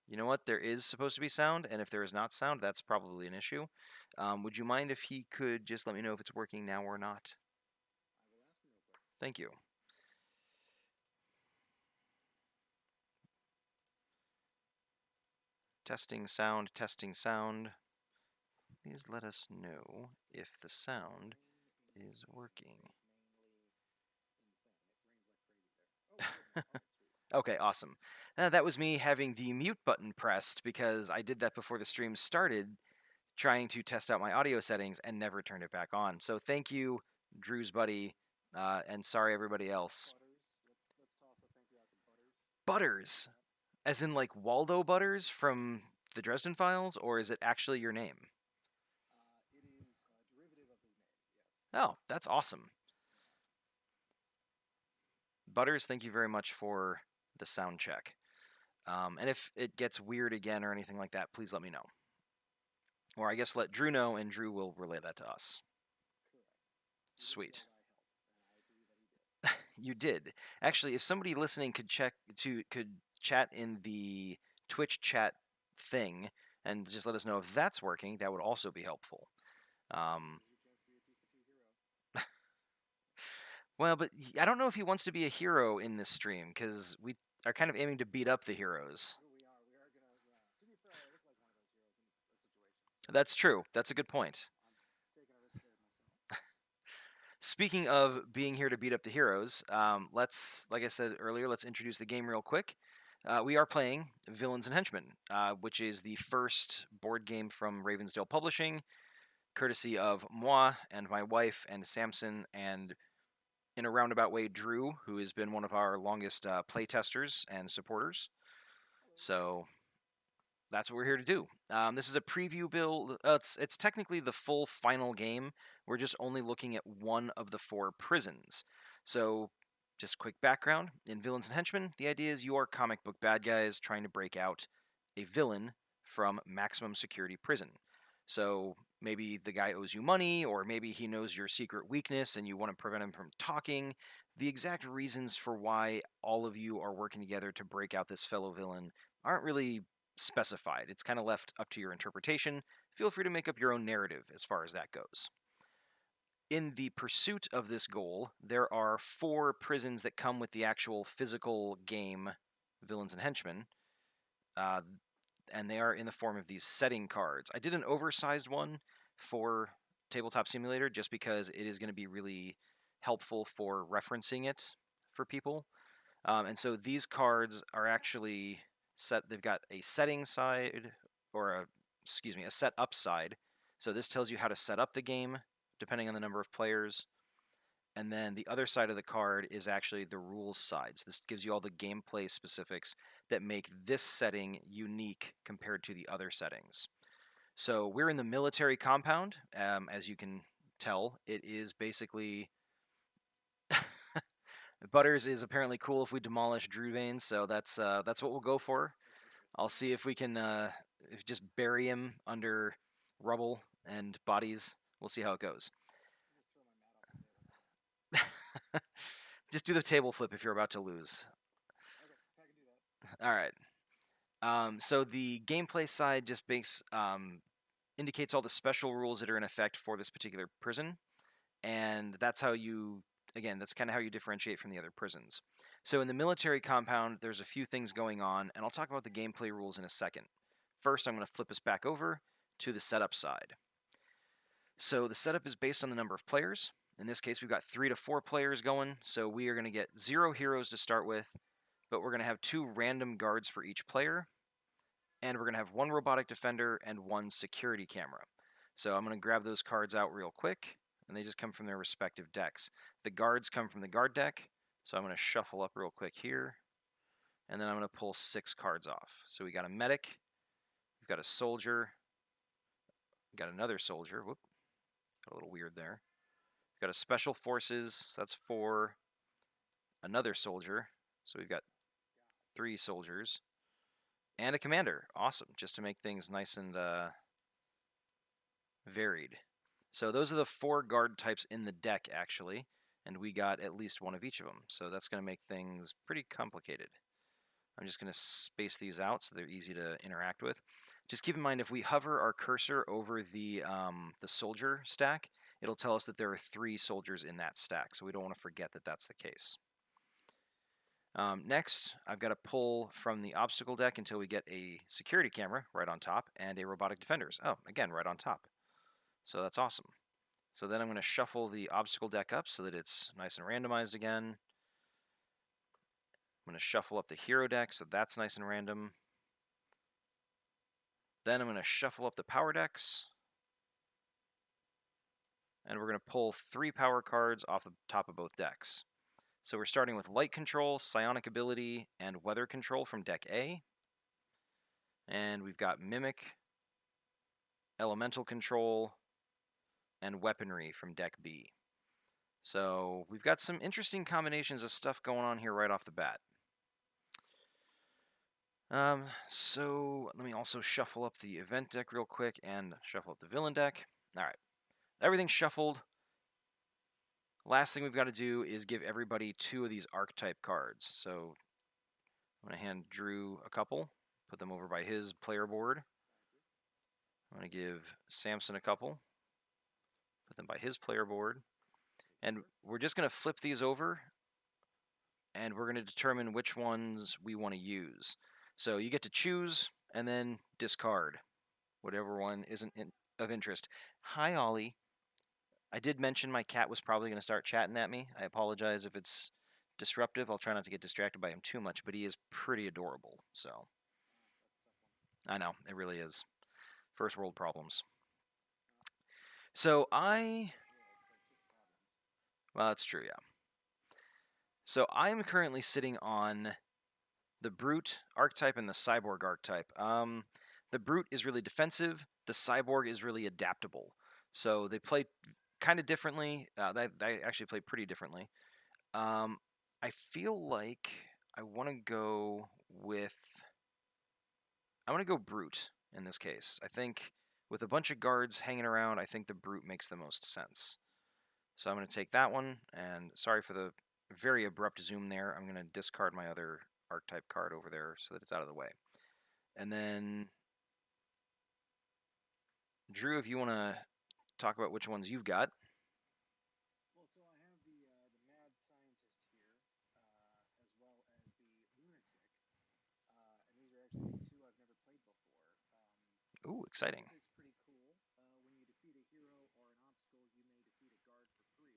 You know what? There is supposed to be sound, and if there is not sound, that's probably an issue. Would you mind if he could just let me know if it's working now or not? Thank you. Testing sound, testing sound. Please let us know if the sound is working. Okay, awesome. That was me having the mute button pressed because I did that before the stream started, trying to test out my audio settings and never turned it back on. So thank you, Drew's buddy, and sorry everybody else. Butters, as in like Waldo Butters from the Dresden Files, or is it actually your name? Oh, that's awesome. Butters, thank you very much for the sound check. And if it gets weird again or anything like that, please let me know. Or I guess let Drew know, and Drew will relay that to us. Sweet. You did. Actually, if somebody listening could could chat in the Twitch chat thing and just let us know if that's working, that would also be helpful. Um, well, but I don't know if he wants to be a hero in this stream because we are kind of aiming to beat up the heroes. That's true. That's a good point. Speaking of being here to beat up the heroes, like I said earlier, let's introduce the game real quick. We are playing Villains and Henchmen, which is the first board game from Ravensdale Publishing, courtesy of moi and my wife and Samson, and in a roundabout way, Drew, who has been one of our longest playtesters and supporters. So that's what we're here to do. This is a preview build. It's technically the full final game. We're just only looking at one of the 4 prisons. So, just quick background. In Villains and Henchmen, the idea is you are comic book bad guys trying to break out a villain from maximum security prison. So, maybe the guy owes you money, or maybe he knows your secret weakness and you want to prevent him from talking. The exact reasons for why all of you are working together to break out this fellow villain aren't really specified. It's kind of left up to your interpretation. Feel free to make up your own narrative as far as that goes. In the pursuit of this goal, there are 4 prisons that come with the actual physical game, Villains and Henchmen, uh, and they are in the form of these setting cards. I did an oversized one for Tabletop Simulator just because it is going to be really helpful for referencing it for people. And so these cards are actually set. They've got a setting side, or a set up side. So this tells you how to set up the game depending on the number of players. And then the other side of the card is actually the rules side. So this gives you all the gameplay specifics that make this setting unique compared to the other settings. So we're in the military compound. As you can tell, it is basically Butters is apparently cool if we demolish Drew Veins, so that's what we'll go for. I'll see if we can if just bury him under rubble and bodies. We'll see how it goes. Just do the table flip if you're about to lose. All right. So the gameplay side just indicates all the special rules that are in effect for this particular prison, and that's how you that's kind of how you differentiate from the other prisons. So in the military compound, there's a few things going on, and I'll talk about the gameplay rules in a second. First, I'm going to flip us back over to the setup side. So the setup is based on the number of players. In this case, we've got 3 to 4 players going, so we are going to get 0 heroes to start with, but we're going to have 2 random guards for each player, and we're going to have 1 robotic defender and 1 security camera. So I'm going to grab those cards out real quick, and they just come from their respective decks. The guards come from the guard deck, so I'm going to shuffle up real quick here, and then I'm going to pull 6 cards off. So we got a medic, we've got a soldier, we've got another soldier, whoop, got a little weird there. We've got a special forces, so that's 4, another soldier, so we've got 3 soldiers, and a commander. Awesome, just to make things nice and varied. So those are the 4 guard types in the deck, actually, and we got at least 1 of each of them. So that's going to make things pretty complicated. I'm just going to space these out so they're easy to interact with. Just keep in mind, if we hover our cursor over the soldier stack, it'll tell us that there are 3 soldiers in that stack, so we don't want to forget that that's the case. Next, I've got to pull from the obstacle deck until we get a security camera right on top and a robotic defenders. Oh, again, right on top. So that's awesome. So then I'm going to shuffle the obstacle deck up so that it's nice and randomized again. I'm going to shuffle up the hero deck so that's nice and random. Then I'm going to shuffle up the power decks. And we're going to pull 3 power cards off the top of both decks. So we're starting with Light Control, Psionic Ability, and Weather Control from deck A. And we've got Mimic, Elemental Control, and Weaponry from deck B. So we've got some interesting combinations of stuff going on here right off the bat. So let me also shuffle up the event deck real quick and shuffle up the villain deck. All right, everything's shuffled. Last thing we've got to do is give everybody 2 of these archetype cards. So I'm going to hand Drew a couple, put them over by his player board. I'm going to give Samson a couple, put them by his player board. And we're just going to flip these over, and we're going to determine which ones we want to use. So you get to choose and then discard whatever one isn't of interest. Hi, Ollie. I did mention my cat was probably going to start chatting at me. I apologize if it's disruptive. I'll try not to get distracted by him too much, but he is pretty adorable. So I know, it really is. First world problems. So well, that's true, yeah. So I'm currently sitting on the Brute archetype and the Cyborg archetype. The Brute is really defensive. The Cyborg is really adaptable. So they play kind of differently. They actually play pretty differently. I feel like I want to go Brute in this case. I think with a bunch of guards hanging around, I think the Brute makes the most sense. So I'm going to take that one, and sorry for the very abrupt zoom there. I'm going to discard my other archetype card over there so that it's out of the way. And then, Drew, if you want to talk about which ones you've got. Well, so I have the mad scientist here, as well as the lunatic, and these are actually the 2 I've never played before. Ooh, exciting. Lunatic's pretty cool. When you defeat a hero or an obstacle, you may defeat a guard for free.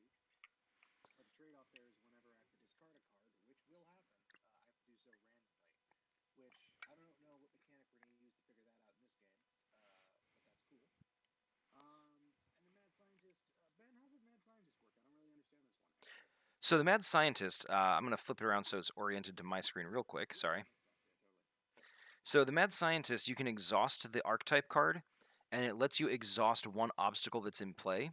But the trade-off there is whenever I have to discard a card, which will happen, I have to do so randomly. Which I don't know what mechanic we're going to use to figure that out in this game, but that's cool. And the mad scientist, Ben, how's the mad scientist work? I don't really understand this one. So the mad scientist, I'm going to flip it around so it's oriented to my screen real quick. Sorry. So the mad scientist, you can exhaust the archetype card, and it lets you exhaust one obstacle that's in play.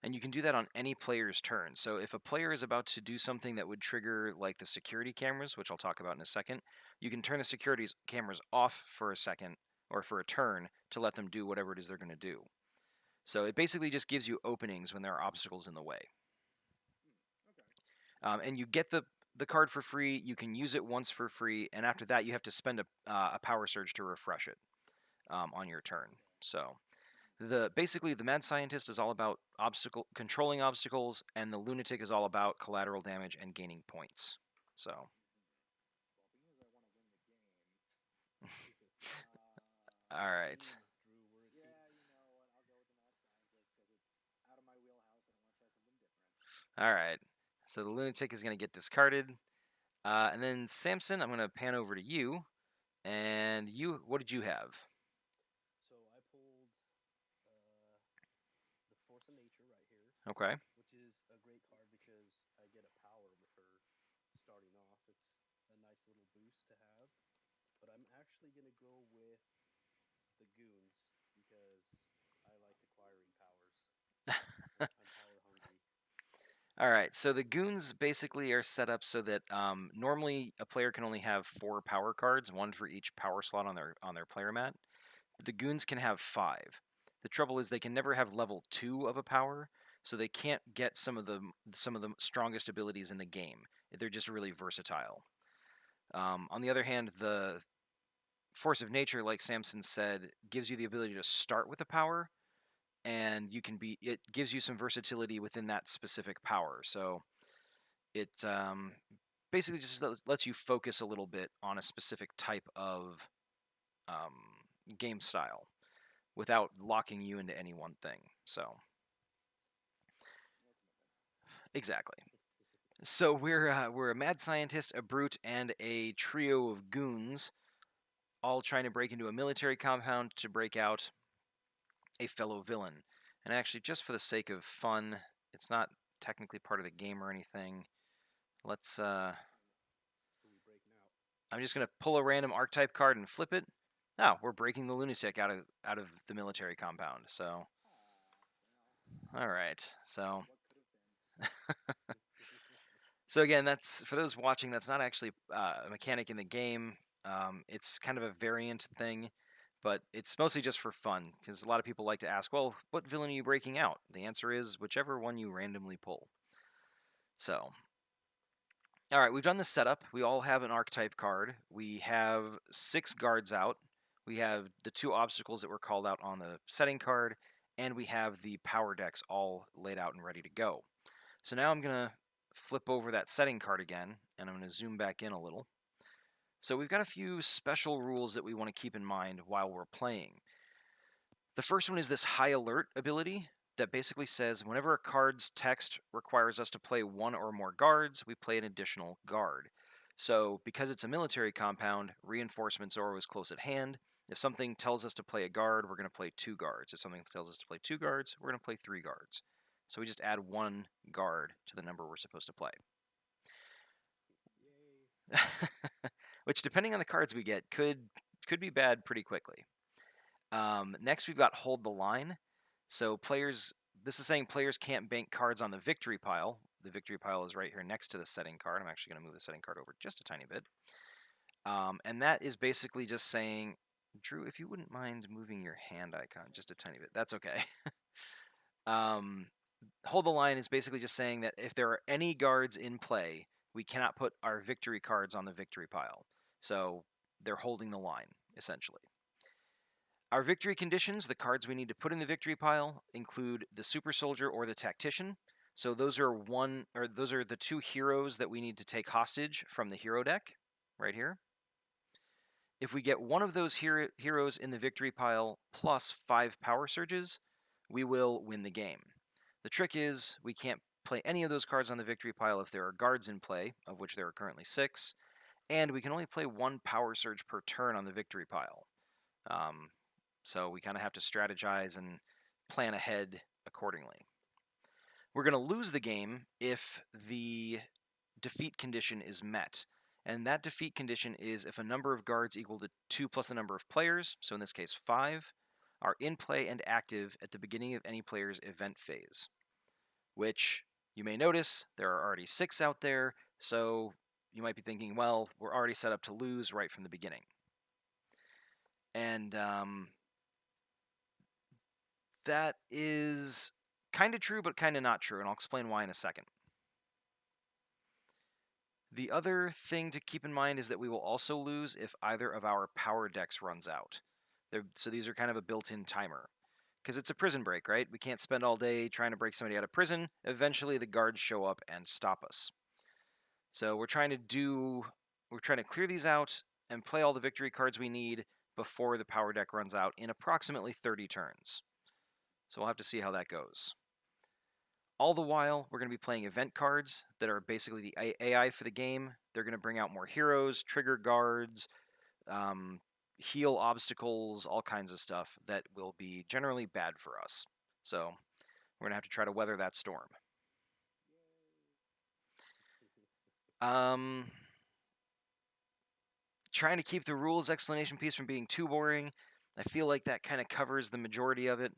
And you can do that on any player's turn. So if a player is about to do something that would trigger like the security cameras, which I'll talk about in a second, you can turn the security cameras off for a second or for a turn to let them do whatever it is they're going to do. So it basically just gives you openings when there are obstacles in the way. Okay. And you get the card for free. You can use it once for free, and after that, you have to spend a power surge to refresh it on your turn. So basically the mad scientist is all about controlling obstacles, and the lunatic is all about collateral damage and gaining points. So. Well, because I want to win the game. All right. Drew, yeah, you know what? I'll go with the mad scientist because it's out of my wheelhouse and I want to try something different. All right. So the lunatic is going to get discarded, and then Samson, I'm going to pan over to you. And what did you have? So I pulled the Force of Nature right here. Okay. Which is a great card because I get a power with her starting off. It's a nice little boost to have. But I'm actually going to go with the Goons because I like acquiring powers. I'm power hungry. All right, so the goons basically are set up so that normally a player can only have 4 power cards, 1 for each power slot on their player mat. The goons can have 5. The trouble is they can never have level 2 of a power, so they can't get some of the strongest abilities in the game. They're just really versatile. On the other hand, the force of nature, like Samson said, gives you the ability to start with a power, and it gives you some versatility within that specific power. So it basically just lets you focus a little bit on a specific type of game style without locking you into any one thing. So exactly. So we're a mad scientist, a brute, and a trio of goons, all trying to break into a military compound to break out a fellow villain. And actually, just for the sake of fun, it's not technically part of the game or anything. Let's. Who we breaking out? I'm just gonna pull a random archetype card and flip it. Oh, we're breaking the lunatic out of the military compound. So, all right. So What could have been? So again, that's for those watching. That's not actually a mechanic in the game. It's kind of a variant thing, but it's mostly just for fun because a lot of people like to ask, "Well, what villain are you breaking out?" The answer is whichever one you randomly pull. So, all right, we've done the setup. We all have an archetype card. We have 6 guards out. We have the 2 obstacles that were called out on the setting card, and we have the power decks all laid out and ready to go. So now I'm going to flip over that setting card again, and I'm going to zoom back in a little. So we've got a few special rules that we want to keep in mind while we're playing. The first one is this high alert ability that basically says whenever a card's text requires us to play 1 or more guards, we play an additional guard. So because it's a military compound, reinforcements are always close at hand. If something tells us to play a guard, we're going to play 2 guards. If something tells us to play 2 guards, we're going to play 3 guards. So we just add 1 guard to the number we're supposed to play. Yay. Which, depending on the cards we get, could be bad pretty quickly. Next, we've got hold the line. So this is saying players can't bank cards on the victory pile. The victory pile is right here next to the setting card. I'm actually going to move the setting card over just a tiny bit. And that is basically just saying, Drew, if you wouldn't mind moving your hand icon just a tiny bit, that's okay. Hold the line is basically just saying that if there are any guards in play, we cannot put our victory cards on the victory pile. So they're holding the line, essentially. Our victory conditions, the cards we need to put in the victory pile, include the super soldier or the tactician. So those are the 2 heroes that we need to take hostage from the hero deck, right here. If we get one of those heroes in the victory pile plus 5 power surges, we will win the game. The trick is we can't play any of those cards on the victory pile if there are guards in play, of which there are currently 6, and we can only play 1 power surge per turn on the victory pile. So we kind of have to strategize and plan ahead accordingly. We're going to lose the game if the defeat condition is met. And that defeat condition is if a number of guards equal to 2 plus the number of players, so in this case 5, are in play and active at the beginning of any player's event phase. Which you may notice there are already 6 out there, so you might be thinking, well, we're already set up to lose right from the beginning. And that is kind of true, but kind of not true, and I'll explain why in a second. The other thing to keep in mind is that we will also lose if either of our power decks runs out. So these are kind of a built-in timer. Because it's a prison break, right? We can't spend all day trying to break somebody out of prison. Eventually the guards show up and stop us. So we're trying to clear these out and play all the victory cards we need before the power deck runs out in approximately 30 turns. So we'll have to see how that goes. All the while, we're going to be playing event cards that are basically the AI for the game. They're going to bring out more heroes, trigger guards, heal obstacles, all kinds of stuff that will be generally bad for us. So we're going to have to try to weather that storm. Trying to keep the rules explanation piece from being too boring. I feel like that kind of covers the majority of it,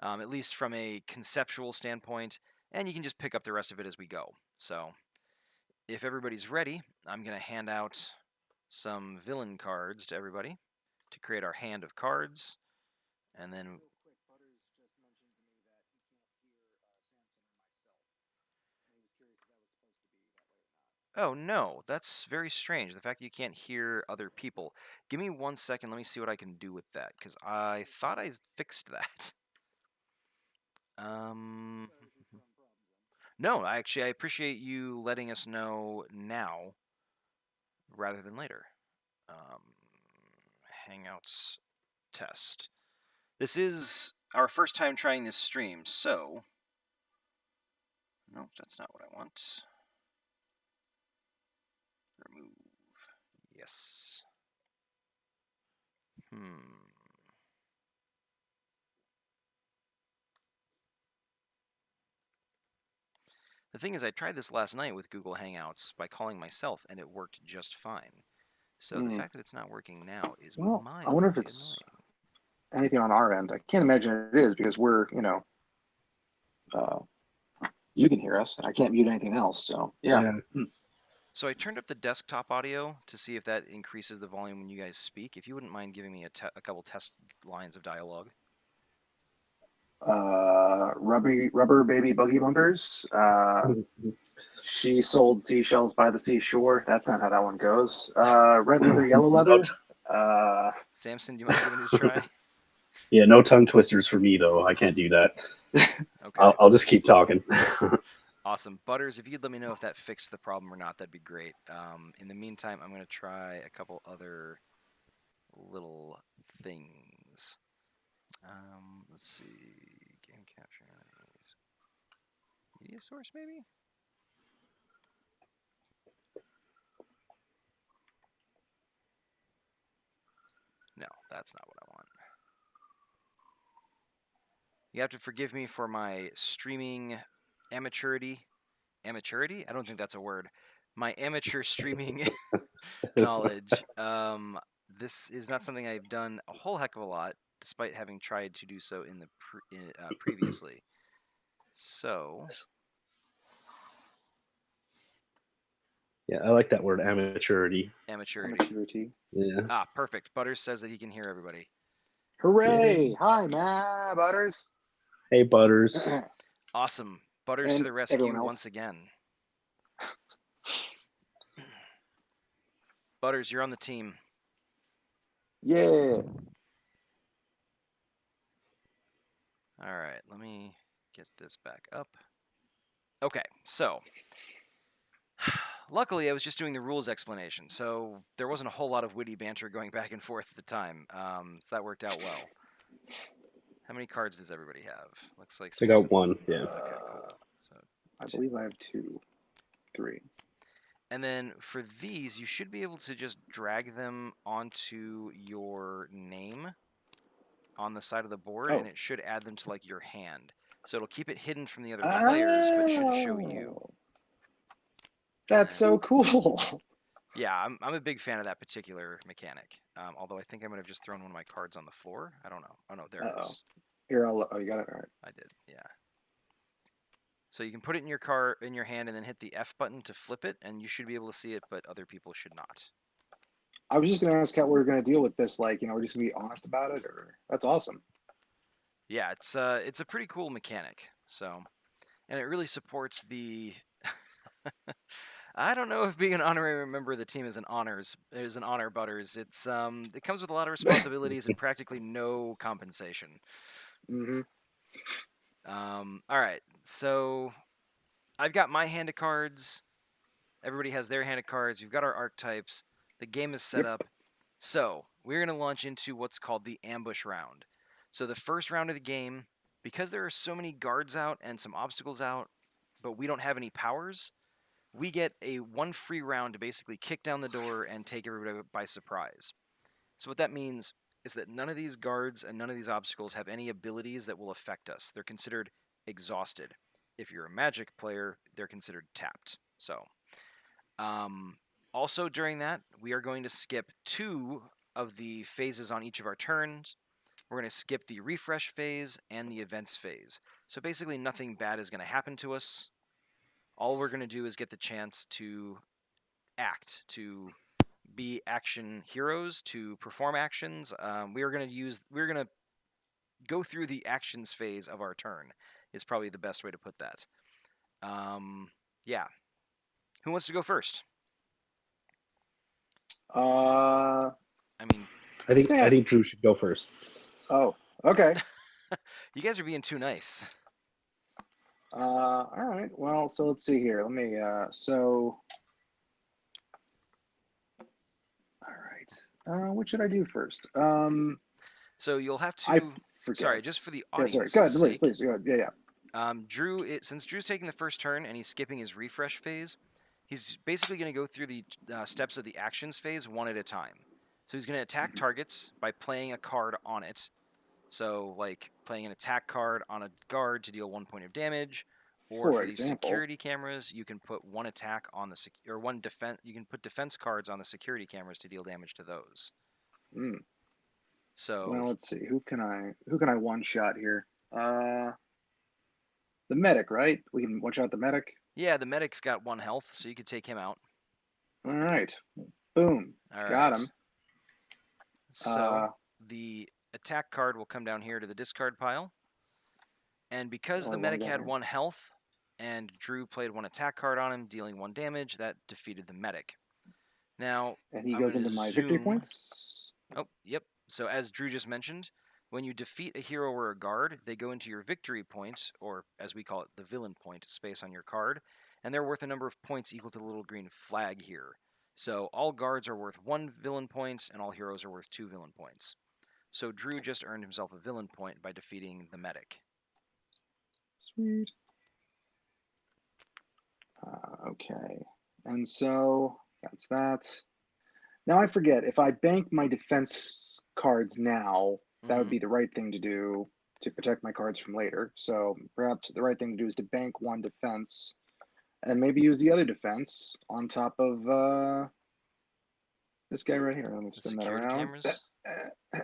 at least from a conceptual standpoint, and you can just pick up the rest of it as we go. So if everybody's ready, I'm going to hand out some villain cards to everybody to create our hand of cards, and then... Real quick, Butters just mentioned to me that he can't hear Samson or myself. And he was curious if that was supposed to be that way or not. Oh no, that's very strange. The fact that you can't hear other people. Give me 1 second. Let me see what I can do with that because I thought I fixed that. Um, So is this some problem then? no, I appreciate you letting us know now rather than later. Um, Hangouts test. This is our first time trying this stream, so no, that's not what I want. Remove. Yes. Hmm. The thing is, I tried this last night with Google Hangouts by calling myself, and it worked just fine. So the Mm. fact that it's not working now is Well, I wonder if mildly it's annoying. anything on our end. I can't imagine it is because we're, uh, you can hear us, and I can't mute anything else. So yeah. Yeah. Hmm. So I turned up the desktop audio to see if that increases the volume when you guys speak. If you wouldn't mind giving me a couple test lines of dialogue. Rubber baby buggy bumpers. She sold seashells by the seashore. That's not how that one goes. Red leather, yellow no, leather. Uh, Samson, do you mind giving it a try? yeah, no tongue twisters for me though. I can't do that. Okay. I'll just keep talking. Awesome. Butters, if you'd let me know if that fixed the problem or not, that'd be great. In the meantime, I'm going to try a couple other little things. Let's see. Game capture. Media source, maybe? No, that's not what I want. You have to forgive me for my streaming amateurity. Amateurity? I don't think that's a word. My amateur streaming knowledge. This is not something I've done a whole heck of a lot, despite having tried to do so in the previously. So, Yeah, I like that word, amateurity. amateurity. Amateurity. Yeah. Ah, perfect. Butters says that he can hear everybody. Hooray! Yay. Hi, Ma Butters. Hey, Butters. Awesome. Butters to And the everyone rescue once else. again. Butters, you're on the team. Yeah. All right, let me get this back up. Okay, so luckily I was just doing the rules explanation, so there wasn't a whole lot of witty banter going back and forth at the time. So that worked out well. How many cards does everybody have? Looks like I got Samson. one. Yeah. Okay, cool. So I two. believe I have two, three. And then for these, you should be able to just drag them onto your name on the side of the board, and Oh. it should add them to like your hand. So it'll keep it hidden from the other players, but should show you. Oh, that's And so cool. yeah, I'm a big fan of that particular mechanic. Although I think I might have just thrown one of my cards on the floor. I don't know. Oh no, there it Uh-oh. is. Here, oh, you got it. All right. I did. Yeah. So you can put it in your car in your hand and then hit the F button to flip it, and you should be able to see it, but other people should not. I was just gonna ask how we're gonna deal with this. Like, we're just gonna be honest about it, or that's awesome. Yeah, it's a pretty cool mechanic. So, and it really supports the. I don't know if being an honorary member of the team is an honor, Butters. It comes with a lot of responsibilities and practically no compensation. Mm-hmm. All right, so I've got my hand of cards. Everybody has their hand of cards. We've got our archetypes. The game is set Yep. up. So we're going to launch into what's called the ambush round. So the first round of the game, because there are so many guards out and some obstacles out, but we don't have any powers, we get a one free round to basically kick down the door and take everybody by surprise. So what that means is that none of these guards and none of these obstacles have any abilities that will affect us. They're considered exhausted. If you're a magic player, they're considered tapped. So um, also, during that, we are going to skip two of the phases on each of our turns. We're going to skip the refresh phase and the events phase. So basically, nothing bad is going to happen to us. All we're going to do is get the chance to act, to be action heroes, to perform actions. We're going to go through the actions phase of our turn. Is probably the best way to put that. Yeah, Who wants to go first? Uh, I mean, I Sam. think Drew should go first. Oh, okay. you guys are being too nice. All right. Well, so let's see here. Let me. All right. What should I do first? So you'll have I to. Sorry, forget. just for the Yeah. Sorry. audience's Go ahead. Please. sake. Please. Go ahead. Yeah. Yeah. Since Drew's taking the first turn and he's skipping his refresh phase, he's basically going to go through the steps of the actions phase one at a time. So he's going to attack targets by playing a card on it. So, like playing an attack card on a guard to deal 1 point of damage, or For for these example. security cameras, you can put one attack on the or one defense. You can put defense cards on the security cameras to deal damage to those. Mm. So, Well, let's see. Who can I one shot here? The medic, right? We can one shot the medic. yeah, the medic's got 1 health, so you could take him out. All right. Boom. All Got right. him. So the attack card will come down here to the discard pile. And because the Only one medic had guy. 1 health and Drew played 1 attack card on him, dealing 1 damage, that defeated the medic. Now, And he I'm goes gonna into my victory zoom- points. Oh, yep. So as Drew just mentioned, when you defeat a hero or a guard, they go into your victory point, or as we call it, the villain point space on your card, and they're worth a number of points equal to the little green flag here. So all guards are worth 1 villain point, and all heroes are worth 2 villain points. So Drew just earned himself a villain point by defeating the medic. Sweet. Okay. And so that's that. Now I forget, if I bank my defense cards now, that would be the right thing to do to protect my cards from later. So perhaps the right thing to do is to bank 1 defense and maybe use the other defense on top of this guy right here. Let me The spin that security around. cameras?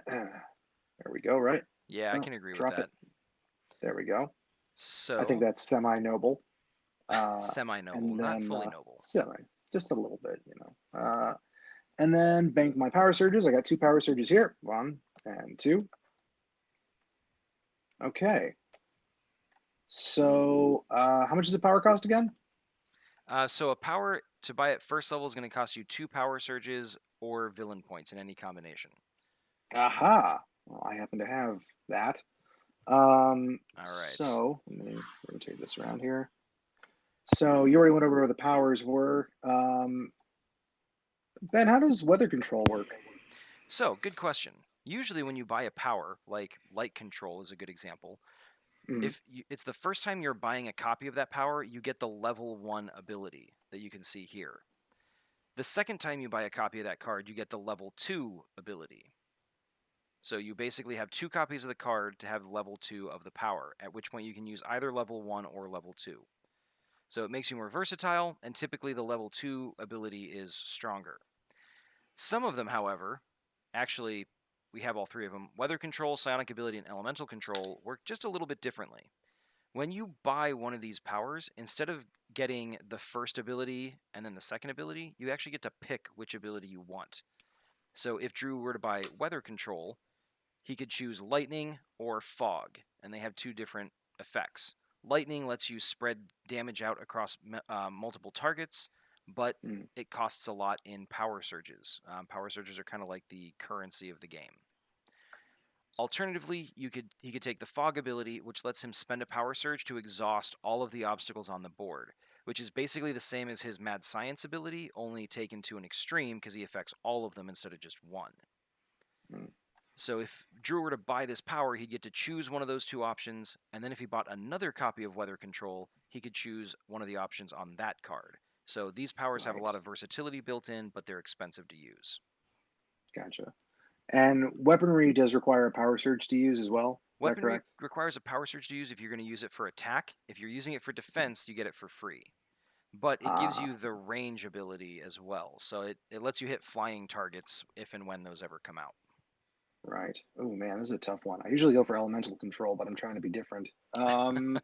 There we go, right? Yeah, I Oh, can agree with drop that. it. There we go. So I think that's semi-noble. semi-noble, and not then, fully noble. Semi, just a little bit, and then bank my power surges. I got 2 power surges here. 1 and 2. Okay. So how much does the power cost again? So a power to buy at first level is going to cost you 2 power surges or villain points in any combination. Aha. Well, I happen to have that. All right. So let me rotate this around here. So you already went over where the powers were. Ben, how does weather control work? So, good question. Usually when you buy a power, like light control is a good example, if it's the first time you're buying a copy of that power, you get the level 1 ability that you can see here. The second time you buy a copy of that card, you get the level 2 ability. So you basically have 2 copies of the card to have level 2 of the power, at which point you can use either level 1 or level 2. So it makes you more versatile, and typically the level 2 ability is stronger. Some of them, however, actually, we have all 3 of them. Weather control, psionic ability, and elemental control work just a little bit differently. When you buy one of these powers, instead of getting the first ability and then the second ability, you actually get to pick which ability you want. So if Drew were to buy weather control, he could choose lightning or fog, and they have 2 different effects. Lightning lets you spread damage out across multiple targets, but it costs a lot in power surges. Power surges are kind of like the currency of the game. Alternatively, he could take the fog ability, which lets him spend a power surge to exhaust all of the obstacles on the board, which is basically the same as his mad science ability, only taken to an extreme because he affects all of them instead of just 1. So if Drew were to buy this power, he'd get to choose one of those 2 options, and then if he bought another copy of Weather Control, he could choose one of the options on that card. So these powers have a lot of versatility built in, but they're expensive to use. Gotcha. And weaponry does require a power surge to use as well? Weaponry requires a power surge to use if you're going to use it for attack. If you're using it for defense, you get it for free. But it gives you the range ability as well, so it lets you hit flying targets if and when those ever come out. Right. Oh man, this is a tough one. I usually go for elemental control, but I'm trying to be different. You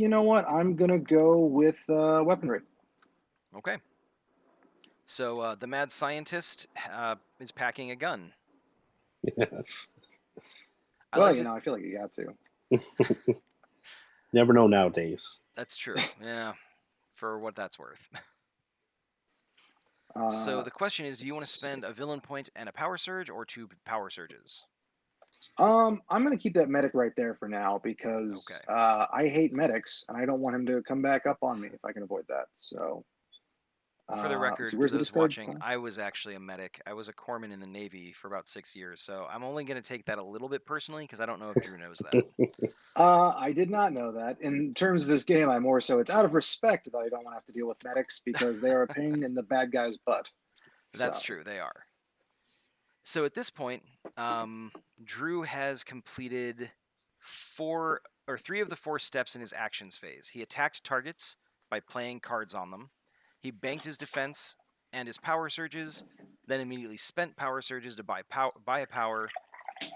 know what? I'm gonna go with weaponry. Okay. So the mad scientist is packing a gun. Well, I feel like you got to. Never know nowadays. That's true. Yeah, for what that's worth. So Uh, the question is, do you want to let's see. spend a villain point and a power surge, or 2 power surges? I'm gonna keep that medic right there for now Okay. because I hate medics and I don't want him to come back up on me if I can avoid that. So For the let's see, record, for where's the those discard watching, pile? I was actually a medic. I was a corpsman in the Navy for about 6 years, so I'm only going to take that a little bit personally because I don't know if Drew knows that. I did not know that. In terms of this game, I more so it's out of respect that I don't want to have to deal with medics because they are a pain in the bad guy's butt. That's So true, they are. So at this point, Drew has completed 3 of the 4 steps in his actions phase. He attacked targets by playing cards on them. He banked his defense and his power surges, then immediately spent power surges to buy a power.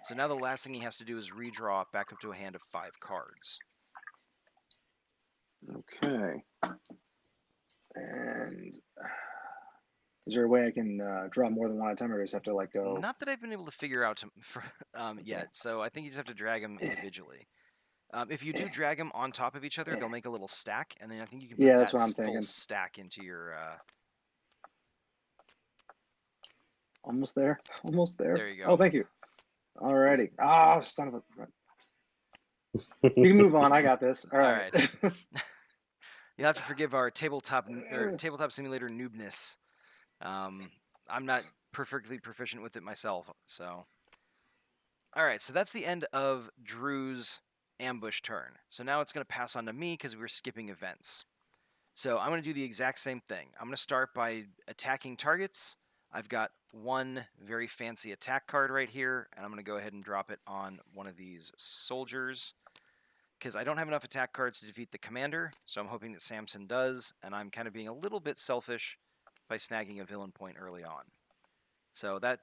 So now the last thing he has to do is redraw back up to a hand of 5 cards. okay. And is there a way I can draw more than one at a time, or I just have to like go? Not that I've been able to figure out Okay. yet, so I think you just have to drag them individually. If you do drag them on top of each other, they'll make a little stack, and then I think you can put Yeah, that's that what I'm full thinking. stack into your. Almost there. Almost there. There you Oh, go. thank you. Alrighty. Ah, son of a. You can move on. I got this. All All right. right. You'll have to forgive our tabletop simulator noobness. I'm not perfectly proficient with it myself, so. All right, so that's the end of Drew's ambush turn. So now it's going to pass on to me because we're skipping events. So I'm going to do the exact same thing. I'm going to start by attacking targets. I've got one very fancy attack card right here, and I'm going to go ahead and drop it on one of these soldiers because I don't have enough attack cards to defeat the commander, so I'm hoping that Samson does, and I'm kind of being a little bit selfish by snagging a villain point early on. So that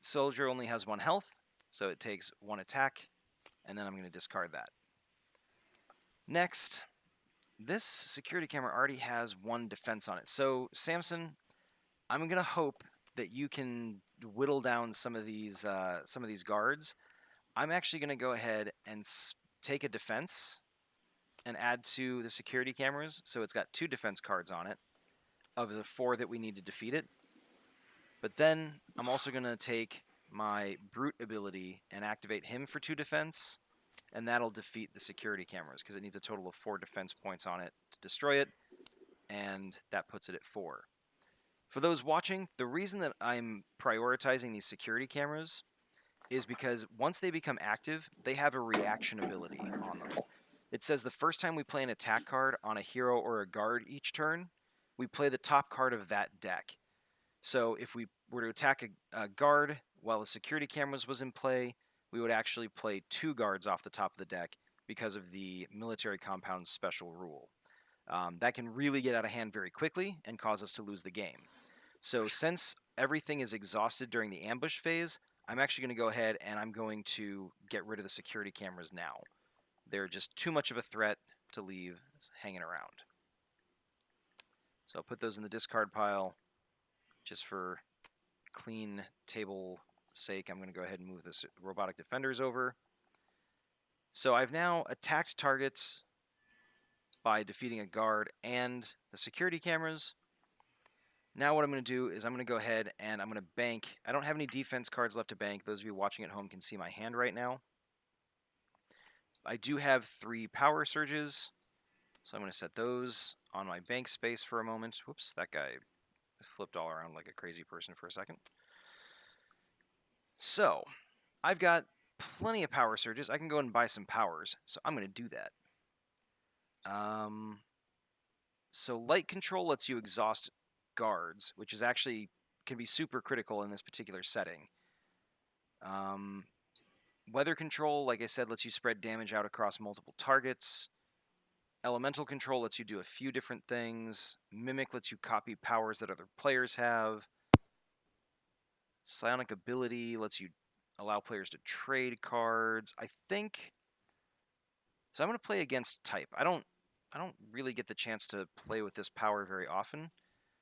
soldier only has 1 health, so it takes 1 attack, and then I'm going to discard that. Next, this security camera already has 1 defense on it. So, Samson, I'm going to hope that you can whittle down some of these guards. I'm actually going to go ahead and take a defense and add to the security cameras. So it's got 2 defense cards on it of the 4 that we need to defeat it. But then I'm also going to take my brute ability and activate him for 2 defense, and that'll defeat the security cameras because it needs a total of 4 defense points on it to destroy it, and that puts it at 4. For those watching, the reason that I'm prioritizing these security cameras is because once they become active, they have a reaction ability on them. It says the first time we play an attack card on a hero or a guard each turn, we play the top card of that deck. So if we were to attack a guard while the security cameras was in play, we would actually play 2 guards off the top of the deck because of the military compound's special rule. That can really get out of hand very quickly and cause us to lose the game. So since everything is exhausted during the ambush phase, I'm actually going to go ahead and I'm going to get rid of the security cameras now. They're just too much of a threat to leave hanging around. So I'll put those in the discard pile just for clean table sake. I'm going to go ahead and move the robotic defenders over. So I've now attacked targets by defeating a guard and the security cameras. Now what I'm going to do is I'm going to go ahead and I'm going to bank. I don't have any defense cards left to bank. Those of you watching at home can see my hand right now. I do have 3 power surges, so I'm going to set those on my bank space for a moment. Whoops, that guy flipped all around like a crazy person for a second. So I've got plenty of power surges. I can go and buy some powers, so I'm going to do that. So light control lets you exhaust guards, which is actually can be super critical in this particular setting. Weather control, like I said, lets you spread damage out across multiple targets. Elemental control lets you do a few different things. Mimic lets you copy powers that other players have. Psionic ability lets you allow players to trade cards. I think so. I'm going to play against type. I don't really get the chance to play with this power very often.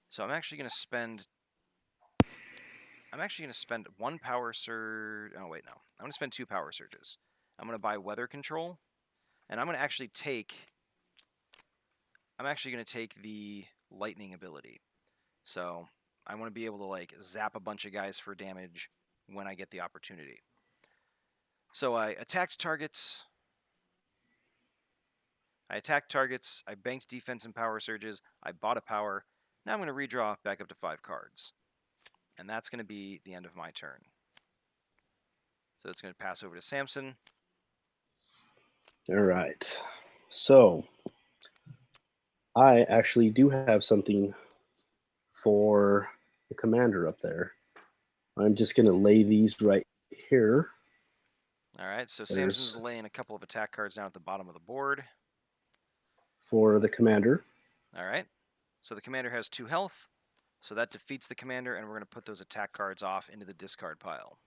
So I'm actually going to spend 1 power surge. Oh wait, no. I'm going to spend 2 power surges. I'm going to buy weather control, and I'm going to actually take I'm actually going to take the lightning ability. So I want to be able to like zap a bunch of guys for damage when I get the opportunity. So I attacked targets. I banked defense and power surges. I bought a power. Now I'm going to redraw back up to 5 cards. And that's going to be the end of my turn. So it's going to pass over to Samson. All right. So I actually do have something for the commander up there. I'm just going to lay these right here. All right, so There's Samson's laying a couple of attack cards down at the bottom of the board. for the commander. All right, so the commander has 2 health. So that defeats the commander, and we're going to put those attack cards off into the discard pile.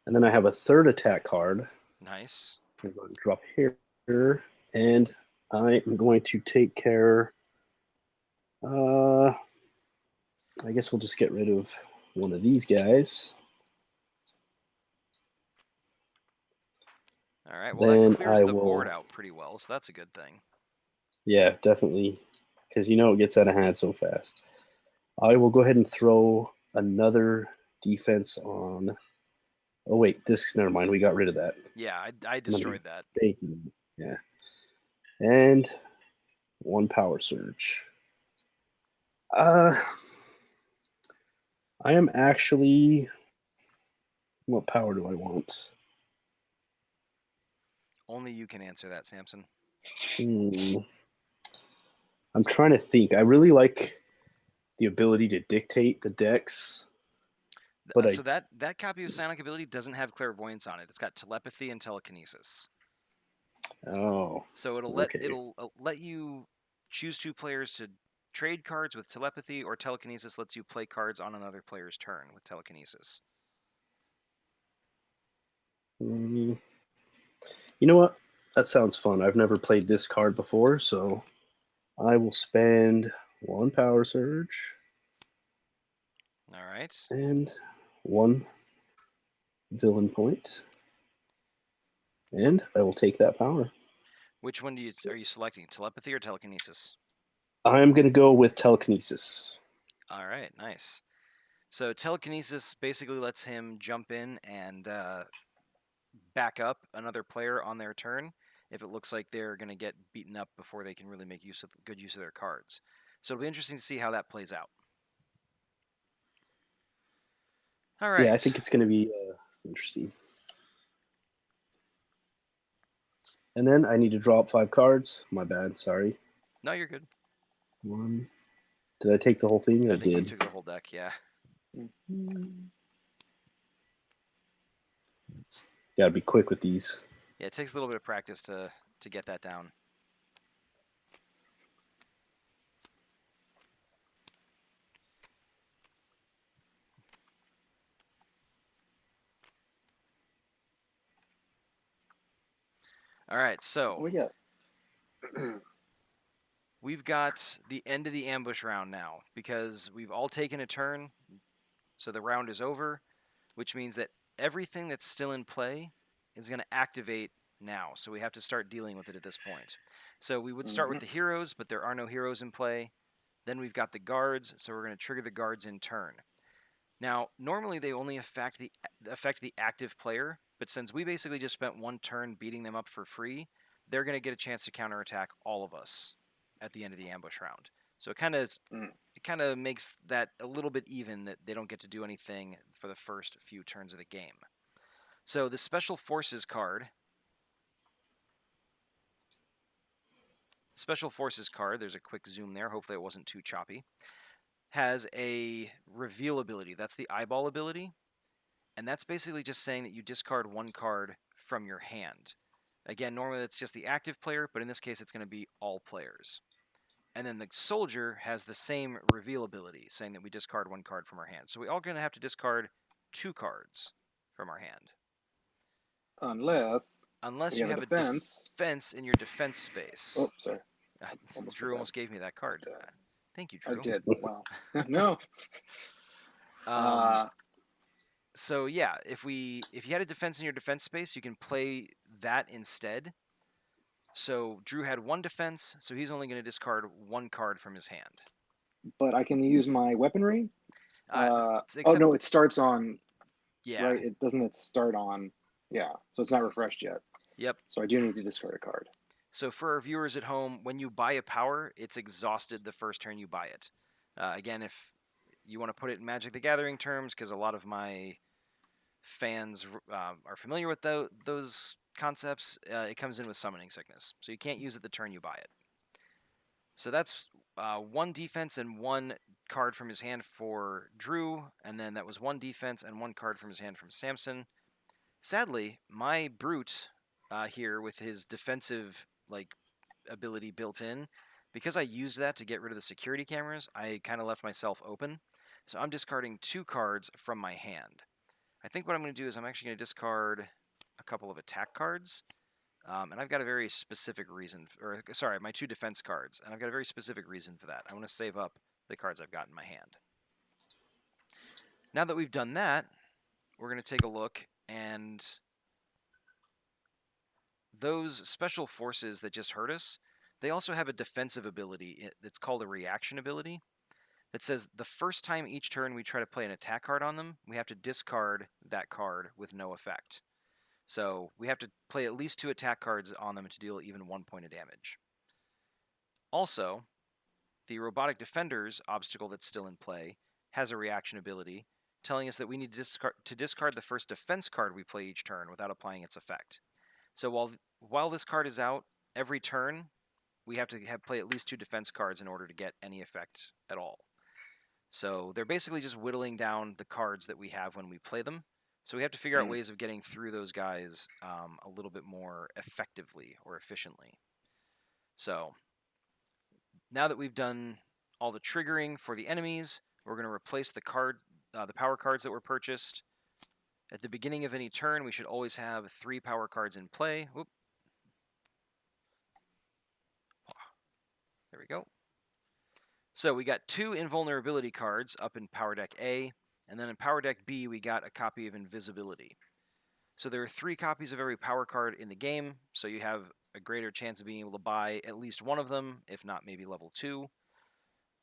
And then I have a third attack card. Nice. I'm going to drop here, and I am going to take care. I guess we'll just get rid of one of these guys. All right, well, Then that clears I the board will. out pretty well, so that's a good thing. Yeah, definitely, because it gets out of hand so fast. I will go ahead and throw another defense on. Oh wait, never mind. We got rid of that. Yeah, I destroyed that. Yeah, and one power surge. I am actually. What power do I want? Only you can answer that, Samson. I'm trying to think. I really like the ability to dictate the decks, but So that copy of Psionic ability doesn't have clairvoyance on it. It's got telepathy and telekinesis. So okay. it'll let you choose 2 players to trade cards with telepathy, or telekinesis lets you play cards on another player's turn with telekinesis. You know what? That sounds fun. I've never played this card before, so I will spend 1 power surge. All right. And 1 villain point. And I will take that power. Which one are you selecting? Telepathy or telekinesis? I'm going to go with telekinesis. All right, nice. So telekinesis basically lets him jump in and back up another player on their turn if it looks like they're going to get beaten up before they can really make good use of their cards. So it'll be interesting to see how that plays out. All right. Yeah, I think it's going to be interesting. And then I need to draw up 5 cards. My bad, sorry. No, you're good. 1. Did I take the whole thing? I think you did. took the whole deck, yeah. Got to be quick with these. Yeah, it takes a little bit of practice to get that down. All right, so we've got the end of the ambush round now because we've all taken a turn, so the round is over, which means that everything that's still in play is going to activate now, so we have to start dealing with it at this point. So we would start with the heroes, but there are no heroes in play. Then we've got the guards, so we're going to trigger the guards in turn. Now, normally they only affect the active player, but since we basically just spent 1 turn beating them up for free, they're going to get a chance to counterattack all of us at the end of the ambush round. So it kind of makes that a little bit even that they don't get to do anything for the first few turns of the game. So the Special Forces card, there's a quick zoom there, hopefully it wasn't too choppy, has a reveal ability. That's the eyeball ability. And that's basically just saying that you discard 1 card from your hand. Again, normally it's just the active player, but in this case it's going to be all players. And then the soldier has the same reveal ability, saying that we discard 1 card from our hand. So we all going to have to discard 2 cards from our hand. Unless you have a defense in your defense space. Oh, sorry. Drew almost gave me that card. Thank you, Drew. I did. Wow. No. So yeah, if you had a defense in your defense space, you can play that instead. So Drew had 1 defense, so he's only going to discard 1 card from his hand. But I can use my weaponry. Uh, Oh except, no, it starts on yeah, right. It doesn't. It start on. Yeah, so it's not refreshed yet. yep. So I do need to discard a card. So for our viewers at home, when you buy a power, it's exhausted the first turn you buy it. Again, if you want to put it in Magic the Gathering terms, because a lot of my fans are familiar with those concepts, it comes in with summoning sickness. So you can't use it the turn you buy it. So that's 1 defense and 1 card from his hand for Drew, and then that was 1 defense and 1 card from his hand from Samson. Sadly, my brute here with his defensive ability built in, because I used that to get rid of the security cameras, I kind of left myself open. So I'm discarding 2 cards from my hand. I think what I'm going to do is I'm actually going to discard a couple of attack cards. And I've got a very specific reason, or sorry, my 2 defense cards, and I've got a very specific reason for that. I want to save up the cards I've got in my hand. Now that we've done that, we're going to take a look, and those special forces that just hurt us, they also have a defensive ability that's called a reaction ability that says the first time each turn we try to play an attack card on them, we have to discard that card with no effect. So we have to play at least 2 attack cards on them to deal even 1 point of damage. Also, the Robotic Defender's obstacle that's still in play has a reaction ability telling us that we need to discard the first defense card we play each turn without applying its effect. So while this card is out, every turn we have to play at least 2 defense cards in order to get any effect at all. So they're basically just whittling down the cards that we have when we play them. So we have to figure out ways of getting through those guys a little bit more effectively or efficiently. So now that we've done all the triggering for the enemies, we're going to replace the power cards that were purchased. At the beginning of any turn, we should always have 3 power cards in play. Whoop. There we go. So we got 2 invulnerability cards up in Power Deck A, and then in Power Deck B, we got a copy of Invisibility. So there are 3 copies of every power card in the game, so you have a greater chance of being able to buy at least one of them, if not maybe level 2.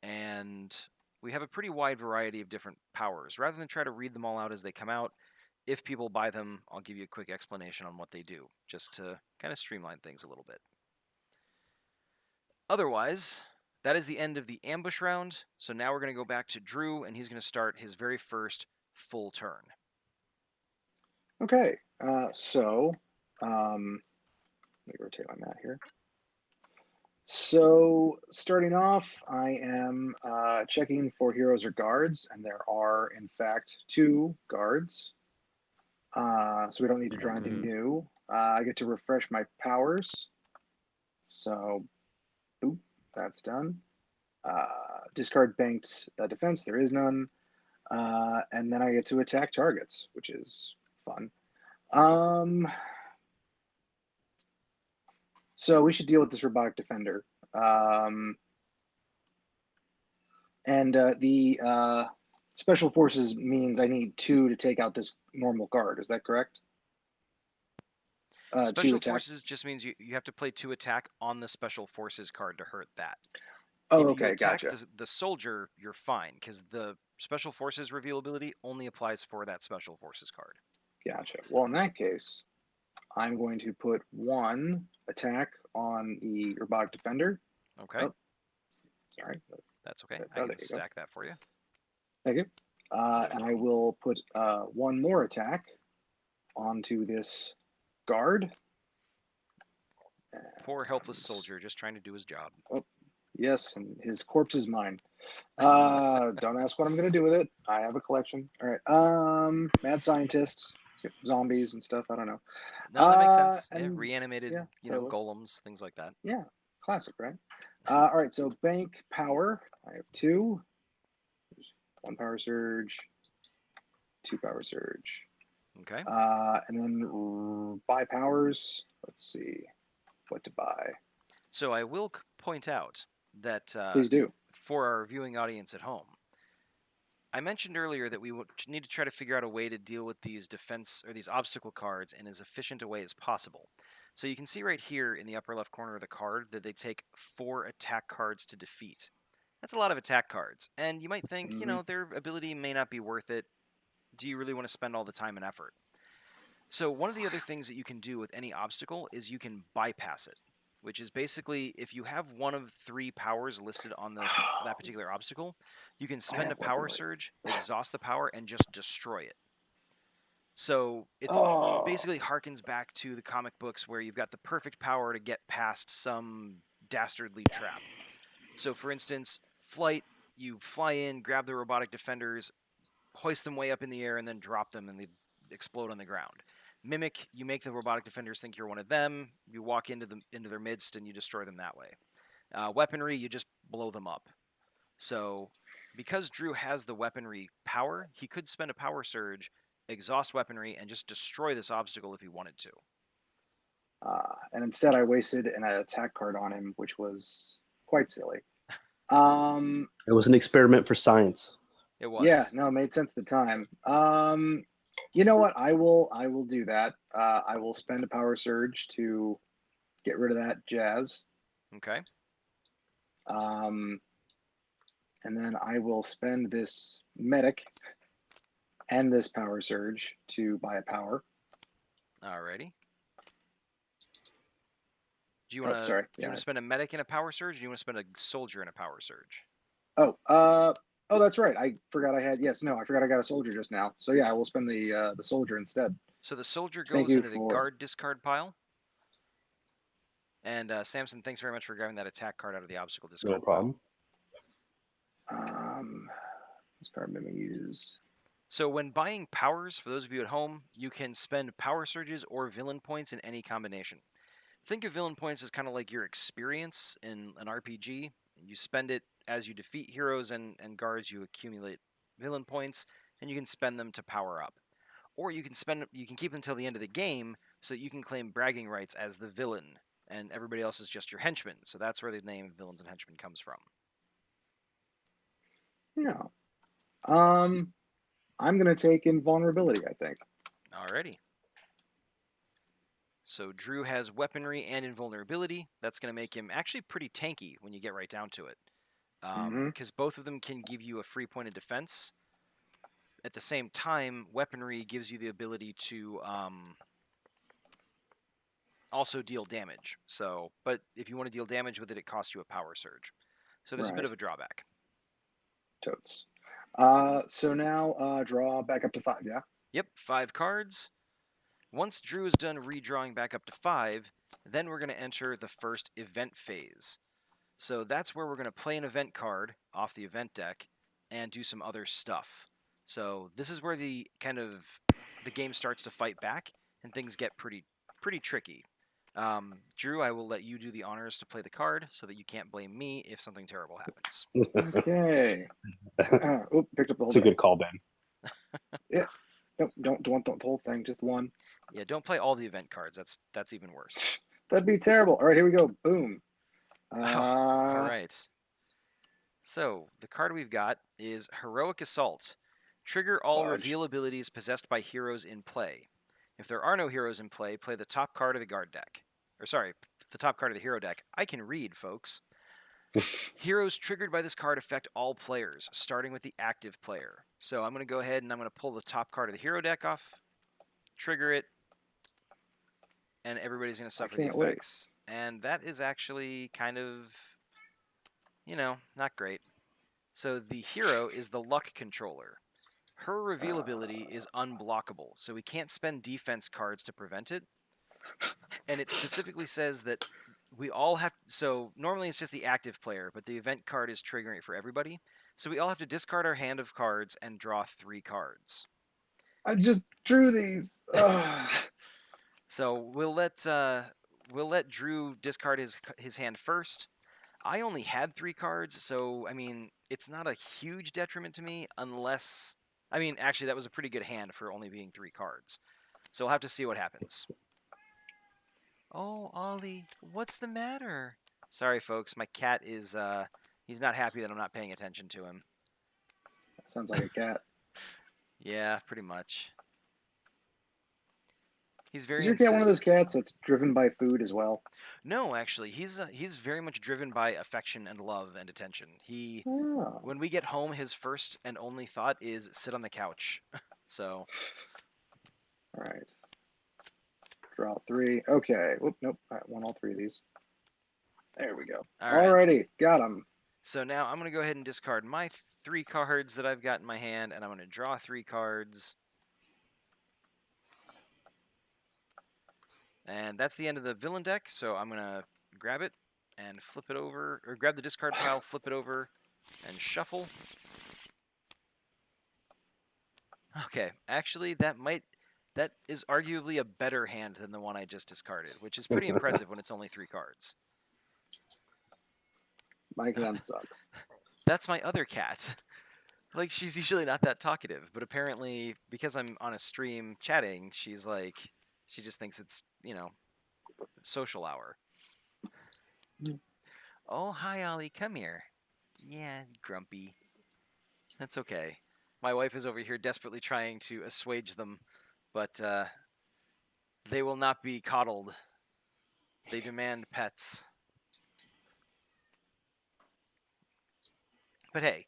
And we have a pretty wide variety of different powers. Rather than try to read them all out as they come out, if people buy them, I'll give you a quick explanation on what they do, just to kind of streamline things a little bit. Otherwise, that is the end of the ambush round. So now we're going to go back to Drew, and he's going to start his very first full turn. Okay, let me rotate my mat here. So starting off, I am checking for heroes or guards, and there are in fact 2 guards. So we don't need to draw anything new. I get to refresh my powers. So, boop, that's done. Discard banked defense, there is none. And then I get to attack targets, which is fun. So we should deal with this robotic defender. The special forces means I need 2 to take out this normal guard. Is that correct? Special forces just means you have to play 2 attack on the special forces card to hurt that. Oh, if you okay, attack gotcha. the soldier, you're fine, because the special forces reveal ability only applies for that special forces card. Gotcha. Well, in that case, I'm going to put 1 attack on the robotic defender. Okay. Oh, sorry. That's okay. I can stack that for you. Thank you. And I will put 1 more attack onto this guard. Poor helpless soldier, just trying to do his job. Oh, yes, and his corpse is mine. Don't ask what I'm going to do with it. I have a collection. All right. Mad scientists, zombies and stuff. I don't know. No, that makes sense. And, reanimated, totally. golems, things like that. Yeah, classic, right? All right, so bank power. I have 2. 1 power surge, 2 power surge. Okay. And then buy powers. Let's see what to buy. So I will point out that Please do. For our viewing audience at home, I mentioned earlier that we need to try to figure out a way to deal with these defense or these obstacle cards in as efficient a way as possible. So you can see right here in the upper left corner of the card that they take 4 attack cards to defeat. That's a lot of attack cards, and you might think, Mm-hmm. their ability may not be worth it. Do you really want to spend all the time and effort? So one of the other things that you can do with any obstacle is you can bypass it, which is basically if you have one of 3 powers listed on that particular obstacle, you can I spend a have power weaponry. surge, exhaust the power, and just destroy it. So it's Oh, basically harkens back to the comic books where you've got the perfect power to get past some dastardly trap. So for instance, flight, you fly in, grab the robotic defenders, hoist them way up in the air, and then drop them and they explode on the ground. Mimic, you make the robotic defenders think you're one of them. You walk into their midst and you destroy them that way. Weaponry, you just blow them up. So because Drew has the weaponry power, he could spend a power surge, exhaust weaponry, and just destroy this obstacle if he wanted to. and instead I wasted an attack card on him, which was quite silly. It was an experiment for science. It Yeah, was. no, it made sense at the time. You know what? I will do that. I will spend a power surge to get rid of that jazz. Okay. Um, and then I will spend this medic and this power surge to buy a power. Alrighty. Do you Oh, want to sorry. do you Yeah. want to spend a medic in a power surge? Or do you want to spend a soldier in a power surge? Oh, that's right. I forgot I had. Yes, no, I forgot I got a soldier just now. So yeah, I will spend the soldier instead. So the soldier Thank goes you into the for. guard discard pile. And Samson, thanks very much for grabbing that attack card out of the obstacle No discard pile. problem. Um, this power may be used. So when buying powers, for those of you at home, you can spend power surges or villain points in any combination. Think of villain points as kind of like your experience in an RPG. You spend it as you defeat heroes and guards, you accumulate villain points, and you can spend them to power up. Or you can keep them until the end of the game so that you can claim bragging rights as the villain, and everybody else is just your henchmen. So that's where the name Villains and Henchmen comes from. Yeah. I'm gonna take invulnerability. I think. Alrighty. So Drew has weaponry and invulnerability. That's going to make him actually pretty tanky when you get right down to it. Mm-hmm. Because both of them can give you a free point of defense. At the same time, weaponry gives you the ability to also deal damage. So, but if you want to deal damage with it, it costs you a power surge. So there's a bit Right. of a drawback. Totes. So now draw back up to 5. Yeah. Yep, 5 cards. Once Drew is done redrawing back up to 5, then we're going to enter the first event phase. So that's where we're going to play an event card off the event deck and do some other stuff. So this is where the game starts to fight back and things get pretty tricky. Drew, I will let you do the honors to play the card so that you can't blame me if something terrible happens. Okay. Picked up the whole It's a deck. good call, Ben. Yeah. Nope, don't want the whole thing, just one. Yeah, don't play all the event cards. That's even worse. That'd be terrible. All right, here we go. Boom. Oh, all right. So the card we've got is Heroic Assault. Trigger all Fudge. reveal abilities possessed by heroes in play. If there are no heroes in play, play the top card of the guard deck. Or sorry, the top card of the hero deck. I can read, folks. Heroes triggered by this card affect all players, starting with the active player. So I'm going to go ahead and I'm going to pull the top card of the hero deck off, trigger it, and everybody's going to I suffer the can't wait. effects. And that is actually kind of, not great. So the hero is the luck controller. Her reveal ability is unblockable, so we can't spend defense cards to prevent it. And it specifically says that we all have. So normally it's just the active player, but the event card is triggering it for everybody. So we all have to discard our hand of cards and draw 3 cards. I just drew these. So we'll let Drew discard his hand first. I only had 3 cards, so I mean it's not a huge detriment to me unless actually that was a pretty good hand for only being 3 cards. So we'll have to see what happens. Oh, Ollie, what's the matter? Sorry, folks, my cat is he's not happy that I'm not paying attention to him. That sounds like a cat. Yeah, pretty much. He's Is very your cat one of those insistent. cats that's driven by food as well? No, actually, he's very much driven by affection and love and attention. Oh, When we get home, his first and only thought is sit on the couch. So, all right. Draw 3. Okay. Whoop, nope. I want all 3 of these. There we go. all right. Alrighty, got him. So now I'm going to go ahead and discard my 3 cards that I've got in my hand, and I'm going to draw 3 cards. And that's the end of the villain deck, so I'm going to grab it and flip it over, or grab the discard pile, flip it over, and shuffle. Okay, actually, that is arguably a better hand than the one I just discarded, which is pretty impressive when it's only 3 cards. My hand sucks. That's my other cat. Like, she's usually not that talkative, but apparently, because I'm on a stream chatting, she just thinks it's, social hour. Oh, hi, Ollie, come here. Yeah, grumpy. That's okay. My wife is over here desperately trying to assuage them, but they will not be coddled. They demand pets. But hey,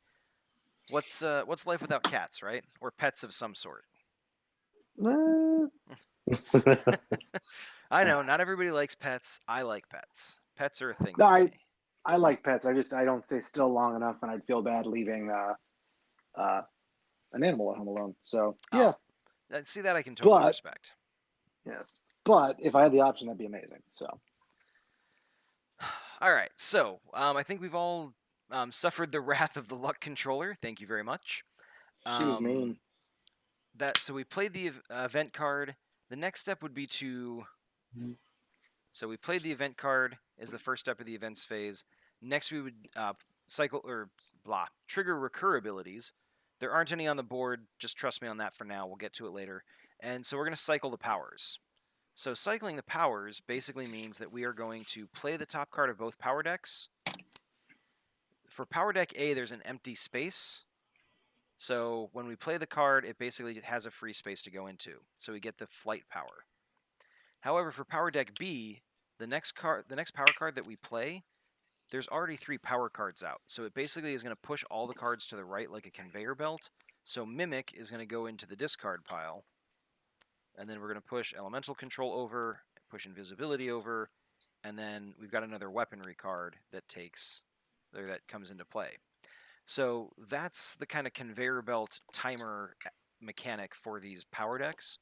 what's life without cats, right? Or pets of some sort. Uh, I know, not everybody likes pets. I like pets. Pets are a thing no, for me. I like pets. I don't stay still long enough, and I'd feel bad leaving an animal at home alone. So yeah, Oh, see that I can totally but respect. yes, but if I had the option, that'd be amazing. So All right, so I think we've all suffered the wrath of the luck controller. Thank you very much. she was mean. So we played the event card. The next step would be to. So we played the event card as the first step of the events phase. Next, we would trigger recur abilities. There aren't any on the board. Just trust me on that for now. We'll get to it later. And so we're going to cycle the powers. So cycling the powers basically means that we are going to play the top card of both power decks. For power deck A, there's an empty space. So when we play the card, it basically has a free space to go into. So we get the flight power. However, for power deck B, the next power card that we play, there's already 3 power cards out. So it basically is going to push all the cards to the right like a conveyor belt. So Mimic is going to go into the discard pile. And then we're going to push Elemental Control over, push Invisibility over, and then we've got another weaponry card that comes into play. So that's the kind of conveyor belt timer mechanic for these power decks.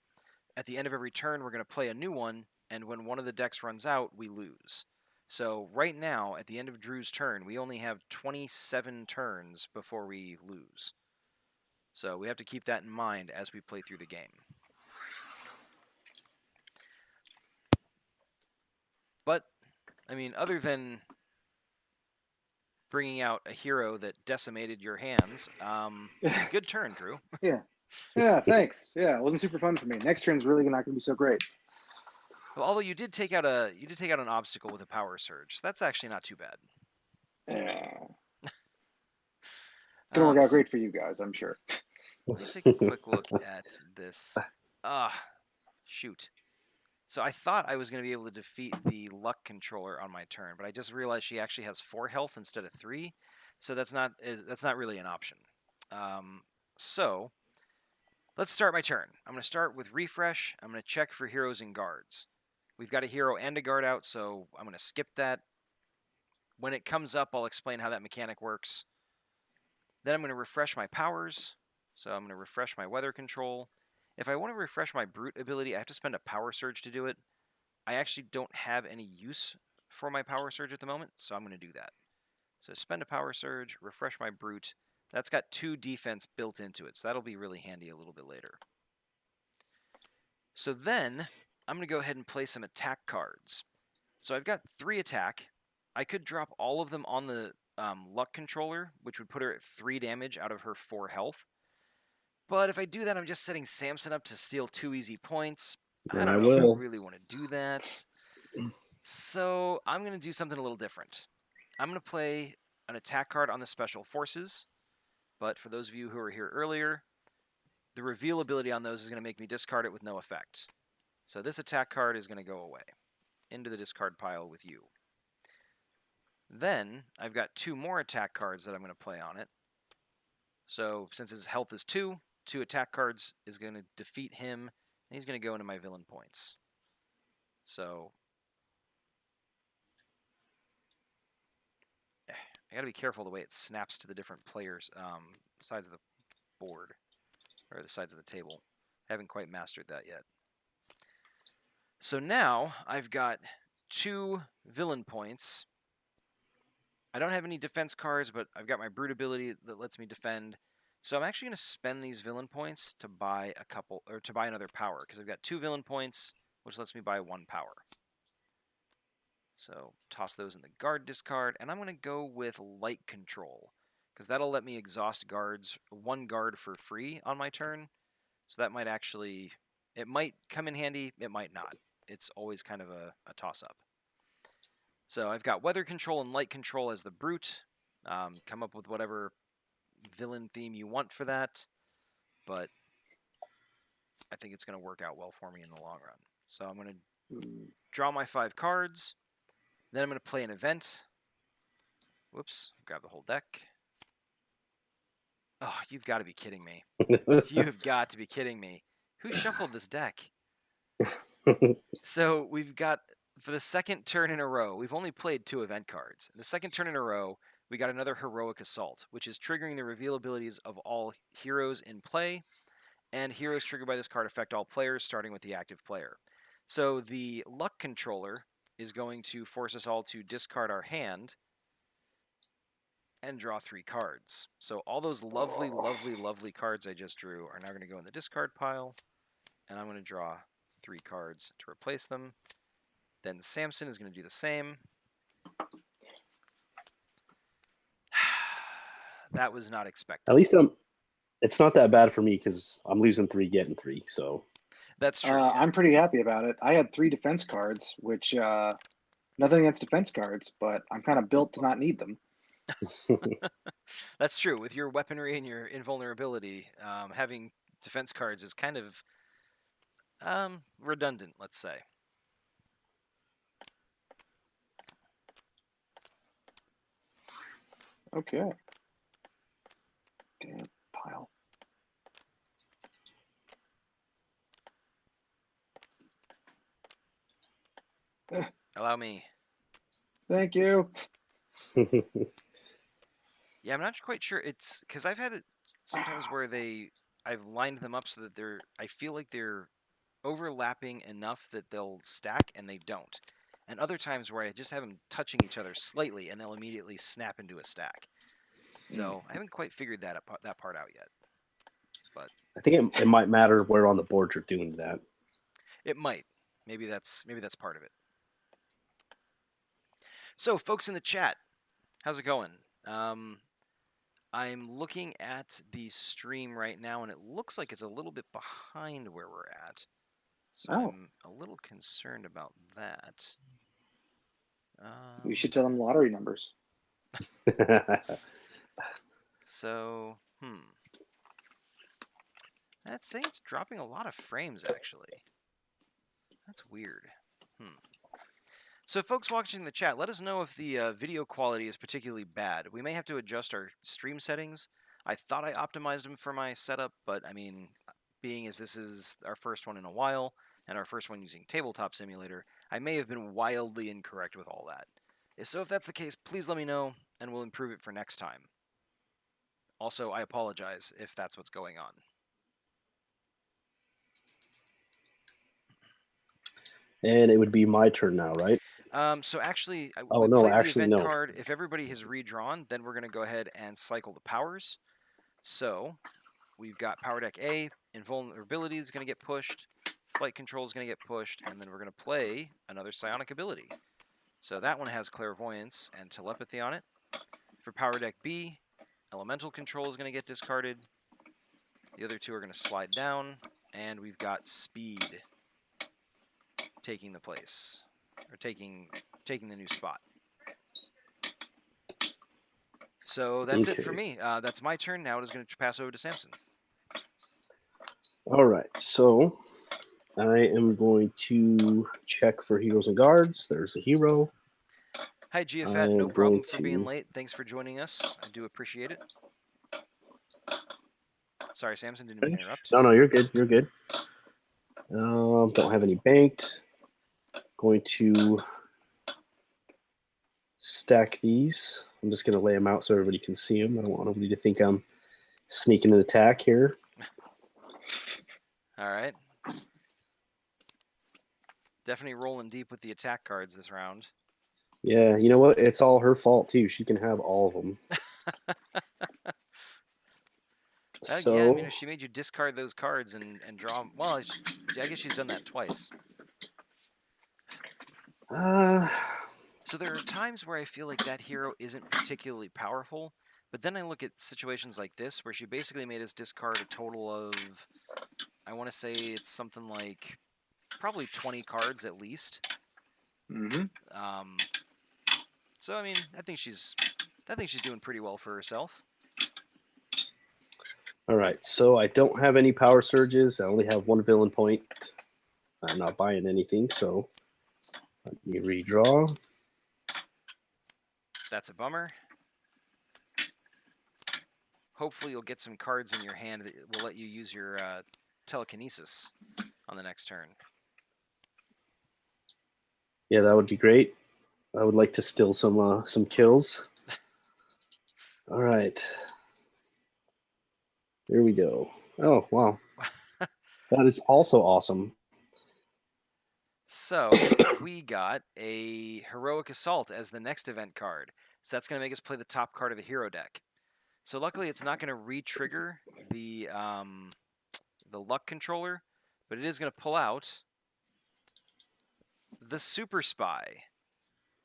At the end of every turn, we're going to play a new one, and when one of the decks runs out, we lose. So right now, at the end of Drew's turn, we only have 27 turns before we lose. So we have to keep that in mind as we play through the game. But, I mean, other than bringing out a hero that decimated your hands, good turn, Drew. Yeah, yeah. Thanks. Yeah, it wasn't super fun for me. Next turn's really not going to be so great. Well, although you did take out an obstacle with a power surge. That's actually not too bad. Yeah, gonna work out great for you guys, I'm sure. Let me take a quick look at this. Shoot. So I thought I was going to be able to defeat the luck controller on my turn, but I just realized she actually has 4 health instead of 3, so that's not really an option. So let's start my turn. I'm going to start with refresh. I'm going to check for heroes and guards. We've got a hero and a guard out, so I'm going to skip that. When it comes up, I'll explain how that mechanic works. Then I'm going to refresh my powers. So I'm going to refresh my weather control. If I want to refresh my brute ability, I have to spend a power surge to do it. I actually don't have any use for my power surge at the moment, so I'm going to do that. So spend a power surge, refresh my brute. That's got 2 defense built into it, so that'll be really handy a little bit later. So then I'm going to go ahead and play some attack cards. So I've got 3 attack. I could drop all of them on the luck controller, which would put her at 3 damage out of her 4 health. But if I do that, I'm just setting Samson up to steal 2 easy points. I don't know if I really want to do that. So I'm going to do something a little different. I'm going to play an attack card on the special forces. But for those of you who were here earlier, the reveal ability on those is going to make me discard it with no effect. So this attack card is going to go away into the discard pile with you. Then I've got 2 more attack cards that I'm going to play on it. So since his health is 2, 2 attack cards is going to defeat him, and he's going to go into my villain points. So I got to be careful the way it snaps to the different players' sides of the board, or the sides of the table. Haven't quite mastered that yet. So now I've got 2 villain points. I don't have any defense cards, but I've got my brute ability that lets me defend. So I'm actually going to spend these villain points to buy a couple, or to buy another power, because I've got 2 villain points, which lets me buy 1 power. So toss those in the guard discard, and I'm going to go with light control, because that'll let me exhaust guards, 1 guard for free on my turn. So that might actually, it might come in handy, it might not. It's always kind of a toss-up. So I've got weather control and light control as the brute. Come up with whatever villain theme you want for that, but I think it's going to work out well for me in the long run. So I'm going to draw my 5 cards. Then I'm going to play an event. Whoops, grab the whole deck. Oh, you've got to be kidding me. You've got to be kidding me. Who shuffled this deck? So we've got, for the second turn in a row, we've only played 2 event cards. The second turn in a row, we got another Heroic Assault, which is triggering the reveal abilities of all heroes in play, and heroes triggered by this card affect all players, starting with the active player. So the luck controller is going to force us all to discard our hand and draw 3 cards. So all those lovely, lovely, lovely cards I just drew are now going to go in the discard pile, and I'm going to draw 3 cards to replace them. Then Samson is going to do the same. That was not expected. At least it's not that bad for me because I'm losing 3, getting 3. So That's true. Yeah. I'm pretty happy about it. I had 3 defense cards, which nothing against defense cards, but I'm kind of built to not need them. That's true. With your weaponry and your invulnerability, having defense cards is kind of redundant, let's say. Okay. Damn pile. Allow me. Thank you. Yeah, I'm not quite sure. It's because I've had it sometimes where I've lined them up so that I feel like they're overlapping enough that they'll stack, and they don't. And other times where I just have them touching each other slightly, and they'll immediately snap into a stack. So I haven't quite figured that part out yet. But I think it might matter where on the board you're doing that. it might. Maybe that's part of it. So, folks in the chat, how's it going? I'm looking at the stream right now, and it looks like it's a little bit behind where we're at. So I'm a little concerned about that. You should tell them lottery numbers. So, I'd say it's dropping a lot of frames, actually. That's weird. So, folks watching the chat, let us know if the video quality is particularly bad. We may have to adjust our stream settings. I thought I optimized them for my setup, but I mean, being as this is our first one in a while, and our first one using Tabletop Simulator, I may have been wildly incorrect with all that. So if that's the case, please let me know, and we'll improve it for next time. Also, I apologize if that's what's going on. And it would be my turn now, right? So actually, Oh, we no, played actually, the event no. card. If everybody has redrawn, then we're going to go ahead and cycle the powers. So we've got Power Deck A, Invulnerability is going to get pushed, Flight Control is going to get pushed, and then we're going to play another Psionic ability. So that one has Clairvoyance and Telepathy on it. For Power Deck B, Elemental Control is going to get discarded. The other 2 are going to slide down, and we've got Speed taking the place, or taking the new spot. So that's it for me. That's my turn. Now it is going to pass over to Samson. All right. So I am going to check for heroes and guards. There's a hero. Hi, I Giafat. No am problem going for being to. late. Thanks for joining us. I do appreciate it. Sorry, Samson, didn't mean to interrupt. No, no, you're good. You're good. Don't have any banked. Going to stack these. I'm just going to lay them out so everybody can see them. I don't want nobody to think I'm sneaking an attack here. All right. Definitely rolling deep with the attack cards this round. Yeah, you know what? It's all her fault too. She can have all of them. Yeah, I mean, So, if she made you discard those cards and draw, well, I guess she's done that twice. uh, So there are times where I feel like that hero isn't particularly powerful, but then I look at situations like this where she basically made us discard a total of, I want to say it's something like probably 20 cards at least. Mm-hmm. Um, so I mean, I think she's doing pretty well for herself. all right. So I don't have any power surges. I only have one villain point. I'm not buying anything, so let me redraw. That's a bummer. Hopefully, you'll get some cards in your hand that will let you use your telekinesis on the next turn. Yeah, that would be great. I would like to steal some kills. All right. Here we go. Oh, wow. That is also awesome. So we got a Heroic Assault as the next event card. So that's going to make us play the top card of the hero deck. So luckily, it's not going to re-trigger the luck controller, but it is going to pull out the Super Spy.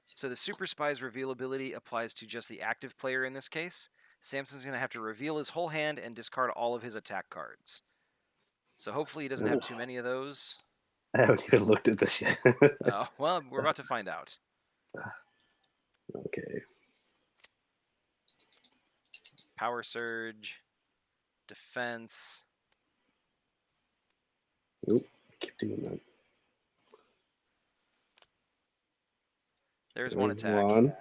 So the Super Spy's reveal ability applies to just the active player in this case. Samson's going to have to reveal his whole hand and discard all of his attack cards. So hopefully he doesn't have too many of those. I haven't even looked at this yet. Well, we're about to find out. Okay. Power Surge, Defense. Nope. I keep doing that. There's one There's attack. one.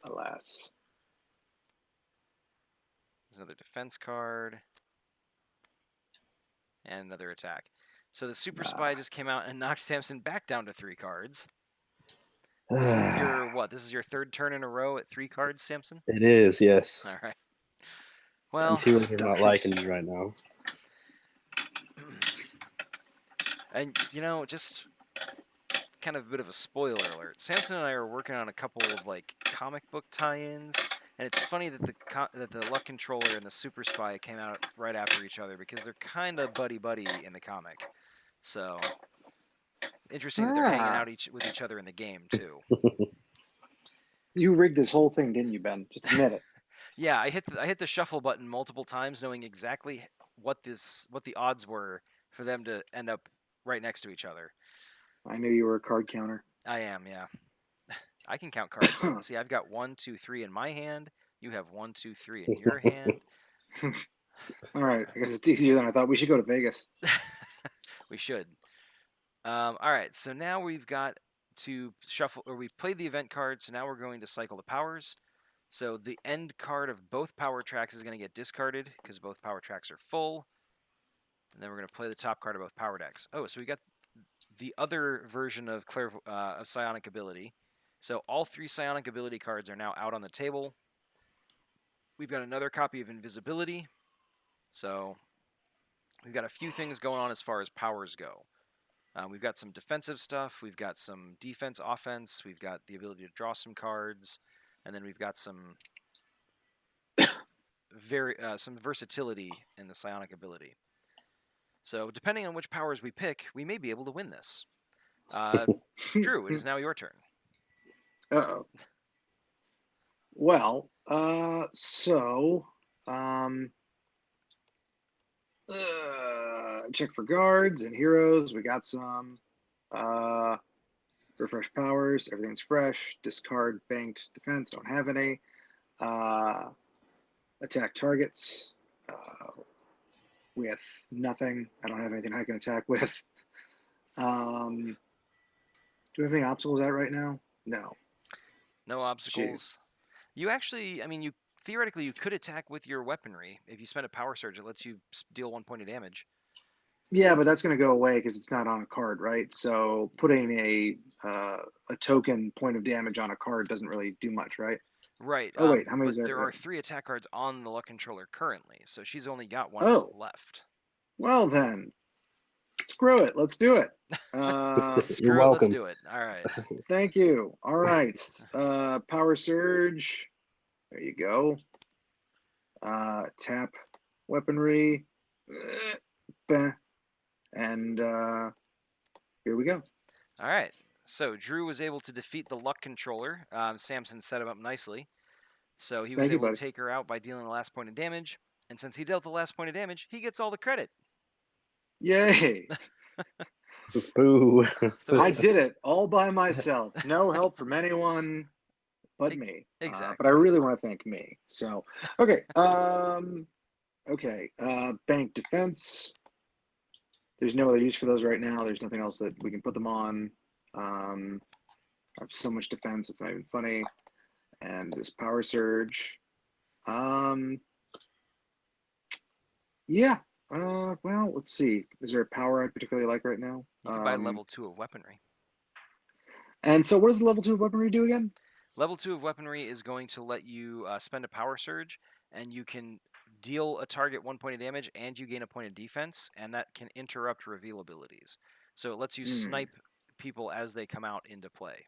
Alas. There's another defense card. And another attack. So the Super Spy just came out and knocked Samson back down to 3 cards. This is your what? This is your third turn in a row at 3 cards, Samson? It is, yes. All right. These Well, heroes are not liking me right now. and just kind of a bit of a spoiler alert. Samson and I are working on a couple of like comic book tie-ins, and it's funny that the Luck Controller and the Super Spy came out right after each other because they're kind of buddy in the comic. So interesting that they're hanging out with each other in the game too. You rigged this whole thing, didn't you, Ben? Just admit it. Yeah, I hit the shuffle button multiple times, knowing exactly what the odds were for them to end up right next to each other. I knew you were a card counter. I am, yeah. I can count cards. See, I've got 1, 2, 3 in my hand. You have 1, 2, 3 in your hand. All right, I guess it's easier than I thought. We should go to Vegas. We should. All right, so now we've got to shuffle, or we've played the event card, so now we're going to cycle the powers. So the end card of both power tracks is going to get discarded because both power tracks are full. And then we're going to play the top card of both power decks. Oh, so we got the other version of Psionic Ability. So all 3 Psionic Ability cards are now out on the table. We've got another copy of Invisibility. So we've got a few things going on as far as powers go. We've got some defensive stuff. We've got some defense, offense. We've got the ability to draw some cards. And then we've got some some versatility in the Psionic Ability. So depending on which powers we pick, we may be able to win this. Drew, it is now your turn. Uh-oh. Well, check for guards and heroes. We got some. Refresh powers. Everything's fresh. Discard banked defense. Don't have any. Attack targets with nothing. I don't have anything I can attack with. Do we have any obstacles out right now? No. No Jeez. obstacles. You actually, I mean, you theoretically you could attack with your weaponry. If you spend a power surge, it lets you deal 1 point of damage. Yeah, but that's going to go away because it's not on a card, right? So putting a token point of damage on a card doesn't really do much, right? Right. Oh wait, how many is But there? there are 3 attack cards on the luck controller currently, so she's only got one Oh, left. well then, screw it. Let's do it. You're Screw it. Let's welcome. do it. All right. Thank you. All right. Power surge. There you go. Tap weaponry. Bah. And here we go. All right. So Drew was able to defeat the luck controller. Samson set him up nicely. So he was Thank you, able to buddy. take her out by dealing the last point of damage. And since he dealt the last point of damage, he gets all the credit. Yay. Boo. It's the way I this. did it all by myself. No help from anyone but Ex- me. But exactly. I really want to thank me. So, okay. Okay. Bank defense. There's no other use for those right now. There's nothing else that we can put them on. I have so much defense, it's not even funny. And this power surge. Yeah. Well, let's see. Is there a power I particularly like right now? You can buy level 2 of weaponry. And so, what does the level 2 of weaponry do again? Level 2 of weaponry is going to let you spend a power surge, and you can deal a target 1 point of damage, and you gain a point of defense, and that can interrupt reveal abilities. So it lets you snipe people as they come out into play.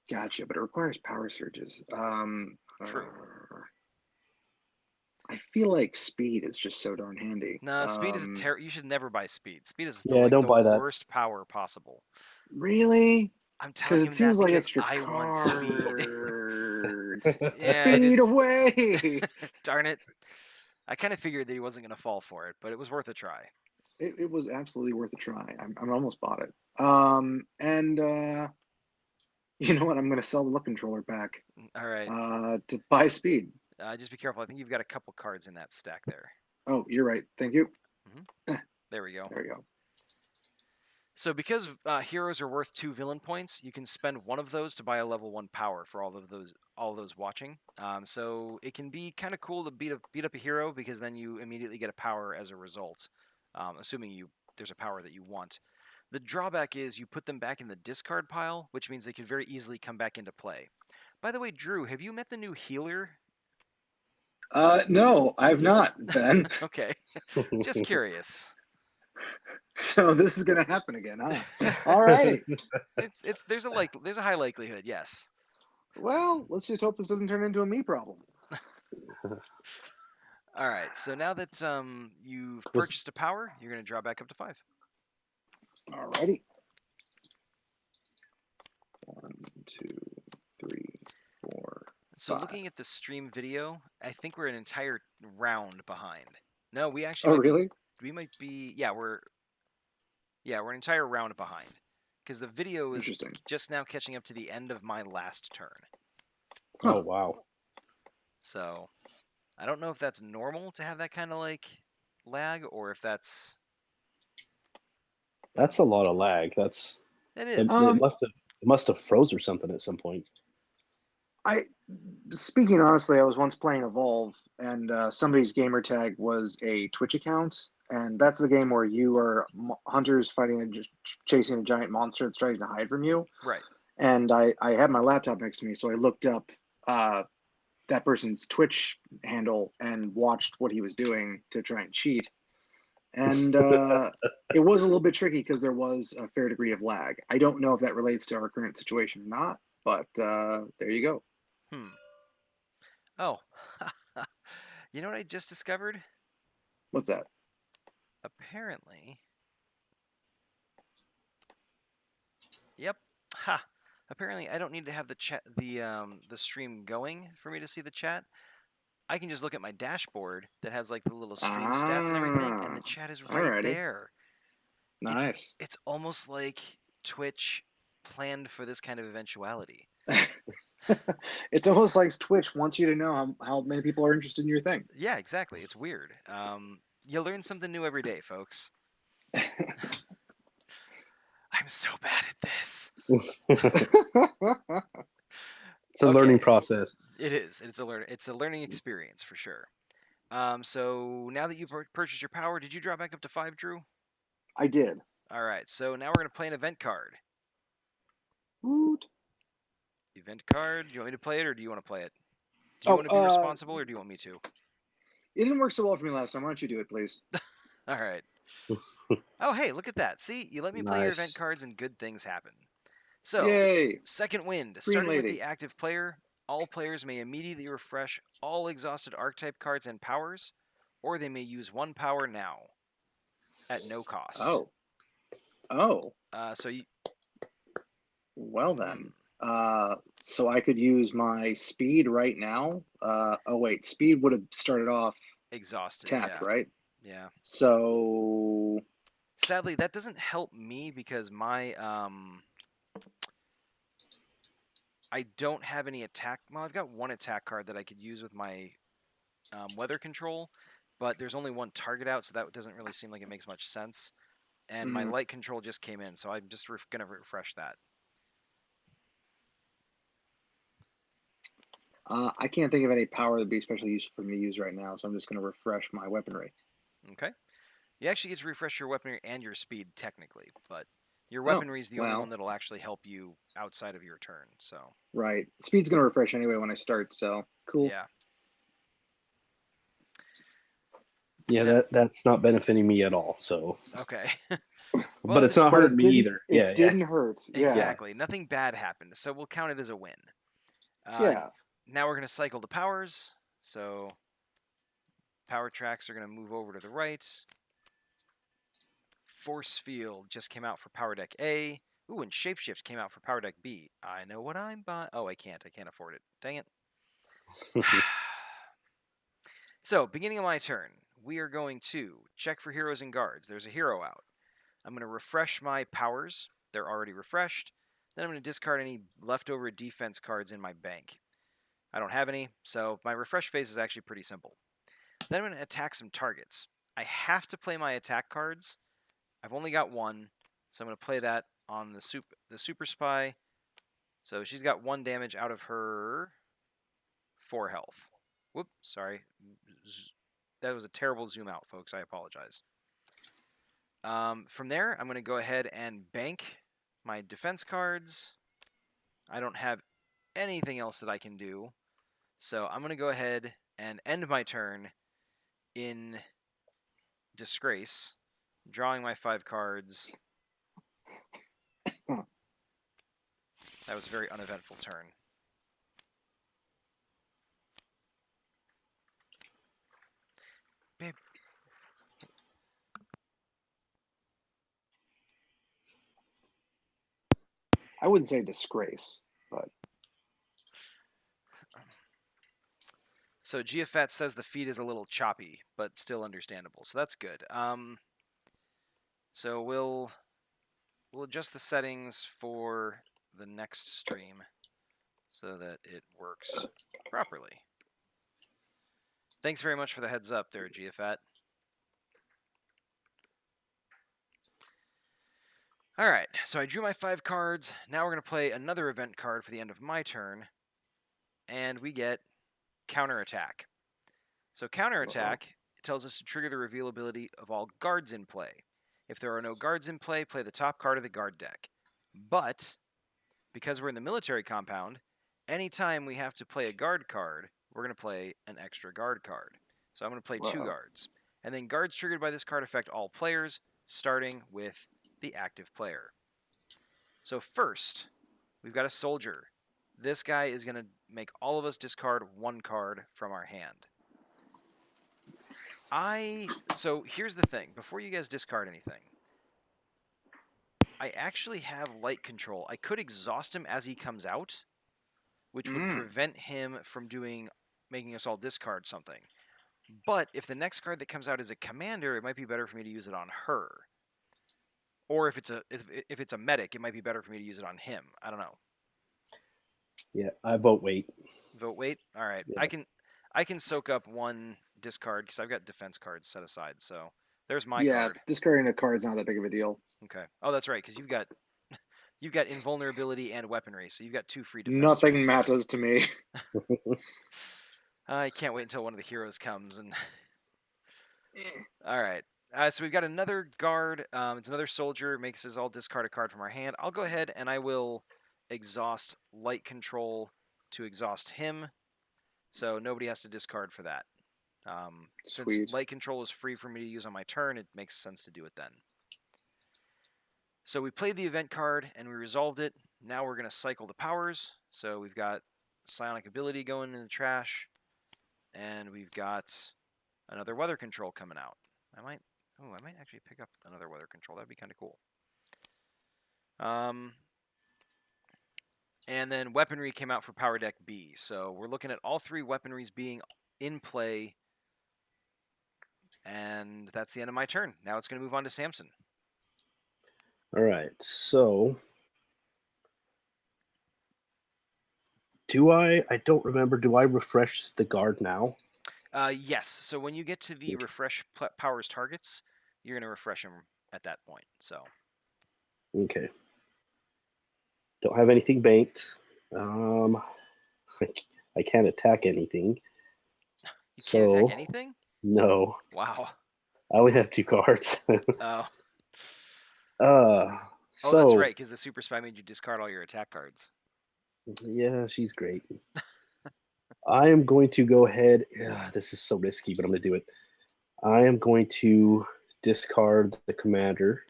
Gotcha, but it requires power surges. True. I feel like speed is just so darn handy. No, speed is a you should never buy speed. Speed is Yeah, don't the buy that. worst power possible. Really? I'm Because telling it you seems that like because extra I want speed. cards. Yeah, Speed away. darn it. I kind of figured that he wasn't going to fall for it, but it was worth a try. It was absolutely worth a try. I'm almost bought it. And you know what? I'm going to sell the look controller back. All right. To buy speed. Just be careful. I think you've got a couple cards in that stack there. Oh, you're right. Thank you. There we go. There we go. So because heroes are worth 2 villain points, you can spend one of those to buy a level 1 power for all of those watching. So it can be kind of cool to beat up a hero because then you immediately get a power as a result, assuming there's a power that you want. The drawback is you put them back in the discard pile, which means they could very easily come back into play. By the way, Drew, have you met the new healer? No, I've not, Ben. Okay, just curious. So this is going to happen again, huh? All righty. There's a high likelihood, yes. Well, let's just hope this doesn't turn into a me problem. All right. So now that you've purchased a power, you're going to draw back up to 5. All righty. 1, 2, 3, 4. So 5. looking at the stream video, I think we're an entire round behind. No, we actually. Oh, might really? We might be. Yeah, we're an entire round behind because the video is just now catching up to the end of my last turn. Oh wow. So I don't know if that's normal to have that kind of lag or if that's a lot of lag. It is. it must have froze or something at some point. Speaking honestly, I was once playing Evolve, and somebody's gamer tag was a Twitch account, and that's the game where you are hunters fighting and just chasing a giant monster that's trying to hide from you. Right. And I had my laptop next to me, so I looked up that person's Twitch handle and watched what he was doing to try and cheat. And it was a little bit tricky because there was a fair degree of lag. I don't know if that relates to our current situation or not, but there you go. Oh, you know what I just discovered? What's that? Apparently. Yep. Ha. Apparently, I don't need to have the chat, the stream going for me to see the chat. I can just look at my dashboard that has the little stream stats and everything, and the chat is right there. Nice. It's almost like Twitch planned for this kind of eventuality. It's almost like Twitch wants you to know how many people are interested in your thing. Yeah, exactly. It's weird. You learn something new every day, folks. I'm so bad at this. It's a learning Okay, process. it is. It's a learning experience for sure. So now that you've purchased your power, did you drop back up to 5, Drew? I did. All right. So now we're gonna play an event card. Woot. Event card. Do you want me to play it, or do you want to play it? Do you Oh, want to be responsible, or do you want me to? it didn't work so well for me last time. Why don't you do it, please? All right. Oh, hey, look at that. See, you let me play your event Nice. cards, and good things happen. So, Yay! second wind. Green Starting with lady. the active player, all players may immediately refresh all exhausted archetype cards and powers, or they may use one power now at no cost. Oh. Oh. So you. Well Hmm, then. So I could use my speed right now. Oh wait, speed would have started off exhausted. tapped, Yeah. right? Yeah. So Sadly, that doesn't help me because my I don't have any attack. Well, I've got one attack card that I could use with my weather control, but there's only one target out, so that doesn't really seem like it makes much sense. And my mm, light control just came in, so I'm just gonna refresh that. I can't think of any power that'd be especially useful for me to use right now. So I'm just going to refresh my weaponry. Okay. You actually get to refresh your weaponry and your speed technically, but your Oh weaponry is the only one well, that'll actually help you outside of your turn. So right. Speed's going to refresh anyway when I start. So cool. yeah. Yeah, Now, that's not benefiting me at all. So, okay. Well, but if it's it's not But hurting it me didn't. either. It Yeah, yeah, didn't hurt. Yeah. yeah. exactly nothing bad happened, so we'll count it as a win. Uh, Yeah. Now we're gonna cycle the powers. So power tracks are gonna move over to the right. Force Field just came out for Power Deck A. Ooh, and Shapeshift came out for Power Deck B. I know what I'm buying. Oh, I can't. I can't afford it. Dang it. So, beginning of my turn, we are going to check for heroes and guards. There's a hero out. I'm going to refresh my powers. They're already refreshed. Then I'm going to discard any leftover defense cards in my bank. I don't have any, so my refresh phase is actually pretty simple. Then I'm going to attack some targets. I have to play my attack cards. I've only got one, so I'm going to play that on the super spy. So she's got 1 damage out of her 4 health. Whoop, sorry. That was a terrible zoom out, folks. I apologize. From there, I'm going to go ahead and bank my defense cards. I don't have anything else that I can do. So I'm going to go ahead and end my turn in disgrace, drawing my 5 cards. Huh. That was a very uneventful turn. Babe. I wouldn't say disgrace, but So Giafat says the feed is a little choppy, but still understandable. So that's good. So we'll adjust the settings for the next stream so that it works properly. Thanks very much for the heads up there, Giafat. All right, so I drew my 5 cards. Now we're going to play another event card for the end of my turn, and we get counterattack. So counterattack tells us to trigger the reveal ability of all guards in play. If there are no guards in play, play the top card of the guard deck. But because we're in the military compound, anytime we have to play a guard card, we're going to play an extra guard card. So I'm going to play 2 guards. And then guards triggered by this card affect all players, starting with the active player. So first, we've got a soldier. This guy is going to make all of us discard 1 card from our hand. So here's the thing. Before you guys discard anything, I actually have light control. I could exhaust him as he comes out, which would prevent him from making us all discard something. But if the next card that comes out is a commander, it might be better for me to use it on her. Or if it's a medic, it might be better for me to use it on him. I don't know. Yeah, I vote wait. Vote wait. All right, Yeah. I can soak up 1 discard because I've got defense cards set aside. So there's my yeah, card. discarding a card's not that big of a deal. Okay. Oh, that's right, because you've got You've got invulnerability and weaponry, so you've got 2 free defense right Nothing there. matters to me. I can't wait until one of the heroes comes and. Eh. All right. So we've got another guard. It's another soldier. Makes us all discard a card from our hand. I'll go ahead and I will exhaust light control to exhaust him. So nobody has to discard for that. Since Sweet. light control is free for me to use on my turn, it makes sense to do it then. So we played the event card and we resolved it. Now we're going to cycle the powers. So we've got psionic ability going in the trash, and we've got another weather control coming out. I might actually pick up another weather control. That'd be kind of cool. And then weaponry came out for power deck B. So we're looking at all 3 weaponries being in play. And that's the end of my turn. Now it's going to move on to Samson. All right. So I don't remember. Do I refresh the guard now? Yes. So when you get to the Okay. refresh powers targets, you're going to refresh them at that point. So Okay. Don't have anything banked. I can't attack anything. you can't attack So anything? no, Wow. I only have 2 cards. Oh. uh, Oh, that's so right, because the super spy made you discard all your attack cards. yeah, she's great. I am going to go ahead. This is so risky, but I'm going to do it. I am going to discard the commander.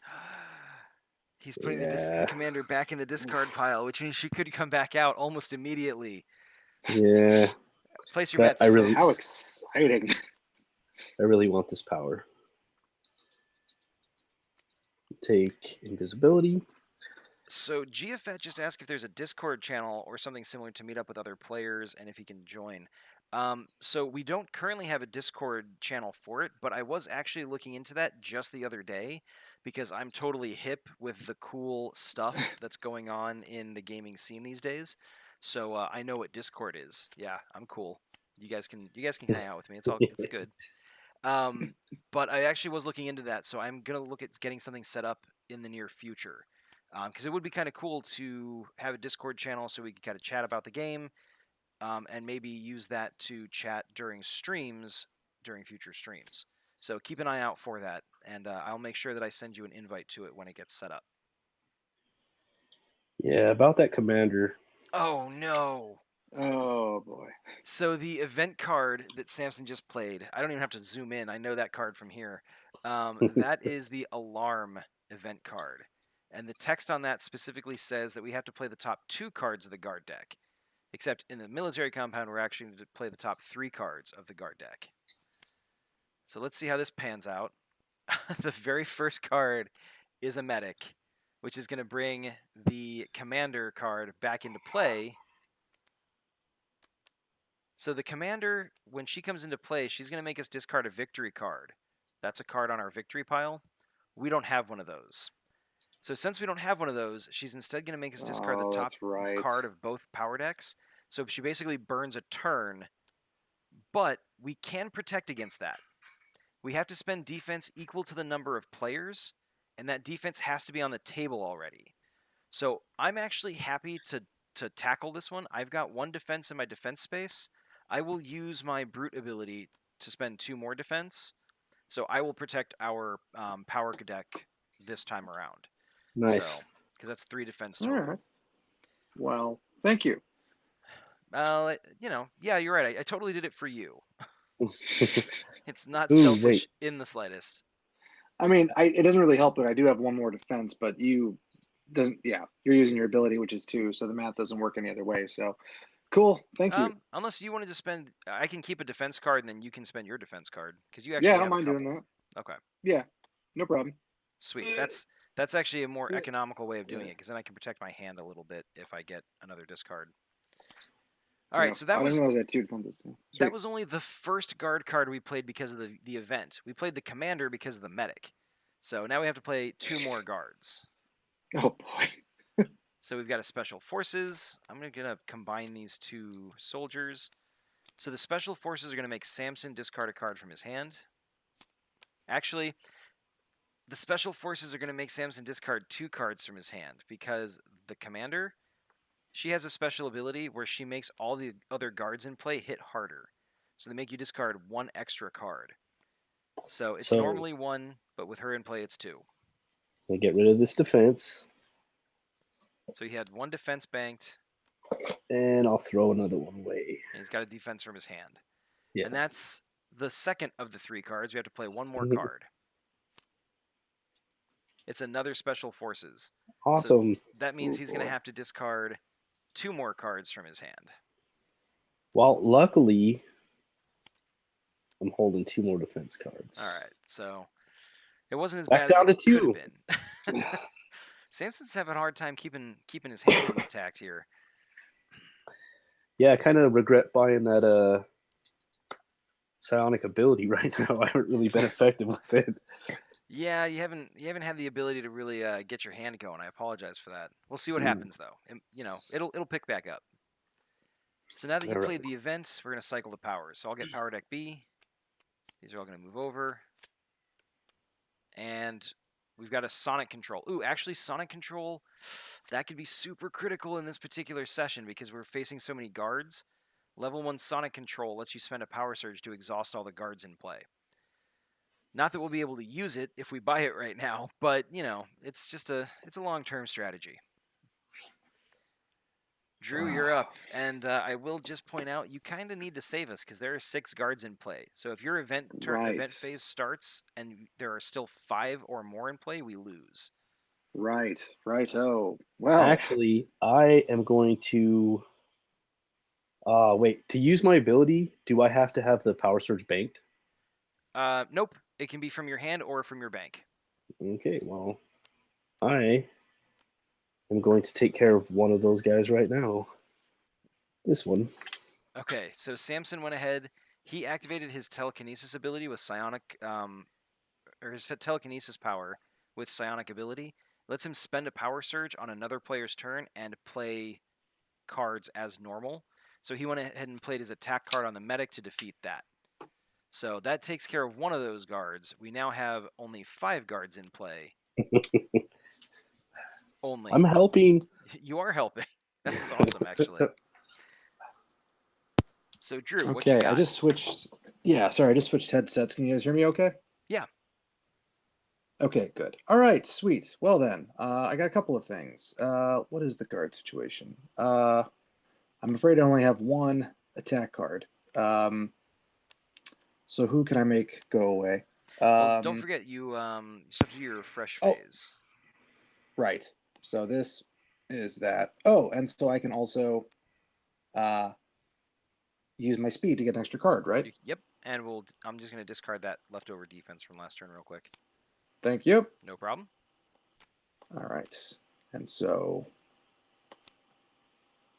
He's putting the Yeah, commander back in the discard pile, which means she could come back out almost immediately. yeah. Place your That bets, How folks. exciting. I really want this power. Take invisibility. So Giafet just asked if there's a Discord channel or something similar to meet up with other players and if he can join. So we don't currently have a Discord channel for it, but I was actually looking into that just the other day because I'm totally hip with the cool stuff that's going on in the gaming scene these days. So I know what Discord is. Yeah, I'm cool. You guys can hang out with me. It's good. Um, but I actually was looking into that, so I'm gonna look at getting something set up in the near future. Because it would be kind of cool to have a Discord channel so we could kind of chat about the game, and maybe use that to chat during streams, during future streams. So keep an eye out for that, and I'll make sure that I send you an invite to it when it gets set up. Yeah, about that commander. Oh no! Oh boy. So the event card that Samson just played, I don't even have to zoom in. I know that card from here. That is the alarm event card. And the text on that specifically says that we have to play the top 2 cards of the guard deck. Except in the military compound, we're actually going to play the top 3 cards of the guard deck. So let's see how this pans out. The very first card is a medic, which is going to bring the commander card back into play. So the commander, when she comes into play, she's going to make us discard a victory card. That's a card on our victory pile. We don't have one of those. So since we don't have one of those, she's instead going to make us discard the Oh, top that's right. card of both power decks. So she basically burns a turn, but we can protect against that. We have to spend defense equal to the number of players, and that defense has to be on the table already. So I'm actually happy to tackle this one. I've got 1 defense in my defense space. I will use my brute ability to spend 2 more defense. So I will protect our power deck this time around. Nice. So because that's 3 defense All total. right. Well, thank you. Yeah, you're right. I totally did it for you. It's not Ooh, selfish wait. in the slightest. I mean, it doesn't really help that I do have 1 more defense, but you doesn't. Yeah, you're using your ability, which is 2, so the math doesn't work any other way. So, cool. Thank you. Unless you wanted to spend, I can keep a defense card and then you can spend your defense card because you Yeah, I actually don't have a mind doing couple. that. Okay, Yeah, no problem. sweet. That's actually a more economical way of doing it because then I can protect my hand a little bit if I get another discard. All Yeah, right, so I didn't realize I had 2 defenses. that Sweet. was only the first guard card we played because of the event. We played the commander because of the medic. So now we have to play 2 more guards. Oh boy. So we've got a special forces. I'm gonna combine these 2 soldiers. So the special forces are gonna make Samson discard a card from his hand. Actually, the special forces are gonna make Samson discard 2 cards from his hand because the commander, she has a special ability where she makes all the other guards in play hit harder. So they make you discard one extra card. So it's So normally 1, but with her in play, it's 2. I get rid of this defense, So he had 1 defense banked, and I'll throw another one away. and he's got a defense from his hand. Yeah. And that's the second of the 3 cards. We have to play 1 more card. It's another special forces. Awesome. So that means he's going to have to discard 2 more cards from his hand. Well, luckily, I'm holding 2 more defense cards. All right, so it wasn't as Back bad down as it to could 2. have been. Samson's having a hard time keeping his hand intact here. Yeah, I kind of regret buying that psionic ability right now. I haven't really been effective with it. Yeah, you haven't had the ability to really get your hand going. I apologize for that. We'll see what happens though. And, it'll pick back up. So now that you All played right. the event, we're gonna cycle the powers. So I'll get power deck B. These are all gonna move over, and we've got a sonic control. Ooh, actually, sonic control that could be super critical in this particular session because we're facing so many guards. Level 1 sonic control lets you spend a power surge to exhaust all the guards in play. Not that we'll be able to use it if we buy it right now, but it's just it's a long-term strategy. Drew, you're up, and I will just point out you kind of need to save us because there are 6 guards in play. So if your event phase starts and there are still 5 or more in play, we lose. Right. Oh, well. Actually, I am going to. Wait. To use my ability, do I have to have the power surge banked? Nope. It can be from your hand or from your bank. Okay. Well, I am going to take care of one of those guys right now. This one. Okay, so Samson went ahead. He activated his telekinesis ability with psionic, or his telekinesis power with psionic ability. Lets him spend a power surge on another player's turn and play cards as normal. So he went ahead and played his attack card on the medic to defeat that. So that takes care of one of those guards. We now have only 5 guards in play. Only. I'm helping. You are helping. That's awesome, actually. So Drew, what you Okay, got? I just switched. Yeah, sorry, I just switched headsets. Can you guys hear me okay? Yeah. Okay, good. All right, sweet. Well then, I got a couple of things. What is the guard situation? I'm afraid I only have 1 attack card. So who can I make go away? Well, don't forget you still have to do your refresh phase. Right. So this is that. Oh, and so I can also use my speed to get an extra card, right? Yep. And I'm just going to discard that leftover defense from last turn real quick. Thank you. No problem. All right. And so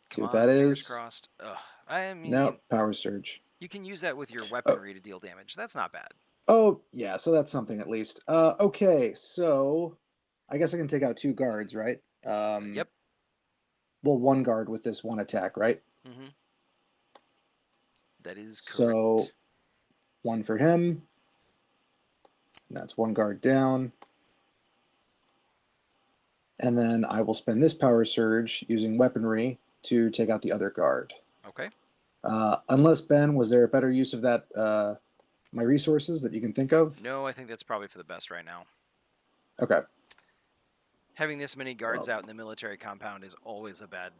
see Come what on, that fingers is. crossed. Ugh. I mean, No, power surge. you can use that with your weaponry to deal damage. That's not bad. Oh, yeah, so that's something at least. Okay, so I guess I can take out 2 guards, right? Yep. Well, 1 guard with this 1 attack, right? Mm-hmm. That is correct. So 1 for him. That's 1 guard down. And then I will spend this power surge using weaponry to take out the other guard. Okay. Unless, Ben, was there a better use of that, my resources that you can think of? No, I think that's probably for the best right now. Okay. Having this many guards out in the military compound is always a bad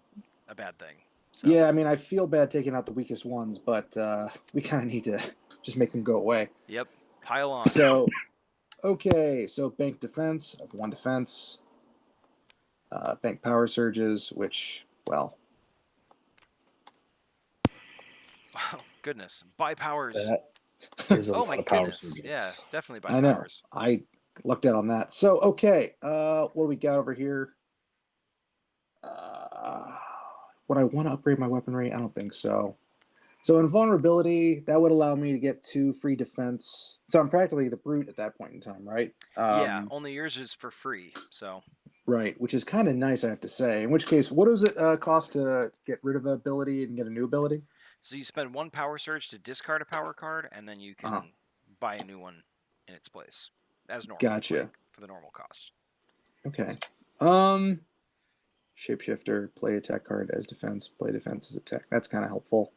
thing. So. Yeah, I mean, I feel bad taking out the weakest ones, but we kind of need to just make them go away. Yep. Pile on. So, okay, so bank defense of 1 defense. Bank power surges, which, well. Wow, goodness. Buy powers. That is a oh lot my of power goodness. surges. Yeah, definitely buy I know. powers. I lucked out on that. So, okay, what do we got over here? Would I want to upgrade my weaponry? I don't think so. So invulnerability, that would allow me to get 2 free defense. So I'm practically the brute at that point in time, right? Yeah, only yours is for free, so. Right, which is kind of nice, I have to say. In which case, what does it cost to get rid of an ability and get a new ability? So you spend 1 power surge to discard a power card, and then you can buy a new one in its place as normal. Gotcha. Like, for the normal cost. Okay. Shapeshifter, play attack card as defense, play defense as attack. That's kind of helpful.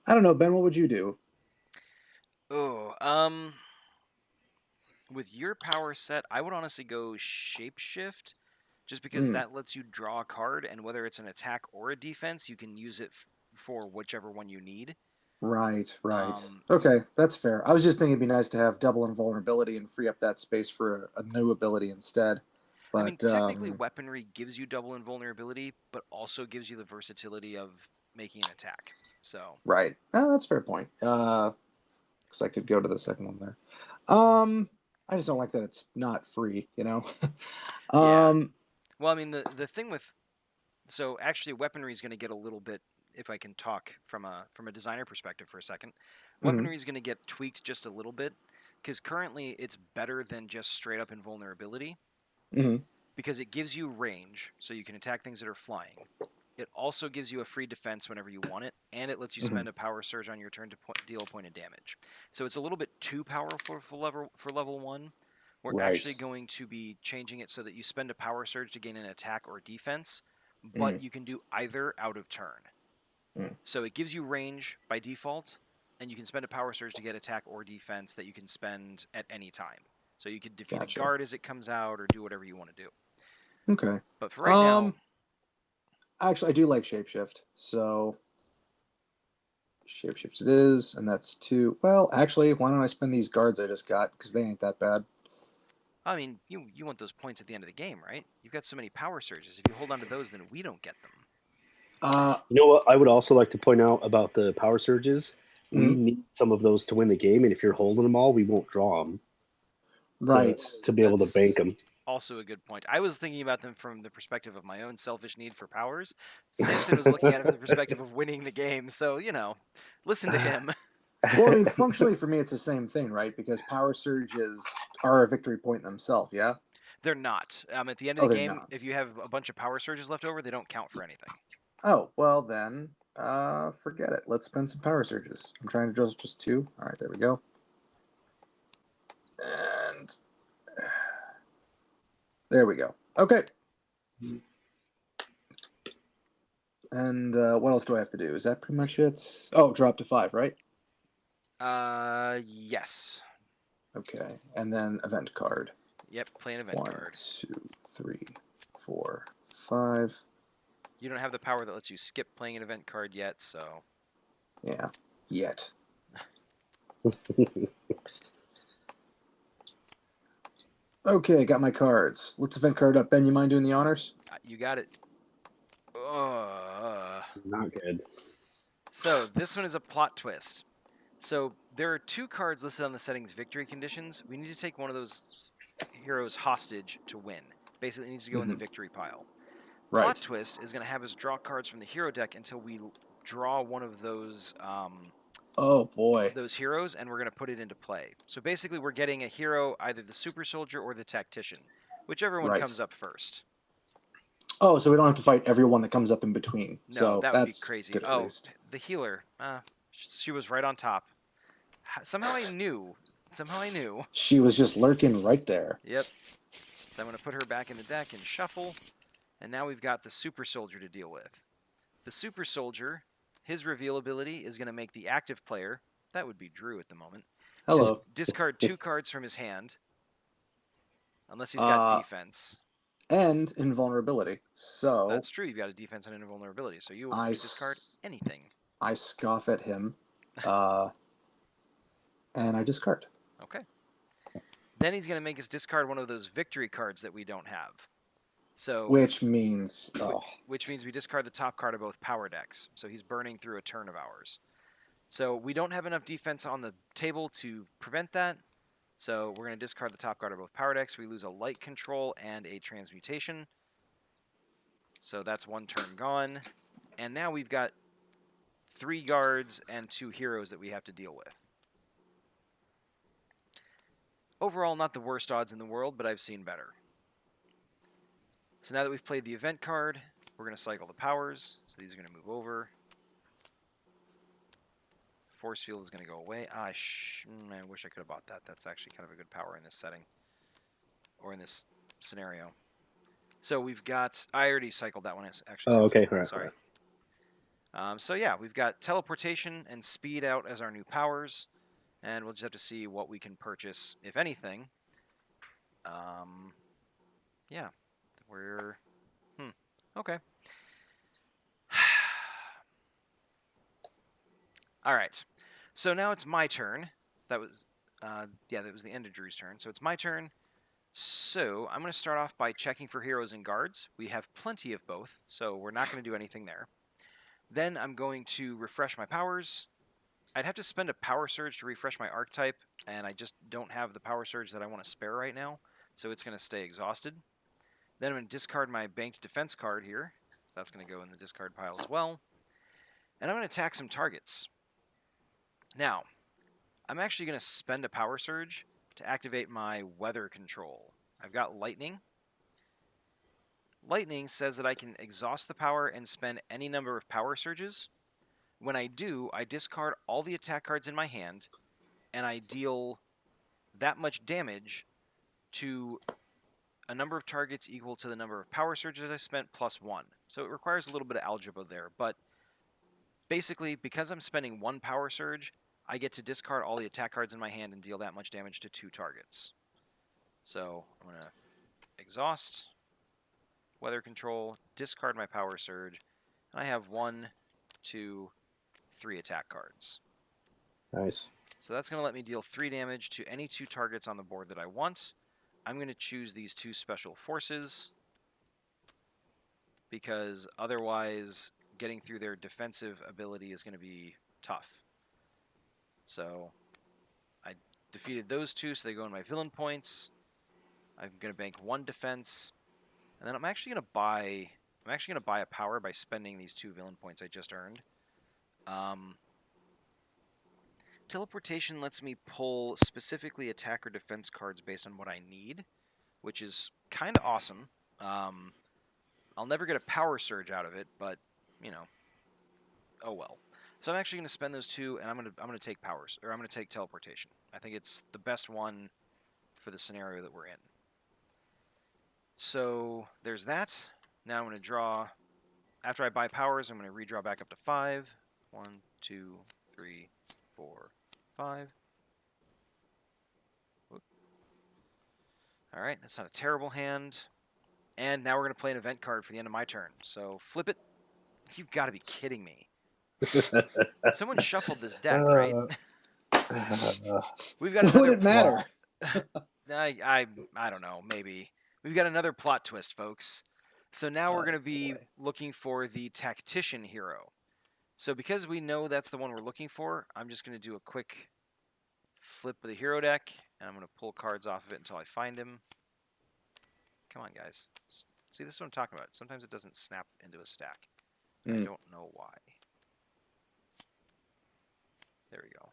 I don't know, Ben. What would you do? Oh, with your power set, I would honestly go shapeshift, just because Mm, that lets you draw a card, and whether it's an attack or a defense, you can use it for whichever one you need. right, right. Um, you, Okay, that's fair. I was just thinking it'd be nice to have double invulnerability and free up that space for a new ability instead. I mean, But technically, weaponry gives you double invulnerability, but also gives you the versatility of making an attack. So, right, that's a fair point. Because I could go to the second one there. Um, I just don't like that it's not free. You know. yeah. um, Well, I mean, the thing with so actually, weaponry is going to get a little bit. If I can talk from a designer perspective for a second, mhm, weaponry is going to get tweaked just a little bit because currently it's better than just straight up invulnerability mhm, because it gives you range, so you can attack things that are flying. It also gives you a free defense whenever you want it, and it lets you mhm. spend a power surge on your turn to deal a point of damage. So it's a little bit too powerful for level 1. We're Right. actually going to be changing it so that you spend a power surge to gain an attack or defense, but Mm, you can do either out of turn. mm. So it gives you range by default, and you can spend a power surge to get attack or defense that you can spend at any time. So you could defeat a Gotcha. guard as it comes out or do whatever you want to do. Okay. But for right now, Um, actually, I do like shapeshift, so shapeshift it is, and that's two. Well, actually, why don't I spend these guards I just got because they ain't that bad. I mean, you want those points at the end of the game, right? You've got so many power surges. If you hold on to those, then we don't get them. You know what? I would also like to point out about the power surges. We mhm, need some of those to win the game, and if you're holding them all, we won't draw them right. to be able to bank That's them. also a good point. I was thinking about them from the perspective of my own selfish need for powers. Samson was looking at it from the perspective of winning the game, so, listen to him. Well, I mean, functionally for me, it's the same thing, right? Because power surges are a victory point themselves. Yeah. They're not. At the end of Oh, the they're game, not. if you have a bunch of power surges left over, they don't count for anything. Oh, well then, forget it. Let's spend some power surges. I'm trying to just two. All right, there we go. And there we go. Okay. And what else do I have to do? Is that pretty much it? Oh, drop to 5, right? Yes. Okay. And then event card. Yep, play an event One, card. 2, 3, 4, 5. You don't have the power that lets you skip playing an event card yet, so Yeah. Yet. Okay, got my cards. Let's event card up. Ben, you mind doing the honors? you got it. Not good. So this one is a plot twist. So there are 2 cards listed on the settings victory conditions. We need to take one of those heroes hostage to win. Basically, it needs to go in the Mm-hmm. victory pile. Plot Right. twist is going to have us draw cards from the hero deck until we draw one of Oh boy. those heroes, and we're going to put it into play. So basically, we're getting a hero, either the super soldier or the tactician, whichever one Right. comes up first. Oh, so we don't have to fight everyone that comes up in between. No, So that would be that's crazy. good at Oh, least. the healer. She was right on top. Somehow I knew. Somehow I knew. She was just lurking right there. Yep. So I'm going to put her back in the deck and shuffle. And now we've got the super soldier to deal with. The super soldier, his reveal ability is going to make the active player, that would be Drew at the moment, Hello. discard 2 cards from his hand, unless he's got Uh, defense. and invulnerability. So That's true. You've got a defense and an invulnerability, so you I, can discard anything. I scoff at him, uh, and I discard. Okay. Then he's going to make us discard one of those victory cards that we don't have. So, Which means, oh, which means we discard the top card of both power decks. So he's burning through a turn of ours. So we don't have enough defense on the table to prevent that. So we're going to discard the top card of both power decks. We lose a light control and a transmutation. So that's 1 turn gone. And now we've got 3 guards and 2 heroes that we have to deal with. Overall, not the worst odds in the world, but I've seen better. So now that we've played the event card, we're going to cycle the powers. So these are going to move over. Force field is going to go away. I wish I could have bought that. That's actually kind of a good power in this setting. Or in this scenario. So we've got. I already cycled that one. Actually. Oh, okay. September. All right. Sorry. So yeah, we've got teleportation and speed out as our new powers, and we'll just have to see what we can purchase, if anything. Yeah, we're. Okay. All right. So now it's my turn. That was, that was the end of Drew's turn. So it's my turn. So I'm going to start off by checking for heroes and guards. We have plenty of both, so we're not going to do anything there. Then I'm going to refresh my powers. I'd have to spend a power surge to refresh my archetype, and I just don't have the power surge that I want to spare right now, so it's going to stay exhausted. Then I'm going to discard my banked defense card here. That's going to go in the discard pile as well. And I'm going to attack some targets. Now, I'm actually going to spend a power surge to activate my weather control. I've got lightning. Lightning says that I can exhaust the power and spend any number of power surges. When I do, I discard all the attack cards in my hand, and I deal that much damage to a number of targets equal to the number of power surges I spent plus 1. So it requires a little bit of algebra there, but basically, because I'm spending 1 power surge, I get to discard all the attack cards in my hand and deal that much damage to 2 targets. So I'm going to exhaust, weather control, discard my power surge, and I have 1, 2, 3 attack cards. Nice. So that's going to let me deal 3 damage to any 2 targets on the board that I want. I'm going to choose these 2 special forces because otherwise getting through their defensive ability is going to be tough. So I defeated those 2, so they go in my villain points. I'm going to bank 1 defense, and then I'm actually going to buy a power by spending these 2 villain points I just earned. Teleportation lets me pull specifically attack or defense cards based on what I need, which is kind of awesome. I'll never get a power surge out of it, but oh well. So I'm actually going to spend those 2, and I'm going to take powers, or I'm going to take teleportation. I think it's the best one for the scenario that we're in. So there's that. Now I'm going to draw. After I buy powers, I'm going to redraw back up to 5. 1, 2, 3, 4, 5. Whoop. All right, that's not a terrible hand. And now we're going to play an event card for the end of my turn. So flip it. You've got to be kidding me. Someone shuffled this deck, right? We've got Would another it matter? I don't know, maybe. We've got another plot twist, folks. So now we're going to be looking for the tactician hero. So because we know that's the one we're looking for, I'm just going to do a quick flip of the hero deck, and I'm going to pull cards off of it until I find him. Come on, guys. See, this is what I'm talking about. Sometimes it doesn't snap into a stack. I don't know why. There we go.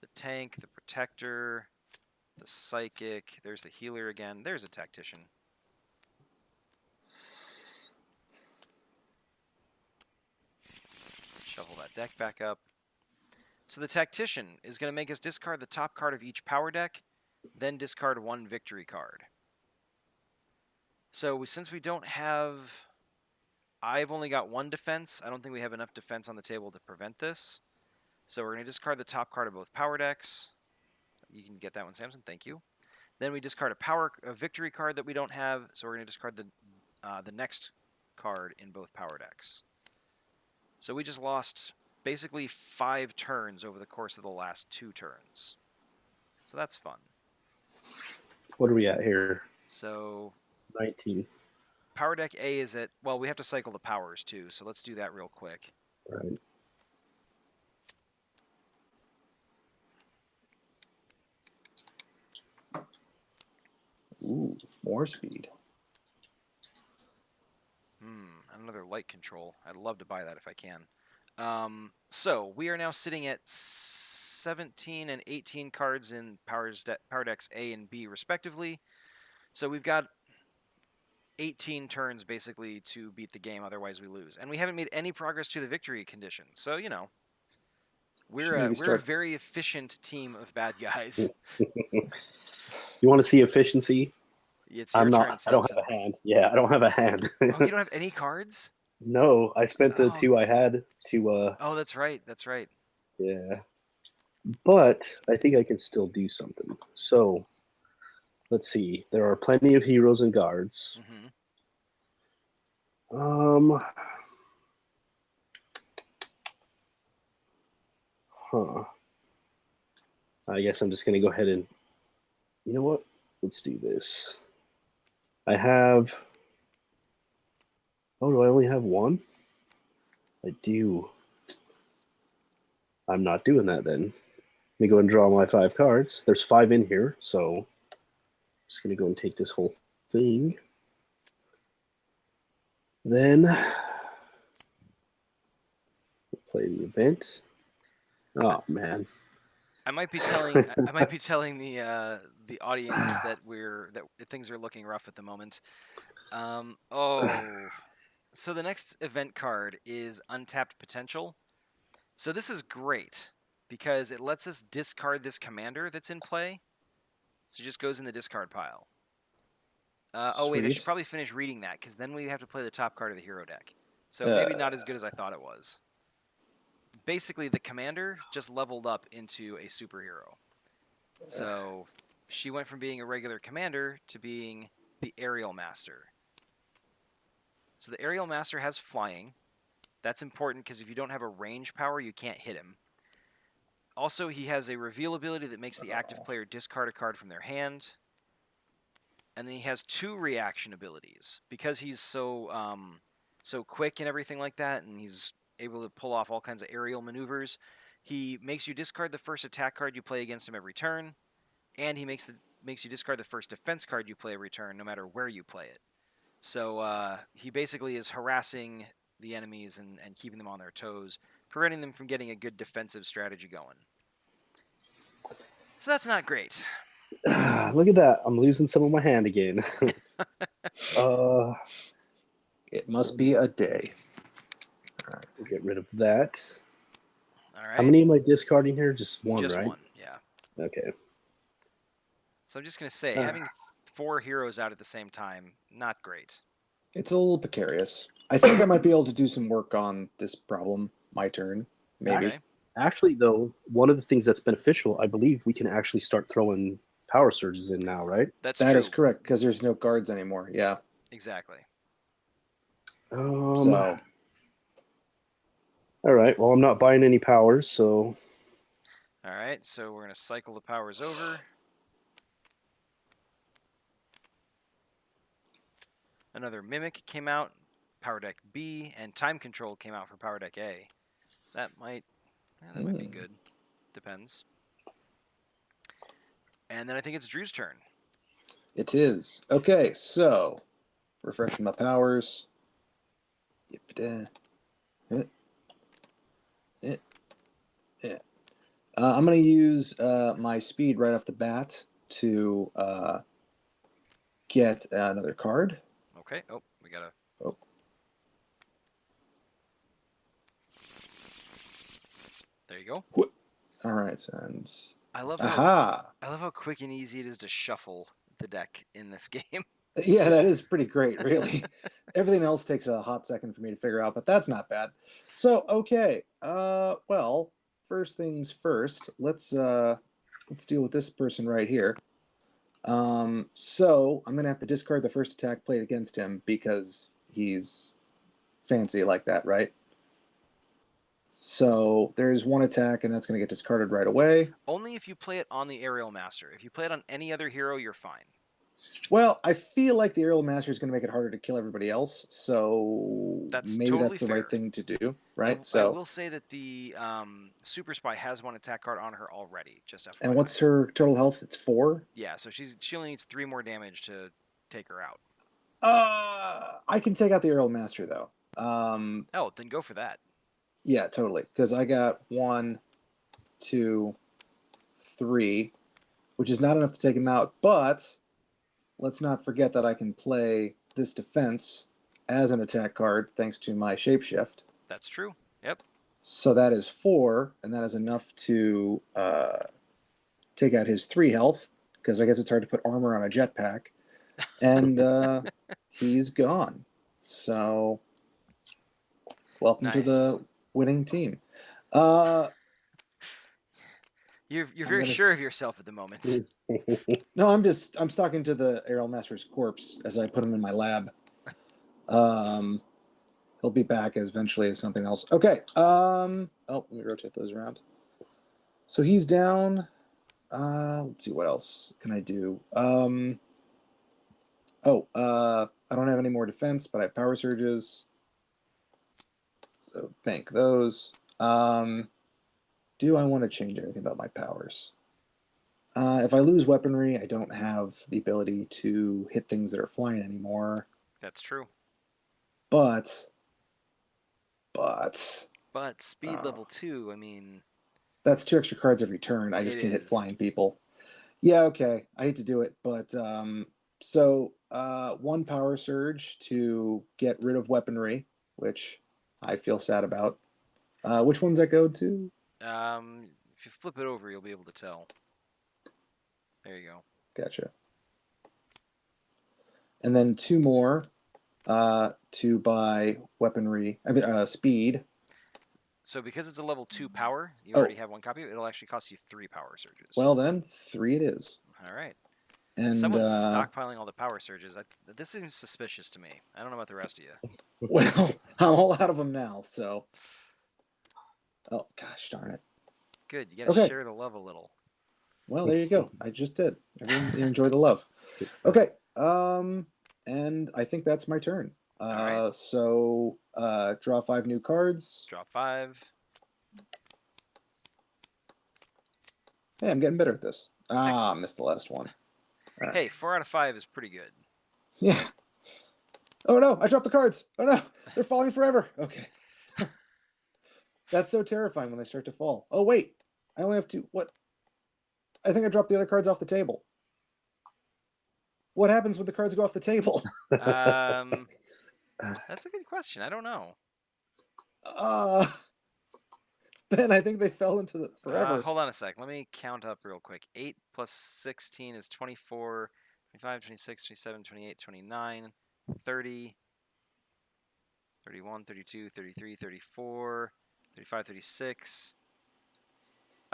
The tank, the protector, the psychic. There's the healer again. There's a tactician. Shuffle that deck back up. So the tactician is going to make us discard the top card of each power deck, then discard 1 victory card. So since we don't have... I've only got 1 defense. I don't think we have enough defense on the table to prevent this. So we're going to discard the top card of both power decks. You can get that one, Samson. Thank you. Then we discard a victory card that we don't have. So we're going to discard the next card in both power decks. So we just lost basically 5 turns over the course of the last 2 turns. So that's fun. What are we at here? So 19. Power deck A is at... Well, we have to cycle the powers, too. So let's do that real quick. Right. Ooh, more speed. Another light control. I'd love to buy that if I can. So we are now sitting at 17 and 18 cards in power decks A and B, respectively. So we've got 18 turns, basically, to beat the game. Otherwise, we lose. And we haven't made any progress to the victory condition. So, we're a very efficient team of bad guys. You want to see efficiency? It's your I'm turn, not. I don't have Samson. a hand. Yeah, I don't have a hand. Oh, you don't have any cards? No, I spent the Oh, 2 I had to. oh, that's right. That's right. Yeah, but I think I can still do something. So let's see. There are plenty of heroes and guards. Mm-hmm. Um, huh. I guess I'm just gonna go ahead and. You know what? Let's do this. I have. Oh, do I only have one? I do. I'm not doing that then. Let me go and draw my 5 cards. There's 5 in here, so I'm just gonna go and take this whole thing. Then play the event. Oh man. I might be telling I might be telling the audience that things are looking rough at the moment. Oh, so the next event card is Untapped Potential. So this is great because it lets us discard this commander that's in play. So it just goes in the discard pile. Oh wait, I should Sweet. probably finish reading that because then we have to play the top card of the hero deck. So maybe Uh, not as good as I thought it was. Basically, the commander just leveled up into a superhero. So she went from being a regular commander to being the aerial master. So the aerial master has flying. That's important because if you don't have a range power, you can't hit him. Also, he has a reveal ability that makes the active player discard a card from their hand. And then he has 2 reaction abilities because he's so quick and everything like that, and he's able to pull off all kinds of aerial maneuvers. He makes you discard the first attack card you play against him every turn, and he makes you discard the first defense card you play every turn, no matter where you play it. So he basically is harassing the enemies and keeping them on their toes, preventing them from getting a good defensive strategy going. So that's not great. Look at that. I'm losing some of my hand again. uh, it must be a day. All right. get rid of that. All How right. many am I discarding here? Just one, Just right? one, yeah. Okay. So I'm just going to say, having 4 heroes out at the same time, not great. It's a little precarious. I think I might be able to do some work on this problem. My turn, maybe. Okay. Actually, though, one of the things that's beneficial, I believe we can actually start throwing power surges in now, right? That's That true. is correct because there's no guards anymore. Yeah. Exactly. So All right. Well, I'm not buying any powers, so All right, so we're going to cycle the powers over. Another Mimic came out, Power Deck B, and Time Control came out for Power Deck A. That might be good. Depends. And then I think it's Drew's turn. it is. Okay, so refreshing my powers. I'm going to use my speed right off the bat to get another card. Okay. Oh, we got to... Oh. There you go. All right, and I love how quick and easy it is to shuffle the deck in this game. Yeah, that is pretty great, really. Everything else takes a hot second for me to figure out, but that's not bad. So, okay. Well, first things first, let's deal with this person right here. So I'm gonna have to discard the first attack played against him because he's fancy like that, right? So there's one attack, and that's gonna get discarded right away. Only if you play it on the Aerial Master. If you play it on any other hero, you're fine. Well, I feel like the Aerial Master is going to make it harder to kill everybody else, so That's maybe totally that's the fair. right thing to do, right? I will say that the Super Spy has one attack card on her already, just FYI. And what's her total health? It's 4? Yeah, so she only needs 3 more damage to take her out. I can take out the Aerial Master, though. Oh, then go for that. Yeah, totally. Because I got 1, 2, 3, which is not enough to take him out, but let's not forget that I can play this defense as an attack card thanks to my shapeshift. That's true. Yep. So that is 4, and that is enough to take out his 3 health, because I guess it's hard to put armor on a jetpack. and he's gone. So, welcome to Nice. the winning team. Uh, You're I'm very gonna. sure of yourself at the moment. No, I'm stalking to the Aerial Master's corpse as I put him in my lab. He'll be back as eventually as something else. Okay. Oh, let me rotate those around. So he's down. Let's see what else can I do. I don't have any more defense, but I have power surges. So bank those. Do I want to change anything about my powers? If I lose weaponry, I don't have the ability to hit things that are flying anymore. That's true. But But speed uh, level 2, I mean, that's 2 extra cards every turn. I it just can't hit is. flying people. Yeah, okay. I hate to do it, but so one power surge to get rid of weaponry, which I feel sad about. Which ones that go to? If you flip it over, you'll be able to tell. There you go. Gotcha. And then 2 more to buy weaponry. I mean, speed. So because it's a level 2 power, you Oh, already have 1 copy. It'll actually cost you 3 power surges. well then 3 it is. All right. And Someone's stockpiling all the power surges. This seems suspicious to me. I don't know about the rest of you. well, I'm all out of them now. So, oh gosh darn it. Good. You got to Okay. share the love a little. Well, there you go. I just did. Everyone enjoy the love. Okay. And I think that's my turn. right. So draw 5 new cards. Drop 5. Hey, I'm getting better at this. Excellent. Missed the last one. Right. Hey, 4 out of 5 is pretty good. Yeah. Oh no, I dropped the cards. Oh no, they're falling forever. Okay. That's so terrifying when they start to fall. Oh wait, I only have 2. What? I think I dropped the other cards off the table. What happens when the cards go off the table? That's a good question. I don't know. Uh, Ben, I think they fell into the forever. Hold on a sec. Let me count up real quick. 8 plus 16 is 24, 25, 26, 27, 28, 29, 30, 31, 32, 33, 34, 35, 36.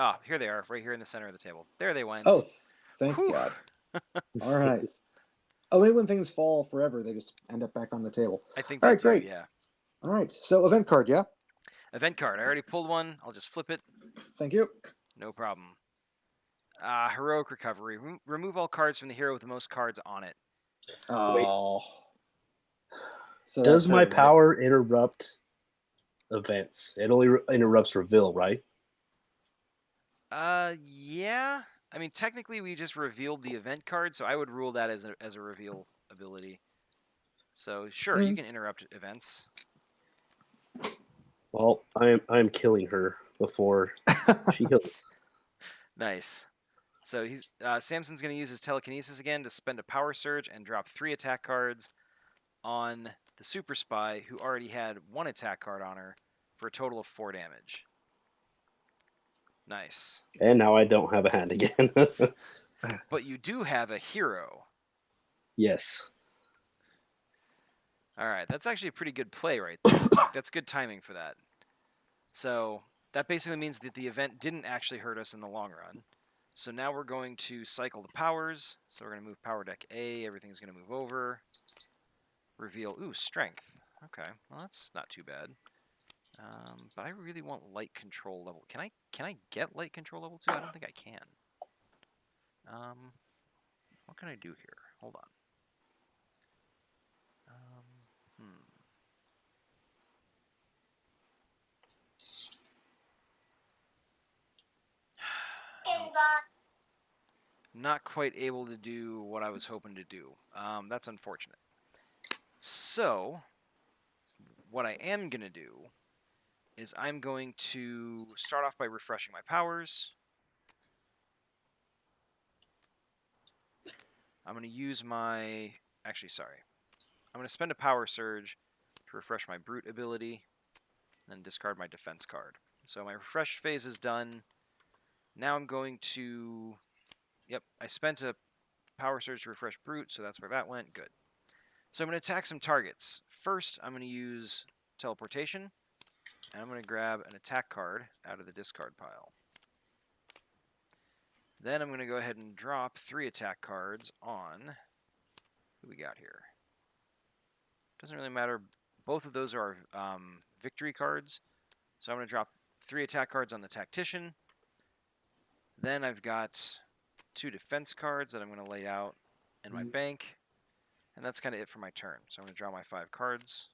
Ah, here they are, right here in the center of the table. There they went. Oh, thank Whew. God. All right. Oh, maybe when things fall forever, they just end up back on the table. I think All they right, do, great. yeah. All right. So event card, yeah. Event card. I already pulled one. I'll just flip it. Thank you. No problem. Heroic recovery. Remove all cards from the hero with the most cards on it. Oh. So Does that's my her, right? power interrupt events? It only interrupts reveal, right? Yeah. I mean, technically, we just revealed the event card, so I would rule that as a reveal ability. So sure, you can interrupt events. Well, I am killing her before she heals. Nice. So he's Samson's going to use his telekinesis again to spend a power surge and drop 3 attack cards on the super spy, who already had 1 attack card on her, for a total of 4 damage. Nice. And now I don't have a hand again. But you do have a hero. Yes. All right, that's actually a pretty good play right there. That's good timing for that. So that basically means that the event didn't actually hurt us in the long run. So now we're going to cycle the powers. So we're going to move power deck A. Everything's going to move over. Reveal. Ooh, strength. Okay, well that's not too bad. But I really want light control level. Can I get light control level 2? I don't think I can. What can I do here? Hold on. Not quite able to do what I was hoping to do. That's unfortunate. So, what I am going to do is I'm going to start off by refreshing my powers. I'm going to use my... Actually, sorry. I'm going to spend a power surge to refresh my brute ability, then discard my defense card. So my refresh phase is done. Now I'm going to... Yep, I spent a power surge to refresh brute, so that's where that went. Good. So I'm going to attack some targets. First, I'm going to use teleportation, and I'm going to grab an attack card out of the discard pile. Then I'm going to go ahead and drop 3 attack cards on... Who we got here? Doesn't really matter. Both of those are victory cards. So I'm going to drop 3 attack cards on the Tactician. Then I've got 2 defense cards that I'm going to lay out in my bank. And that's kind of it for my turn. So I'm going to draw my 5 cards.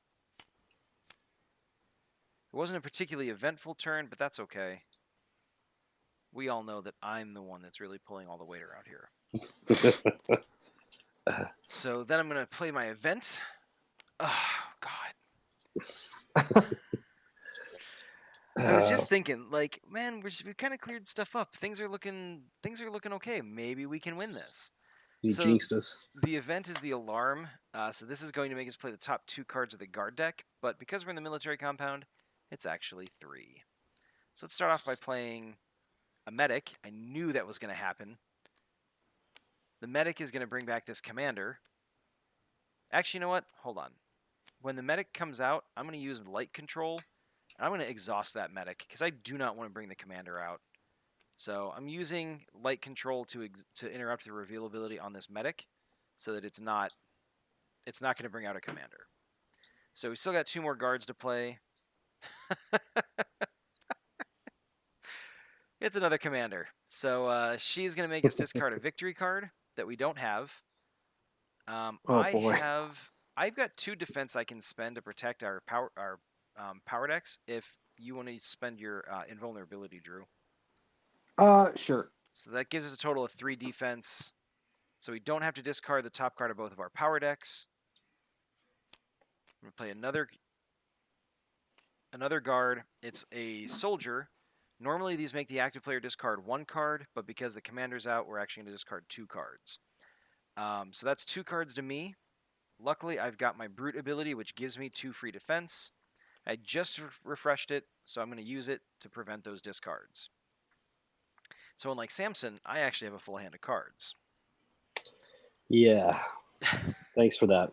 It wasn't a particularly eventful turn, but that's okay. We all know that I'm the one that's really pulling all the weight around here. So then I'm going to play my event. Oh, God. I was just thinking, like, man, we kind of cleared stuff up. Things are looking okay. Maybe we can win this. You So jinxed us. the event is the alarm. So this is going to make us play the top 2 cards of the guard deck. But because we're in the military compound, it's actually 3. So let's start off by playing a medic. I knew that was going to happen. The medic is going to bring back this commander. Actually, you know what? Hold on. When the medic comes out, I'm going to use light control. I'm going to exhaust that medic because I do not want to bring the commander out. So I'm using light control to interrupt the reveal ability on this medic so that it's not going to bring out a commander. So we still got 2 more guards to play. It's another commander. So she's going to make us discard a victory card that we don't have. Oh, boy. I've got 2 defense I can spend to protect our power decks if you want to spend your invulnerability, Drew. Sure. So that gives us a total of 3 defense. So we don't have to discard the top card of both of our power decks. I'm going to play another guard. It's a soldier. Normally these make the active player discard 1 card, but because the commander's out, we're actually going to discard 2 cards. So that's 2 cards to me. Luckily, I've got my brute ability, which gives me 2 free defense. I just refreshed it, so I'm going to use it to prevent those discards. So unlike Samson, I actually have a full hand of cards. Yeah. Thanks for that.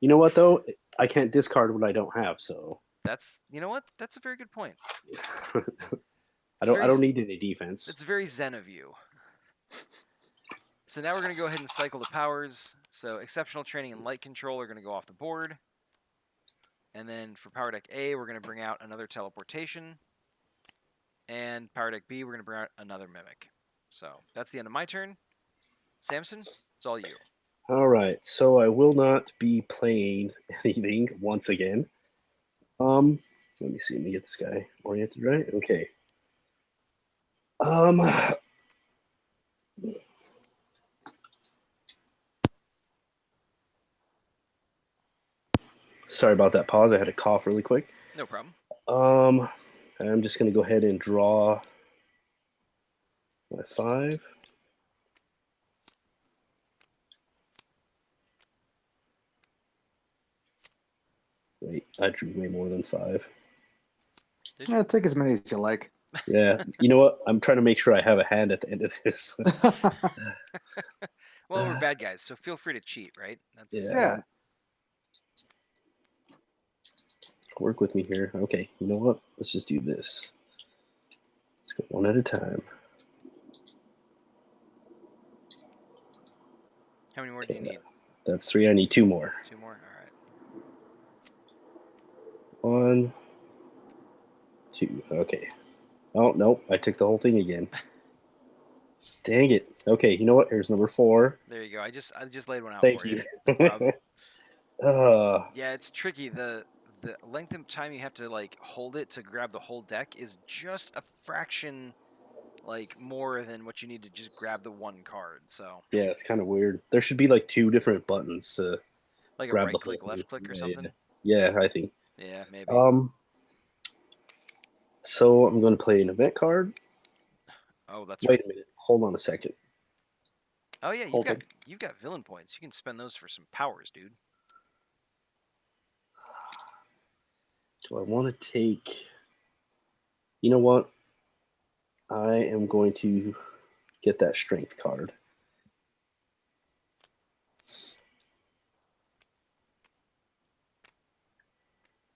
You know what, though? I can't discard what I don't have, so... You know what? That's a very good point. I don't need any defense. It's very zen of you. So now we're going to go ahead and cycle the powers. So exceptional training and light control are going to go off the board. And then for power deck A, we're going to bring out another teleportation. And power deck B, we're going to bring out another mimic. So that's the end of my turn. Samson, it's all you. All right, so I will not be playing anything once again. Let me see. Let me get this guy oriented right. Okay. Sorry about that pause. I had to cough really quick. No problem. I'm just gonna go ahead and draw my 5. Wait, I drew way more than 5. Yeah, take as many as you like. Yeah, you know what? I'm trying to make sure I have a hand at the end of this. Well, we're bad guys, so feel free to cheat, right? Yeah. Work with me here. Okay, you know what? Let's just do this. Let's go one at a time. How many more do you need? That's 3. I need 2 more. 2 more? All right. 1, 2. Okay. Oh, no. I took the whole thing again. Dang it. Okay, you know what? Here's number 4. There you go. I just laid one out Thank for you. Yeah, it's tricky. The length of time you have to like hold it to grab the whole deck is just a fraction like more than what you need to just grab the 1 card. So yeah, it's kind of weird. There should be like 2 different buttons to like a grab right the click, whole left thing. click or something. Yeah, I think. Yeah, maybe. So I'm going to play an event card. Oh, that's Wait a minute. Hold on a second. Oh yeah, you've got villain points. You can spend those for some powers, dude. Do I want to take... You know what? I am going to get that strength card.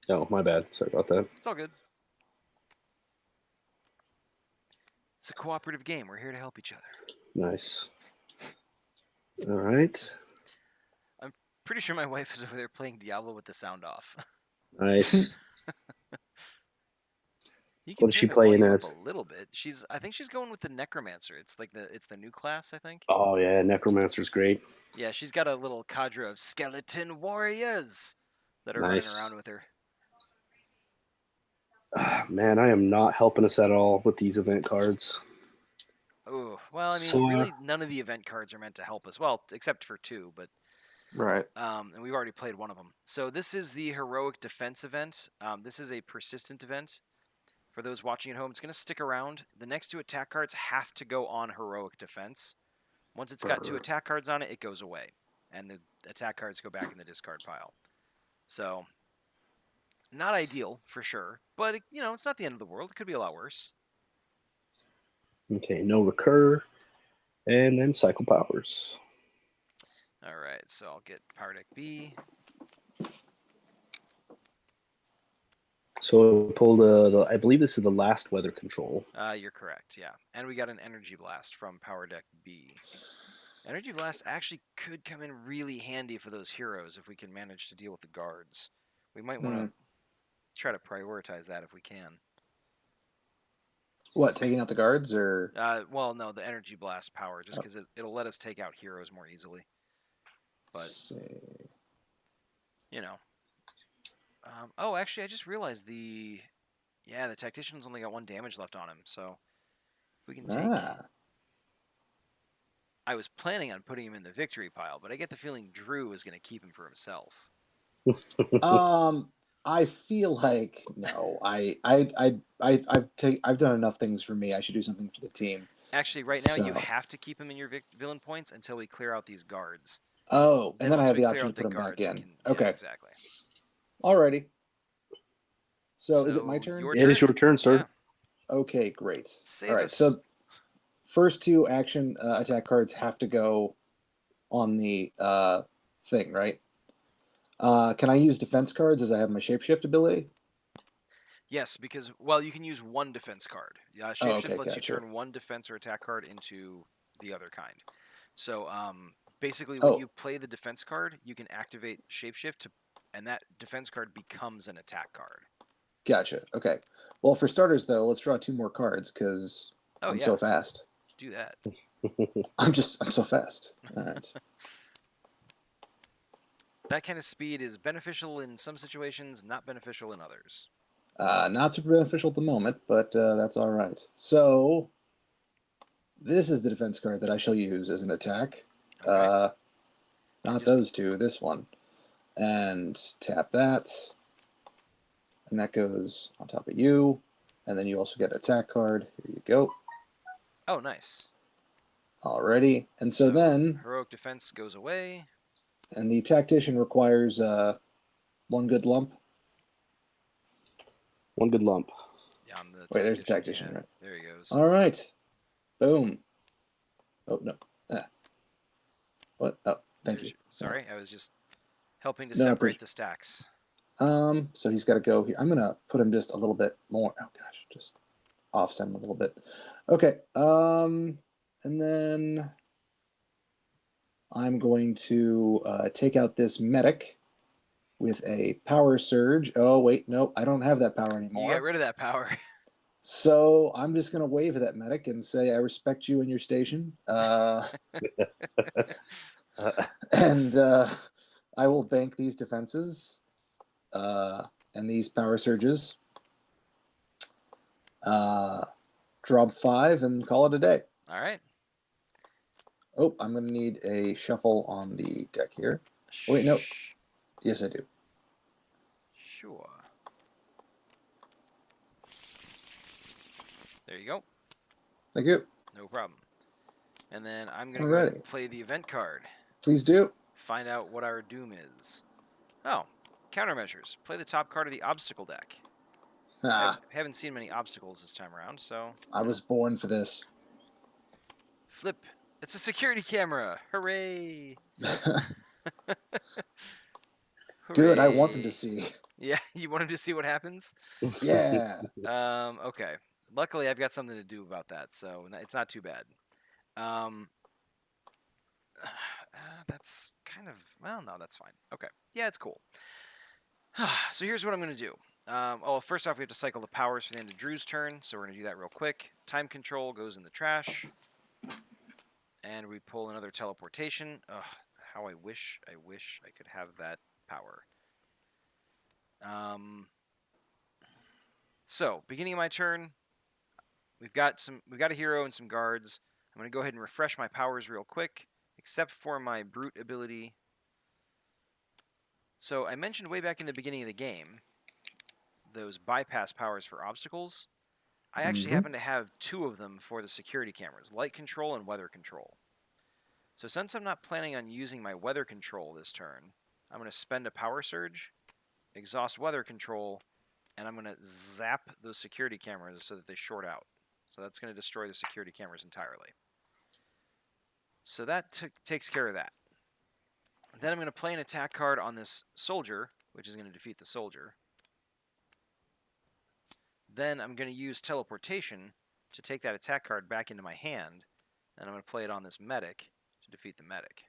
Oh, my bad. Sorry about that. It's all good. It's a cooperative game. We're here to help each other. Nice. All right. Pretty sure my wife is over there playing Diablo with the sound off. Nice. You can What is she turn the playing volume up as? a little bit. I think she's going with the Necromancer. It's the new class, I think. Oh, yeah. Necromancer's great. Yeah, she's got a little cadre of skeleton warriors that are running Nice. around with her. Man, I am not helping us at all with these event cards. Oh, well, I mean, So, really, none of the event cards are meant to help us. Well, except for two, but Right. and we've already played one of them. So this is the heroic defense event. This is a persistent event. For those watching at home, it's going to stick around. The next two attack cards have to go on heroic defense. Once it's got two attack cards on it, it goes away, and the attack cards go back in the discard pile. So, not ideal for sure, but it's not the end of the world. It could be a lot worse. okay, no recur, and then cycle powers. All right, so I'll get Power Deck B. So I pulled I believe this is the last weather control. You're correct, yeah. And we got an Energy Blast from Power Deck B. Energy Blast actually could come in really handy for those heroes if we can manage to deal with the guards. We might want to try to prioritize that if we can. What, taking out the guards or? Well, no, the Energy Blast power, just because it'll let us take out heroes more easily. But, Let's see. oh, actually, I just realized the Tactician's only got 1 damage left on him, so if we can take... I was planning on putting him in the victory pile, but I get the feeling Drew is going to keep him for himself. I feel like no. I've done enough things for me. I should do something for the team. Actually, right now you So- have to keep him in your villain points until we clear out these guards. Oh, and then I once have we the clear option out to put the them back guards, in. yeah, Okay, exactly. alrighty. So is it my turn? Your It turn. is your turn, sir. Yeah. Okay, great. Save All right, us. so first two action attack cards have to go on the thing, right? Can I use defense cards as I have my shapeshift ability? Yes, because you can use 1 defense card. Shapeshift okay, lets you gotcha. turn 1 defense or attack card into the other kind. So basically, when you play the defense card, you can activate Shapeshift, and that defense card becomes an attack card. Gotcha. Okay. Well, for starters, though, let's draw 2 more cards because I'm so fast. Do that. I'm so fast. All right. That kind of speed is beneficial in some situations, not beneficial in others. Not super beneficial at the moment, but that's all right. So this is the defense card that I shall use as an attack. Okay. Not those two, this one. And tap that. And that goes on top of you. And then you also get an attack card. Here you go. Oh, nice. Alrighty. And so then... heroic defense goes away. And the tactician requires 1 good lump. 1 good lump. Yeah, on the Wait, there's the tactician, right? There he goes. All right. Boom. Oh, no. What? Oh, thank you. Sorry, I was just helping to separate the stacks. So he's got to go here. I'm going to put him just a little bit more. Oh, gosh. Just offset him a little bit. Okay. And then I'm going to take out this medic with a power surge. Oh, wait. Nope. I don't have that power anymore. You get rid of that power. So I'm just going to wave at that medic and say, I respect you and your station. And I will bank these defenses and these power surges. Drop 5 and call it a day. All right. Oh, I'm going to need a shuffle on the deck here. Wait, no. Yes, I do. Sure. There you go. Thank you. No problem. And then I'm going to go ahead and play the event card. Please do. Find out what our doom is. Oh, countermeasures. Play the top card of the obstacle deck. I haven't seen many obstacles this time around, so... I was born for this. Flip. It's a security camera. Hooray. Good, I want them to see. Yeah, you wanted to see what happens? Yeah. Okay. Luckily, I've got something to do about that, so it's not too bad. Um, that's kind of well, no, that's fine. Okay, yeah, it's cool. So here's what I'm gonna do. Oh, first off, we have to cycle the powers for the end of Drew's turn, so we're gonna do that real quick. Time control goes in the trash, and we pull another teleportation. Ugh, how I wish I could have that power. Um, so beginning of my turn, we've got a hero and some guards. I'm gonna go ahead and refresh my powers real quick, except for my brute ability. So I mentioned way back in the beginning of the game those bypass powers for obstacles. I actually Mhm. happen to have two of them for the security cameras, light control and weather control. So since I'm not planning on using my weather control this turn, I'm going to spend a power surge, exhaust weather control, and I'm going to zap those security cameras so that they short out. So that's going to destroy the security cameras entirely. So that takes care of that. Then I'm going to play an attack card on this soldier, which is going to defeat the soldier. Then I'm going to use teleportation to take that attack card back into my hand, and I'm going to play it on this medic to defeat the medic.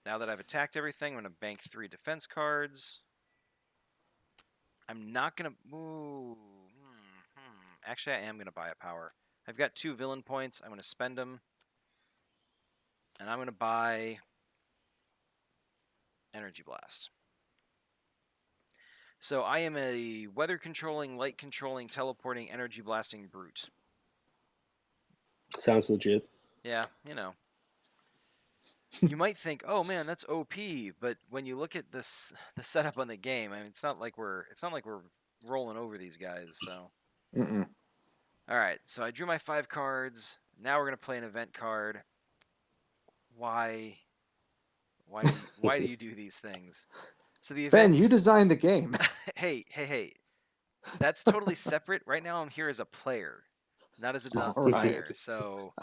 Now that I've attacked everything, I'm going to bank 3 defense cards. I'm not going to... Ooh, Actually, I am going to buy a power. I've got 2 villain points. I'm going to spend them. And I'm going to buy Energy Blast. So I am a weather controlling, light controlling, teleporting, energy blasting brute. Sounds legit. Yeah, you know. You might think, "Oh man, that's OP," but when you look at the setup on the game, I mean, it's not like we're rolling over these guys. So, Mm-mm. all right. So I drew my 5 cards. Now we're gonna play an event card. Why? Why do you do these things? So the Ben, you event. designed the game. Hey. That's totally separate. Right now, I'm here as a player, not as a All right. designer. So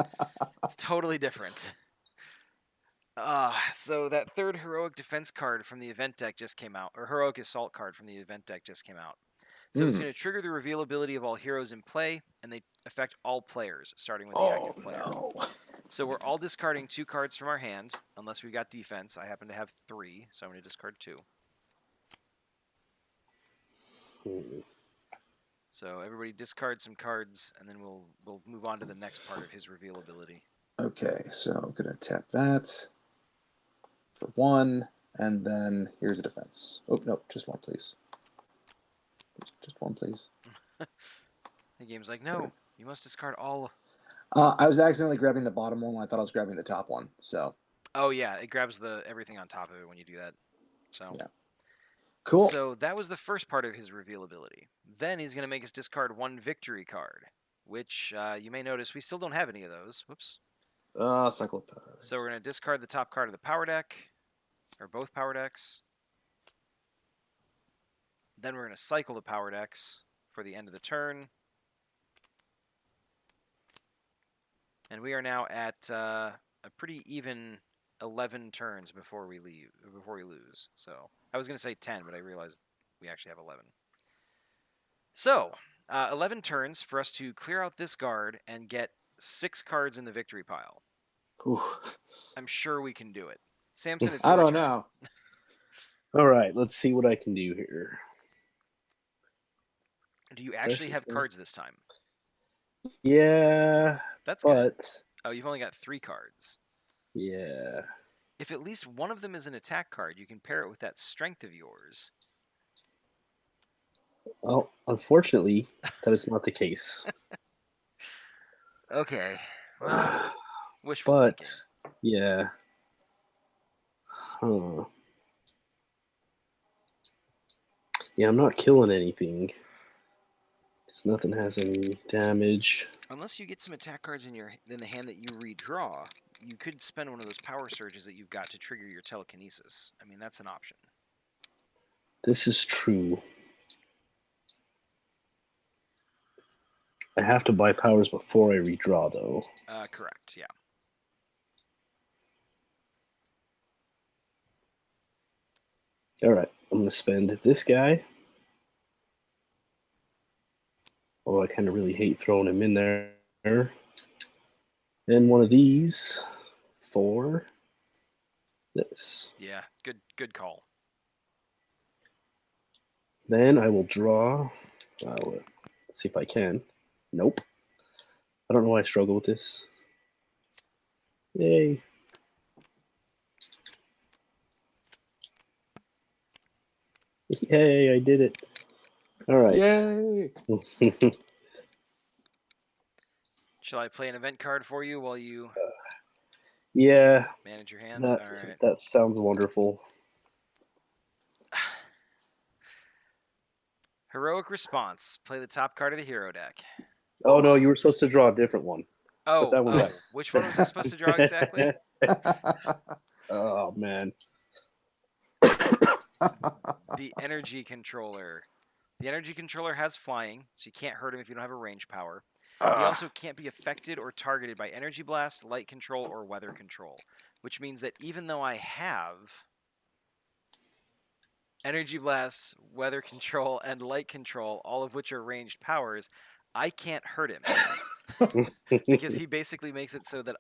it's totally different. So that third heroic defense card from the event deck just came out, or heroic assault card from the event deck just came out. So it's Mm. going to trigger the reveal ability of all heroes in play, and they affect all players, starting with the Oh active player. no. So we're all discarding 2 cards from our hand, unless we got defense. I happen to have 3, so I'm going to discard 2. So everybody discard some cards, and then we'll move on to the next part of his reveal ability. Okay, so I'm gonna tap that for 1, and then here's a defense. Oh no, just 1, please. Just 1, please. The game's like, no, you must discard all. I was accidentally grabbing the bottom one. I thought I was grabbing the top one. So Oh yeah, it grabs the everything on top of it when you do that. So yeah, cool. So that was the first part of his reveal ability. Then he's going to make us discard 1 victory card, which you may notice we still don't have any of those. Whoops. Cycle of power. So we're going to discard the top card of the power deck, or both power decks. Then we're going to cycle the power decks for the end of the turn. And we are now at a pretty even 11 turns before we lose. So I was going to say 10, but I realized we actually have 11. So 11 turns for us to clear out this guard and get 6 cards in the victory pile. Ooh. I'm sure we can do it. Samson, it's I your don't turn. know. All right, let's see what I can do here. Do you actually have cards this time? Yeah, That's but good. Oh, you've only got 3 cards. yeah. If at least one of them is an attack card, you can pair it with that strength of yours. Well, unfortunately, that is not the case. Okay. Well, wishful But thinking. yeah. Huh. Yeah, I'm not killing anything. Because nothing has any damage. Unless you get some attack cards in the hand that you redraw, you could spend one of those power surges that you've got to trigger your telekinesis. I mean, that's an option. This is true. I have to buy powers before I redraw, though. Correct, yeah. All right, I'm going to spend this guy. Oh, I kind of really hate throwing him in there. And one of these for this. Yeah, good call. Then I will draw. Let's see if I can. Nope. I don't know why I struggle with this. Yay. Yay, I did it. All right. Yay! Shall I play an event card for you while you Yeah, manage your hand? that All right. that sounds wonderful. Heroic response. Play the top card of the hero deck. Oh no, you were supposed to draw a different one. Put that one back. Which one was I supposed to draw exactly? Oh man. The energy controller. The energy controller has flying, so you can't hurt him if you don't have a range power. He also can't be affected or targeted by energy blast, light control, or weather control, which means that even though I have energy blast, weather control, and light control, all of which are ranged powers, I can't hurt him because he basically makes it so that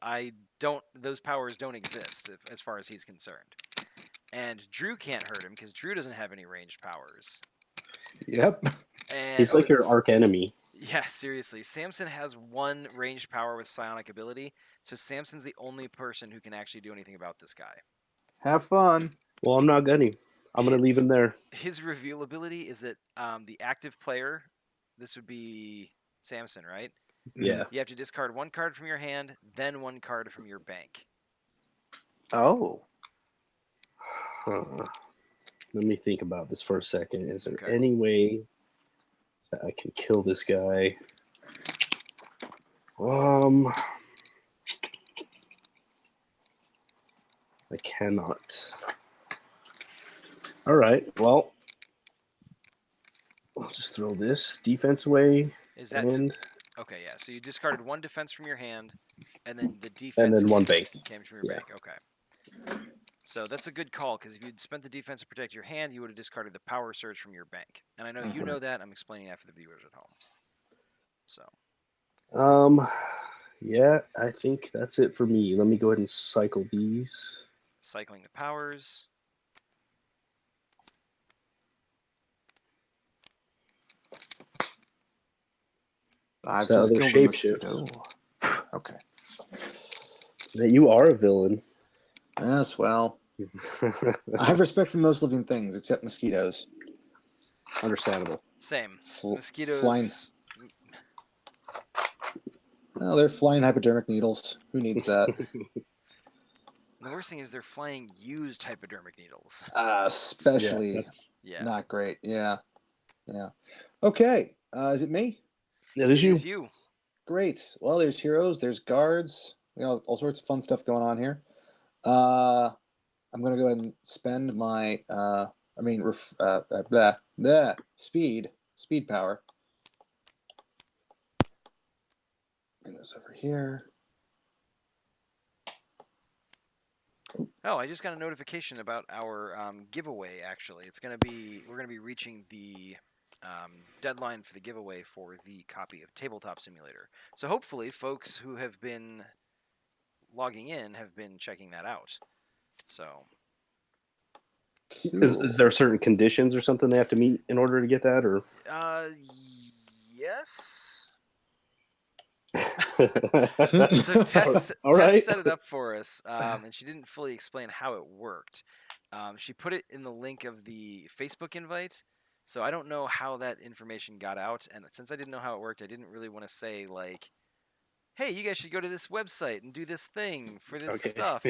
those powers don't exist as far as he's concerned. And Drew can't hurt him because Drew doesn't have any ranged powers. Yep. And He's like your arch enemy. Yeah, seriously. Samson has one ranged power with psionic ability, so Samson's the only person who can actually do anything about this guy. Have fun. Well, I'm not gunning. I'm gonna leave him there. His reveal ability is that the active player, this would be Samson, right? Yeah. You have to discard one card from your hand, then one card from your bank. Oh. Let me think about this for a second. Is there Okay. any way that I can kill this guy? I cannot. All right. Well, I'll just throw this defense away. Is that okay? Yeah. So you discarded one defense from your hand, and then the defense and then one bank came from your bank. Okay. So that's a good call because if you'd spent the defense to protect your hand, you would have discarded the power surge from your bank. And I know you know that. I'm explaining that for the viewers at home. So. Yeah, I think that's it for me. Let me go ahead and cycle these. Cycling the powers. I've So just other killed a shapeshift. mosquito. Okay. That you are a villain. Yes, well, I have respect for most living things except mosquitoes. Understandable. Same. Flying. Mosquitoes. Oh, they're flying hypodermic needles. Who needs that? And the worst thing is they're flying used hypodermic needles. Especially Yeah. not great. Yeah. Yeah. Okay. Is it me? It is you. Great. Well, there's heroes. There's guards. We got all sorts of fun stuff going on here. I'm going to go ahead and spend my, speed power. Bring this over here. Oh, I just got a notification about our giveaway. Actually, we're gonna be reaching the deadline for the giveaway for the copy of Tabletop Simulator. So hopefully, folks who have been logging in have been checking that out. So, is there certain conditions or something they have to meet in order to get that, or? Yes. So Tess set it up for us, and she didn't fully explain how it worked. She put it in the link of the Facebook invite, so I don't know how that information got out. And since I didn't know how it worked, I didn't really want to say like, "Hey, you guys should go to this website and do this thing for this stuff."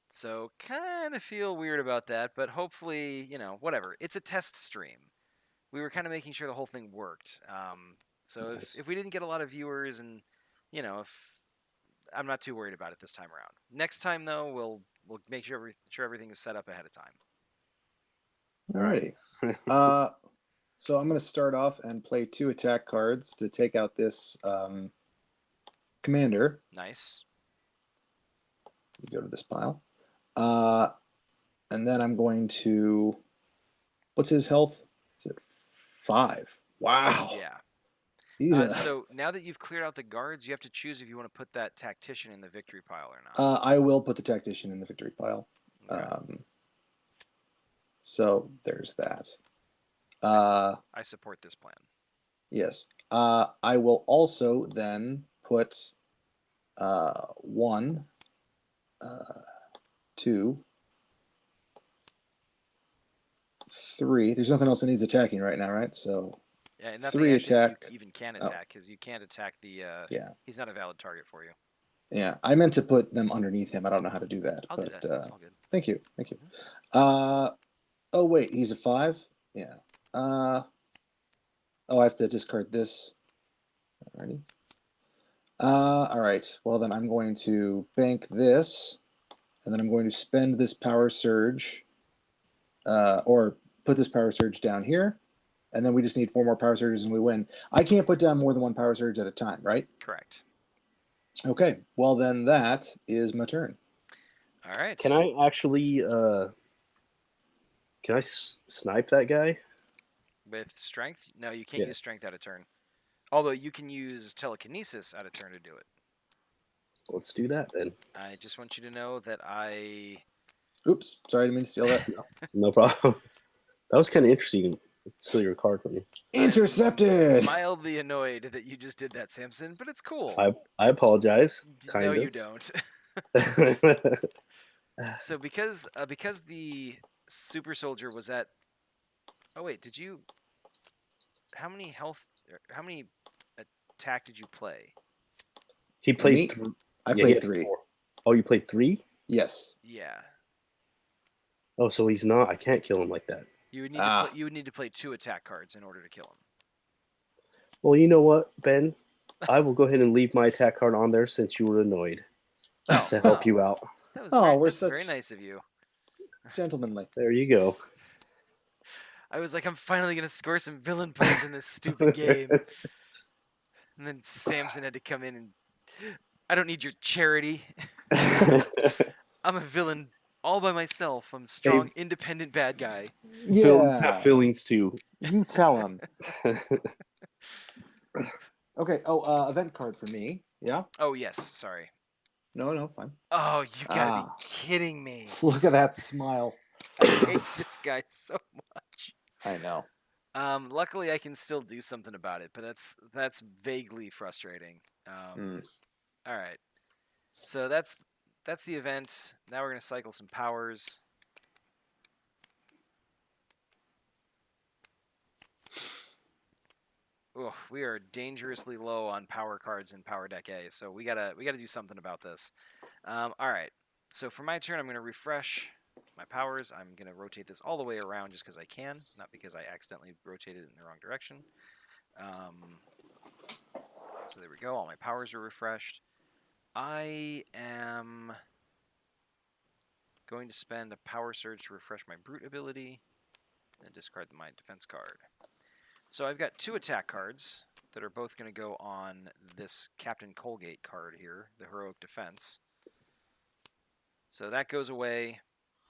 So kind of feel weird about that, but hopefully, whatever. It's a test stream. We were kind of making sure the whole thing worked. So if we didn't get a lot of viewers, and if I'm not too worried about it this time around. Next time though, we'll make sure everything is set up ahead of time. Alrighty. So I'm going to start off and play 2 attack cards to take out this commander. Nice. Go to this pile. And then I'm going to. What's his health? Is it 5? Wow. Yeah. He's a. So now that you've cleared out the guards, you have to choose if you want to put that tactician in the victory pile or not. I will put the tactician in the victory pile. Okay. So there's that. I support this plan. Yes. I will also then put 1, 2, 3. There's nothing else that needs attacking right now, right? So Yeah, and nothing 3 actually that you attack. even can Oh, attack because you can't attack the. yeah. He's not a valid target for you. Yeah. I meant to put them underneath him. I don't know how to do that. I'll but do that. It's all good. thank you. Thank you. Mhm. Oh, wait. He's a 5? Yeah. Oh, I have to discard this. Alrighty. All right. Well, then I'm going to bank this, and then I'm going to spend this power surge, or put this power surge down here, and then we just need 4 more power surges and we win. I can't put down more than 1 power surge at a time, right? Correct. Okay. Well, then that is my turn. All right. Can I actually can I snipe that guy? With strength? No, you can't Yeah. use strength out of turn. Although you can use telekinesis out of turn to do it. Let's do that then. I just want you to know that I. Oops. Sorry, I didn't mean to steal that. No problem. That was kind of interesting. Steal your card from me. Intercepted. Mildly annoyed that you just did that, Samson, but it's cool. I apologize. No, Kind you don't. of. So because the super soldier was at. Oh wait, did you? How many health? How many attack did you play? He played. Me? I Yeah, he played had 3. 4. Oh, you played 3? Yes. Yeah, Oh, so he's not. I can't kill him like that. you would need to play. You would need to play 2 attack cards in order to kill him. Well, you know what, Ben? I will go ahead and leave my attack card on there since you were annoyed Oh, to help well, you out. that was Oh, very, we're that's very such nice of you. gentlemanly. There you go. I was like, I'm finally gonna score some villain points in this stupid game, and then Samson had to come in and. I don't need your charity. I'm a villain all by myself. I'm a strong, independent bad guy. Villains have Yeah. feelings too. You tell him. Okay. Oh, event card for me. Yeah. Oh yes, sorry. No, fine. Oh, you gotta be Ah. kidding me. Look at that smile. I hate this guy so much. I know. Luckily I can still do something about it, but that's vaguely frustrating. All right. So that's the event. Now we're gonna cycle some powers. Oof, we are dangerously low on power cards in Power Deck A, so we gotta do something about this. All right. So for my turn, I'm gonna refresh my powers. I'm gonna rotate this all the way around just because I can, not because I accidentally rotated it in the wrong direction. So there we go. All my powers are refreshed. I am going to spend a power surge to refresh my brute ability, then discard my defense card. So I've got 2 attack cards that are both going to go on this Captain Colgate card here, the Heroic Defense. So that goes away.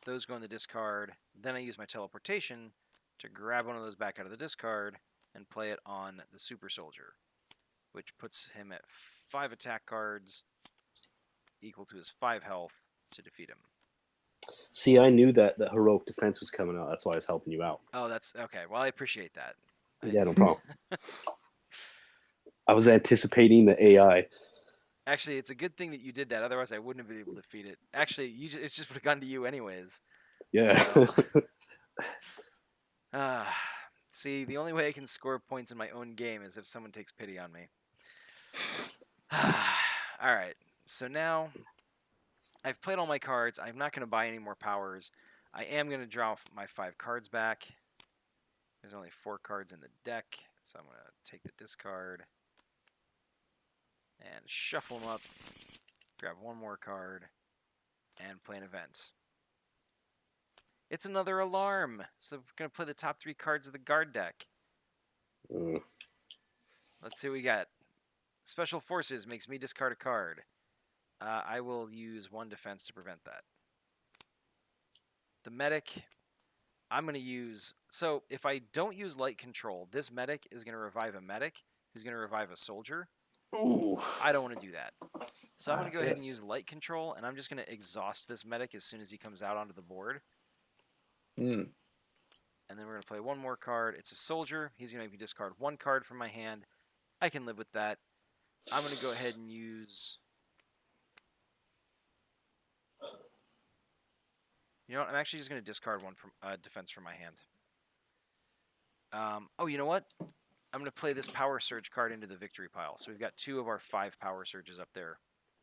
Those go in the discard. Then I use my teleportation to grab one of those back out of the discard and play it on the Super Soldier, which puts him at 5 attack cards, equal to his 5 health, to defeat him. See, I knew that the heroic defense was coming out. That's why I was helping you out. Oh, that's okay. Well, I appreciate that. Yeah, no problem. I was anticipating the AI. Actually, it's a good thing that you did that. Otherwise, I wouldn't have been able to defeat it. Actually, it just would have gone to you anyways. Yeah. So, see, the only way I can score points in my own game is if someone takes pity on me. All right. So now I've played all my cards. I'm not going to buy any more powers. I am going to draw my 5 cards back. There's only 4 cards in the deck, so I'm going to take the discard and shuffle them up, grab 1 more card, and play an event. It's another alarm, so we're going to play the top 3 cards of the guard deck. Let's see what we got. Special Forces makes me discard a card. I will use 1 defense to prevent that. The medic, I'm going to use. So if I don't use light control, this medic is going to revive a medic who's going to revive a soldier. Ooh. I don't want to do that. So I'm going to go ahead and Yes. use light control, and I'm just going to exhaust this medic as soon as he comes out onto the board. Mm. And then we're going to play one more card. It's a soldier. He's going to make me discard one card from my hand. I can live with that. I'm going to go ahead and use. You know what? I'm actually just going to discard one from defense from my hand. Oh, you know what? I'm going to play this power surge card into the victory pile. So we've got 2 of our 5 power surges up there.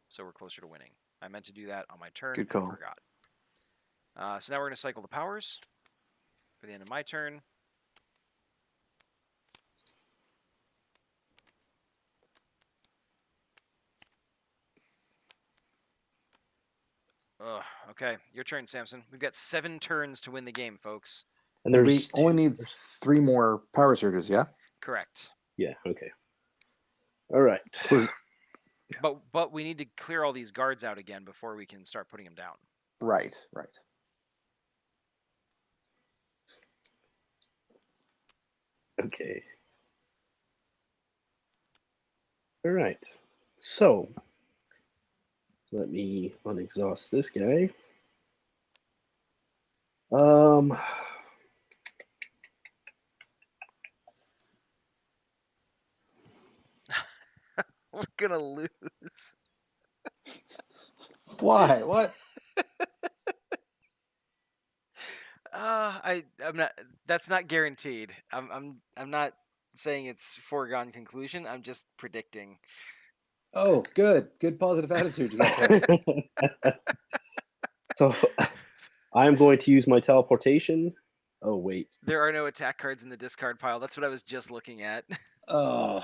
So we're closer to winning. I meant to do that on my turn Good and call. forgot. So now we're going to cycle the powers for the end of my turn. Ugh, okay, your turn, Samson. We've got 7 turns to win the game, folks. And We there's only need 3 more power surges, yeah? Correct. Yeah. Okay. All right. Was But we need to clear all these guards out again before we can start putting them down. right. Okay. All right. So let me unexhaust this guy. We're gonna lose. Why? What? I'm not. That's not guaranteed. I'm not saying it's foregone conclusion. I'm just predicting. Oh, good. Good positive attitude you got there. So I'm going to use my teleportation. Oh wait. There are no attack cards in the discard pile. That's what I was just looking at. Oh.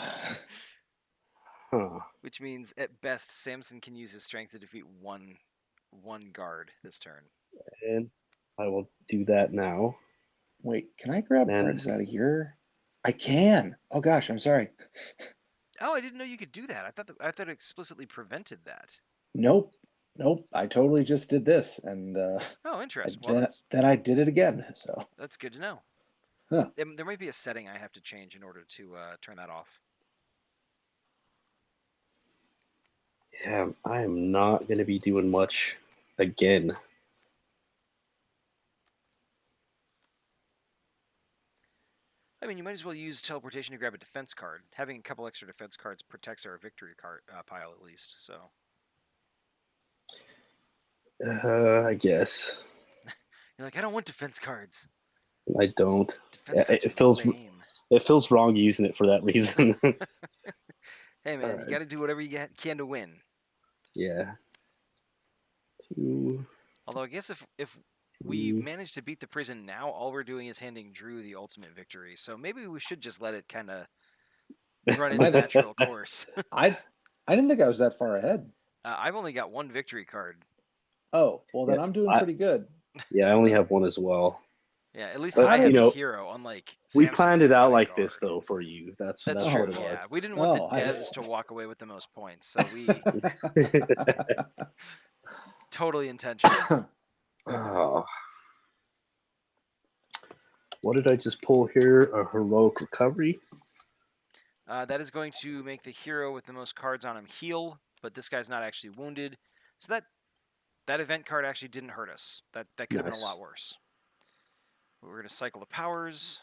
Huh. Which means at best Samson can use his strength to defeat one guard this turn. And I will do that now. Wait, can I grab And cards out of here? I can. Oh gosh, I'm sorry. Oh, I didn't know you could do that. I thought it explicitly prevented that. Nope. I totally just did this, and Oh, interesting. Well, then I did it again. So, that's good to know. huh. There might be a setting I have to change in order to turn that off. yeah, I am not going to be doing much again. I mean, you might as well use teleportation to grab a defense card. Having a couple extra defense cards protects our victory card pile at least. So I guess you're like, I don't want defense cards. I don't. Defense cards It are feels lame. it feels wrong using it for that reason. Hey man, you Alright. got to do whatever you can to win. Yeah. 2. Although I guess if we manage to beat the prison now, all we're doing is handing Drew the ultimate victory. So maybe we should just let it kind of run its natural course. I didn't think I was that far ahead. I've only got 1 victory card. Oh, well then Yeah, I'm doing pretty good. Yeah, I only have 1 as well. Yeah, at least But, I have you a know, hero, unlike We Samson, planned who's it out got a like guard. this though for you. That's That's what true. it Yeah, was. we didn't want the Oh, devs to walk away with the most points, so we totally intentional. Oh. What did I just pull here? A heroic recovery. That is going to make the hero with the most cards on him heal, but this guy's not actually wounded, so that event card actually didn't hurt us. That could have been a Nice. lot worse. We're going to cycle the powers.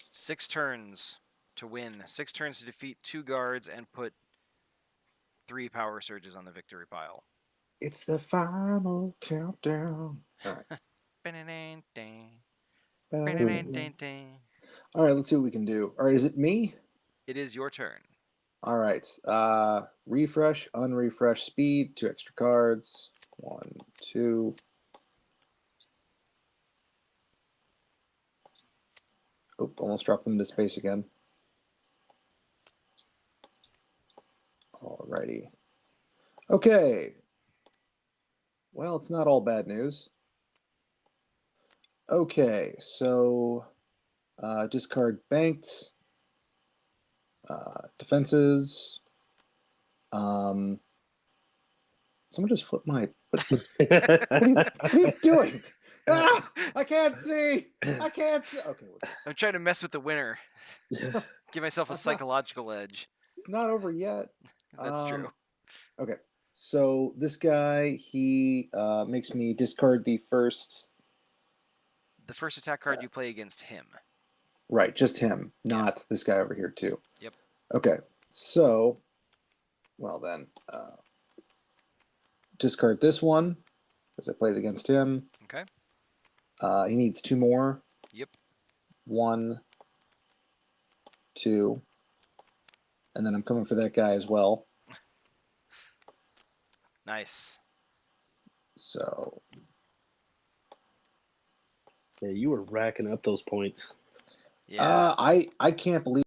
6 turns to win. 6 turns to defeat 2 guards and put 3 power surges on the victory pile. It's the final countdown. All right. All right, let's see what we can do. All right, is it me? It is your turn. All right. Refresh, unrefresh speed, 2 extra cards. 1, 2. Oh, almost dropped them into space again. Alrighty. Okay. Well, it's not all bad news. Okay, so discard banked. Defenses. Someone just flipped my. What are you doing? Ah, I can't see. I can't see. Okay, I'm trying to mess with the winner. Give myself a That's not- psychological edge. it's not over yet. That's true. Okay, so this guy he makes me discard the first. The first attack card you play against him. Right, just him, Yeah. not this guy over here too. Yep. Okay, so, well then, discard this one because I played against him. Okay. He needs 2 more. Yep. 1, 2, and then I'm coming for that guy as well. Nice. So Yeah, you were racking up those points. Yeah. I can't believe